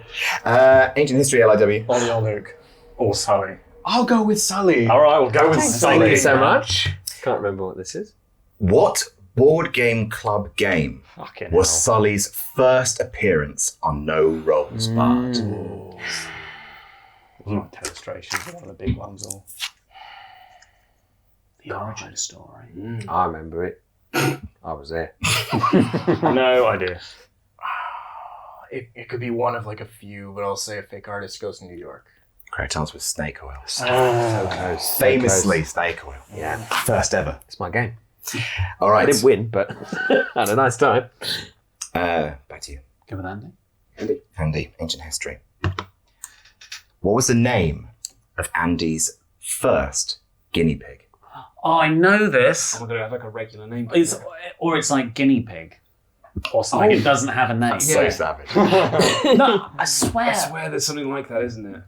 Ancient history, LIW. Ollie or Luke. Or Sully. I'll go with Sully. All right, we'll go with Thank Sully. you so much. Can't remember what this is. What board game club game Fucking was hell. Sully's first appearance on No Rolls Barred? Wasn't like Telestrations, one of the big ones. Or The origin story. I remember it. I was there. no idea. It could be one of like a few, but I'll say a fake artist goes to New York. Correct answer was snake oil. So close. Famously snake oil. Yeah. First ever. It's my game. All right. I didn't win, but I had a nice time. Back to you. Go with Andy. Andy, ancient history. What was the name of Andy's first guinea pig? Oh, I know this. I'm gonna have like a regular name. It's like guinea pig. Or something. It doesn't have a name. That's so savage. No, I swear. I swear there's something like that, isn't it?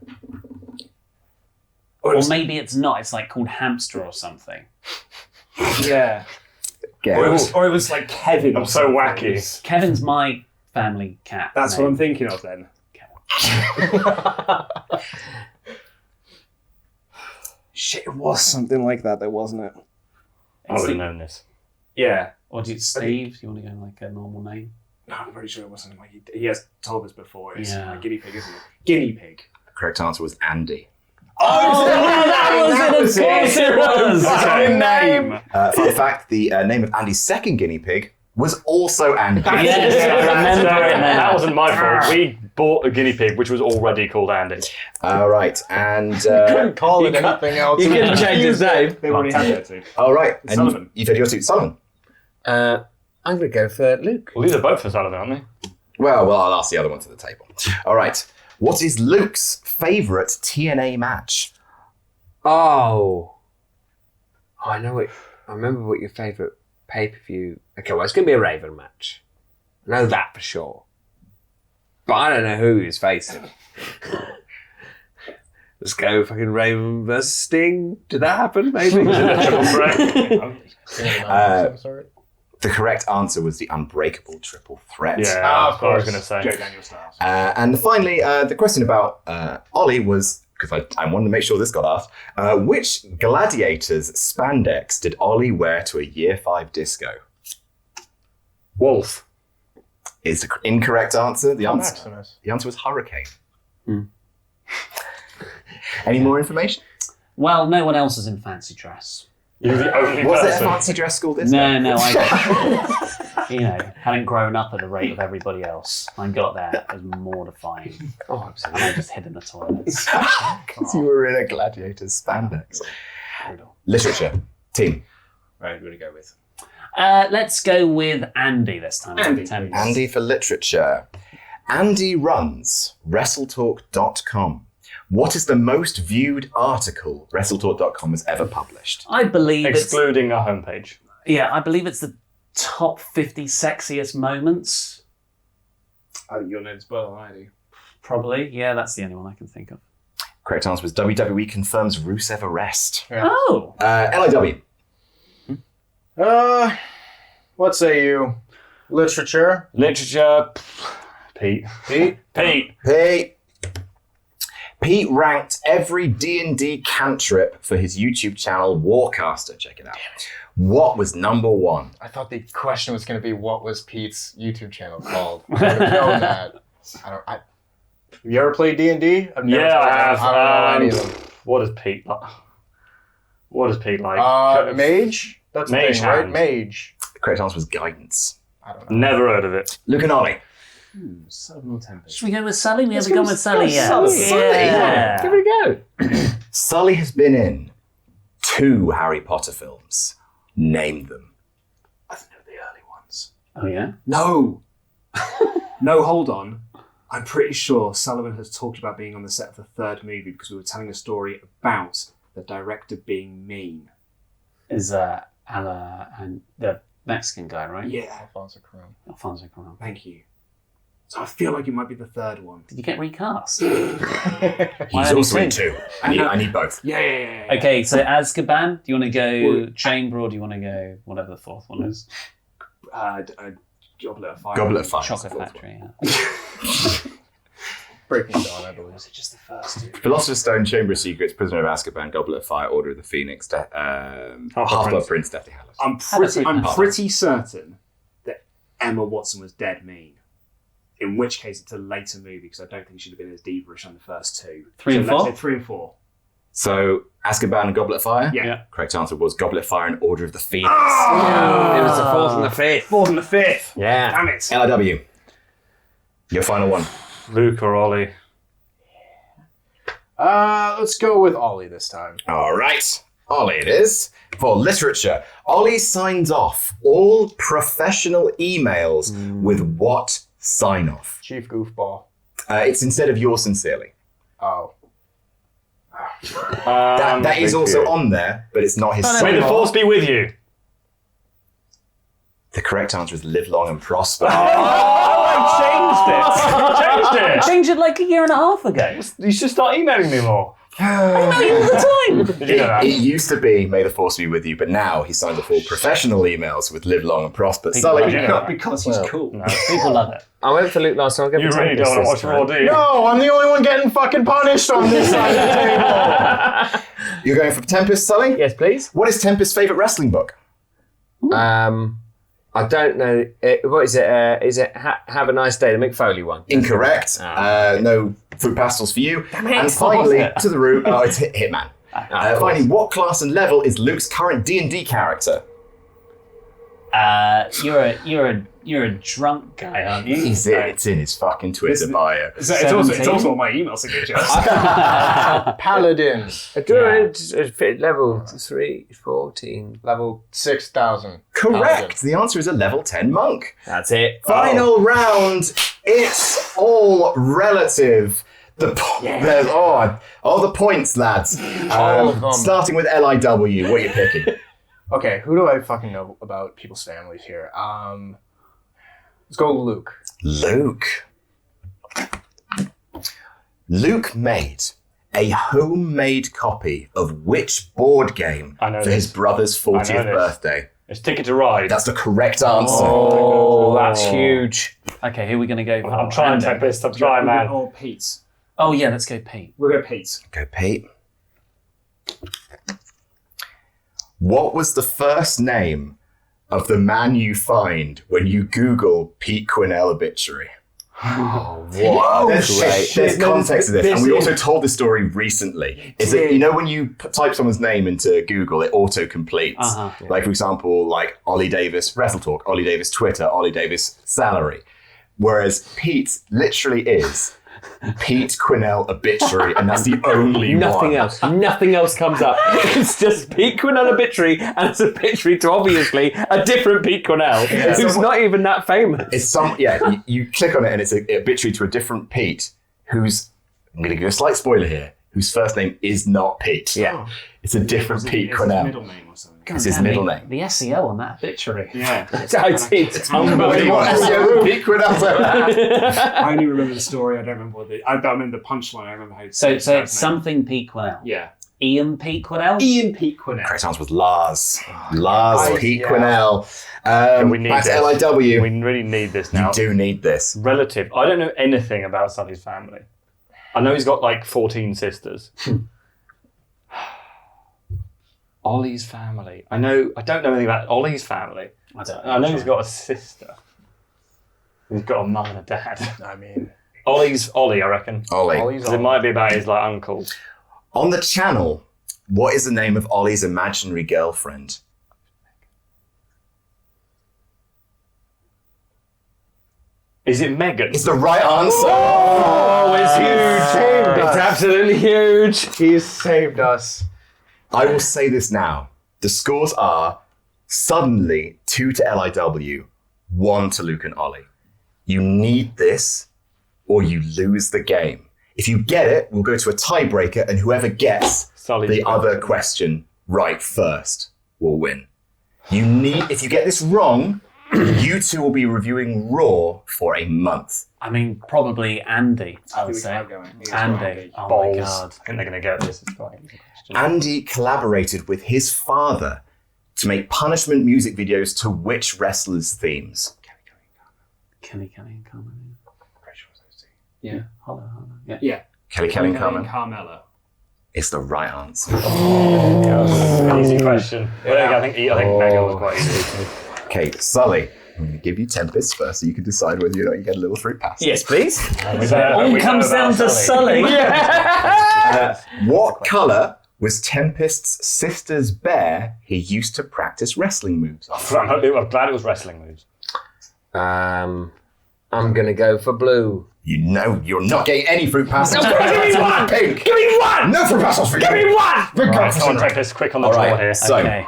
Or maybe it's not. It's like called hamster or something. Yeah. Or it was like Kevin. I'm so wacky. Kevin's my family cat. That's name. what I'm thinking of then. Shit, it was something like that, though, wasn't it? I would have known this. Yeah. Or do you, Steve? Do you want to go like a normal name? No, I'm pretty sure it wasn't like he has told us before. It's Yeah. like guinea pig, isn't it? Guinea pig. The correct answer was Andy. Oh, that was it! Of course it was! Same name. Fun fact, the name of Andy's second guinea pig was also Andy. Yes, I remember it now. That wasn't my fault. We bought a guinea pig which was already called Andy. All right, and... Couldn't call it anything else. You could change his name. They already had that too. all right, and Sullivan. you've had yours too. Sullivan. I'm going to go for Luke. Well, these are both for Sullivan, aren't they? Well, I'll ask the other one to the table. All right, what is Luke's favourite TNA match? Oh, I know it. I remember what your favourite pay-per-view... Okay, well, it's going to be a Raven match. I know that for sure. But I don't know who he's facing. Let's go fucking Raven versus Sting. Did that happen, maybe? Sorry. The correct answer was the Unbreakable Triple Threat. Yeah, of that's what I was course. going to Joe say. Daniel Styles. And finally, the question about Ollie was, because I wanted to make sure this got asked, which Gladiators spandex did Ollie wear to a Year 5 disco? Wolf. Is the incorrect answer. The answer Maximus. was Hurricane. Any more information? Well, no one else is in fancy dress. You're the only Was it a person. fancy dress school disco? No, I hadn't grown up at the rate of everybody else. I got there. It was mortifying. Oh, And absolutely. I just hid in the toilets. Because you were in a Gladiators spandex. Literature. Team. Right, who do we go with? Let's go with Andy this time. Andy. Andy for literature. Andy runs WrestleTalk.com. What is the most viewed article WrestleTalk.com has ever published? I believe Excluding our homepage. I believe it's the top 50 sexiest moments. I think you'll know this better than I do. Probably. Yeah, that's the only one I can think of. Correct answer was WWE confirms Rusev arrest. Oh! LIW. What say you? Literature. Literature. Pete. Pete ranked every D&D cantrip for his YouTube channel Warcaster. Check it out. What was number one? I thought the question was going to be what was Pete's YouTube channel called. I would have known that. Have you ever played D&D? I've never Yeah, I played have. it. I don't know any of them. What does Pete like? What does Pete like? Mage? That's the Mage thing, right? hand. Mage. The correct answer was guidance. I don't know. Never heard of it. Luke and Ollie. Sullivan or Tempest? Should we go with Sully? We haven't gone with Sully yet. Sully. Yeah. Give it a go. Sully has been in 2 Harry Potter films. Name them. I think they're the early ones. Oh, yeah? No! No, hold on. I'm pretty sure Sullivan has talked about being on the set of the 3rd movie because we were telling a story about the director being mean. Is Ala and the Mexican guy, right? Yeah, Alfonso Cuarón. Alfonso Cuarón. thank you. So I feel like it might be the 3rd one. Did you get recast? He's only also in two. 2. I need both. Yeah. Okay, so Azkaban, do you want to go Chamber or do you want to go whatever the 4th one is? Goblet of Fire. Goblet of Fire. Chocolate Factory, yeah. Breaking Dawn, I believe. Was it just the first 2? Philosopher's Stone, Chamber of Secrets, Prisoner of Azkaban, Goblet of Fire, Order of the Phoenix, Half-Blood Prince, Deathly Hallows. I'm pretty certain that Emma Watson was dead mean. In which case, it's a later movie because I don't think she'd have been as diva-ish on the first 2. 3 and So let's 4? say 3 and 4. So, Azkaban and Goblet of Fire? Yeah. Correct answer was Goblet of Fire and Order of the Phoenix. It was the 4th and the 5th. 4th and the 5th. Yeah. Damn it. LIW. Your final one. Luke or Ollie? Let's go with Oli this time. All right. Oli it is. For literature, Oli signs off all professional emails with what sign-off? Chief Goofball. It's instead of yours sincerely. Oh. That is also on there, but it's not his May sign-off. the force be with you. The correct answer is live long and prosper. I changed it. Changed it like a year and a half ago. You should start emailing me more. I know you all the time. Did you know that? It used to be may the force be with you, but now he signed off all professional emails with live long and prosper. Sully, Did you know that? Because he's cool. No. People love it. I went for Luke last time. I'll go You for really Tempest don't want this to watch Raw, time. do you? No, I'm the only one getting fucking punished on this side of the table. you're going for Tempest, Sully? Yes, please. What is Tempest's favourite wrestling book? I don't know. What is it? Is it Have a Nice Day, the Mick Foley one? Incorrect. No fruit pastels for you. And finally, to the root, it's Hitman. Finally, what class and level is Luke's current D&D character? You're a drunk guy, aren't you? It's in his fucking Twitter bio. It's also on my email signature. Paladin. A druid, level 3, 14. Level 6,000. Correct. The answer is a level 10 monk. That's it. Final round. It's all relative. The points, lads. All of them. Starting with LIW. What are you picking? Okay, who do I fucking know about people's families here? Let's go Luke. Luke made a homemade copy of which board game I know for his this. brother's 40th I know this. birthday? It's Ticket to Ride. That's the correct answer. Oh, that's huge. Okay, who are we going to go for? I'm trying, Andy? Tempest. I'm trying, man. Or Pete. Oh, yeah, let's go Pete. We'll go Pete. Go, Pete. What was the first name of the man you find when you Google Pete Quinnell obituary? Whoa, There's context to this, and we also told this story recently. Is that, you know, when you type someone's name into Google, it auto completes. Like, for example, like Oli Davis WrestleTalk, Oli Davis Twitter, Oli Davis salary. Whereas Pete literally is Pete Quinnell obituary, and that's the only Nothing one. else. Nothing else comes up. It's just Pete Quinnell obituary, and it's obituary to obviously a different Pete Quinnell, who's not even that famous. It's you click on it and it's an obituary to a different Pete who's, I'm going to give you a slight spoiler here, whose first name is not Pete. Yeah. It's a different Pete It's his Quinnell. middle name or something. It's his middle name. The SEO on that obituary. Yeah. It's Unbelievable. Pete Quinnell's I only remember the story. I don't remember I remember the punchline. I remember how. So it's something Pete Quinnell. Yeah. Ian Pete Quinnell? Ian Pete Quinnell. Correct answer was Lars. Lars Pete Quinnell. We need Back to this. LIW. We really need this now. You do need this. Relative. I don't know anything about Sully's family. I know he's got like 14 sisters. Ollie's family. I don't know anything about Ollie's family. I know he's got a sister. He's got a mum and a dad. I mean, Ollie's Ollie, I reckon. Ollie. Ollie's 'Cause it might be about his like uncle. On the channel, what is the name of Ollie's imaginary girlfriend? Is it Megan? It's the right answer. Oh, it's huge. It's absolutely huge. he's saved us. I will say this now. The scores are suddenly 2 to LIW, 1 to Luke and Ollie. You need this or you lose the game. If you get it, we'll go to a tiebreaker, and whoever gets Sully's the question. other question right first will win. If you get this wrong, you two will be reviewing Raw for a month. I mean, probably Andy, I would we say. are going. Yes, Andy. Oh Balls. my God. I think they're going to get this. It's quite an easy question. Andy collaborated with his father to make punishment music videos to which wrestlers' themes? Kelly and Carmen. Yeah. Hello. Yeah. Yeah. Kelly and Carmen. Carmella. It's the right answer. An easy question. But I think Megan was quite easy. Okay, Sully, I'm going to give you Tempest first so you can decide whether or not you get a little fruit pass. Yes, please. All comes down to Sully. What colour was Tempest's sister's bear he used to practice wrestling moves on? I'm glad it was wrestling moves. I'm going to go for blue. You know you're not getting any fruit passes. No, give me one! Pink. Give me one! No fruit passes for you. Give me one! Right, come on, Tempest, quick on the draw here. So, Okay.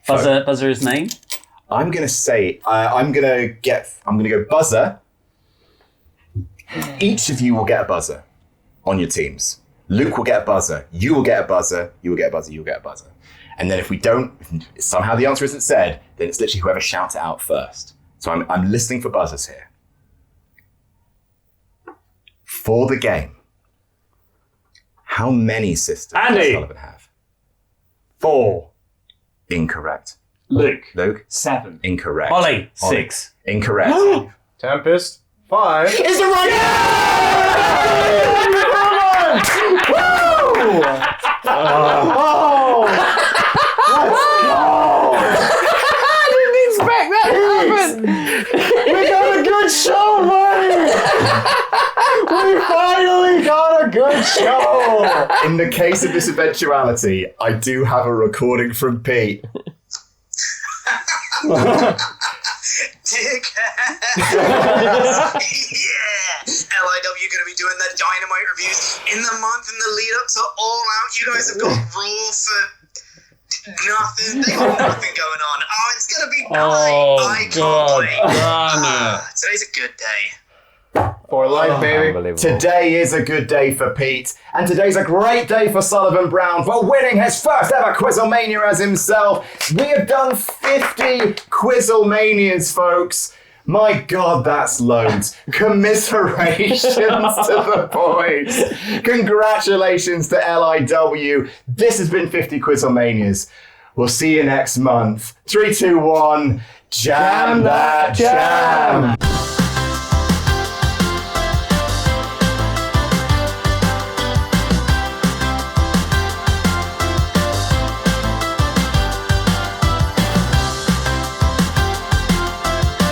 Buzzer is name? I'm gonna say I'm gonna go buzzer. Each of you will get a buzzer on your teams. Luke will get a buzzer. You will get a buzzer. You will get a buzzer. You will get a buzzer. And then if somehow the answer isn't said, then it's literally whoever shouts it out first. So I'm listening for buzzers here. For the game, how many sisters Andy. does Sullivan have? 4. Incorrect. Luke. 7. Incorrect. Ollie, 6. Incorrect. Tempest, 5. Is the right We got a good show, buddy! We finally got a good show! In the case of this eventuality, I do have a recording from Pete. Dickhead. Yeah. LIW gonna be doing the Dynamite reviews in the month in the lead up to All Out. You guys have got Raw for nothing. They got nothing going on. Oh, it's gonna be great. I can't wait. Today's a good day. For life, baby. Unbelievable. Today is a good day for Pete, and today's a great day for Sullivan Brown for winning his first ever QuizzleMania as himself. We have done 50 QuizzleManias, folks. My God, that's loads. Commiserations to the boys. Congratulations to LIW. This has been 50 QuizzleManias. We'll see you next month. 3, 2, 1. Jam that jam.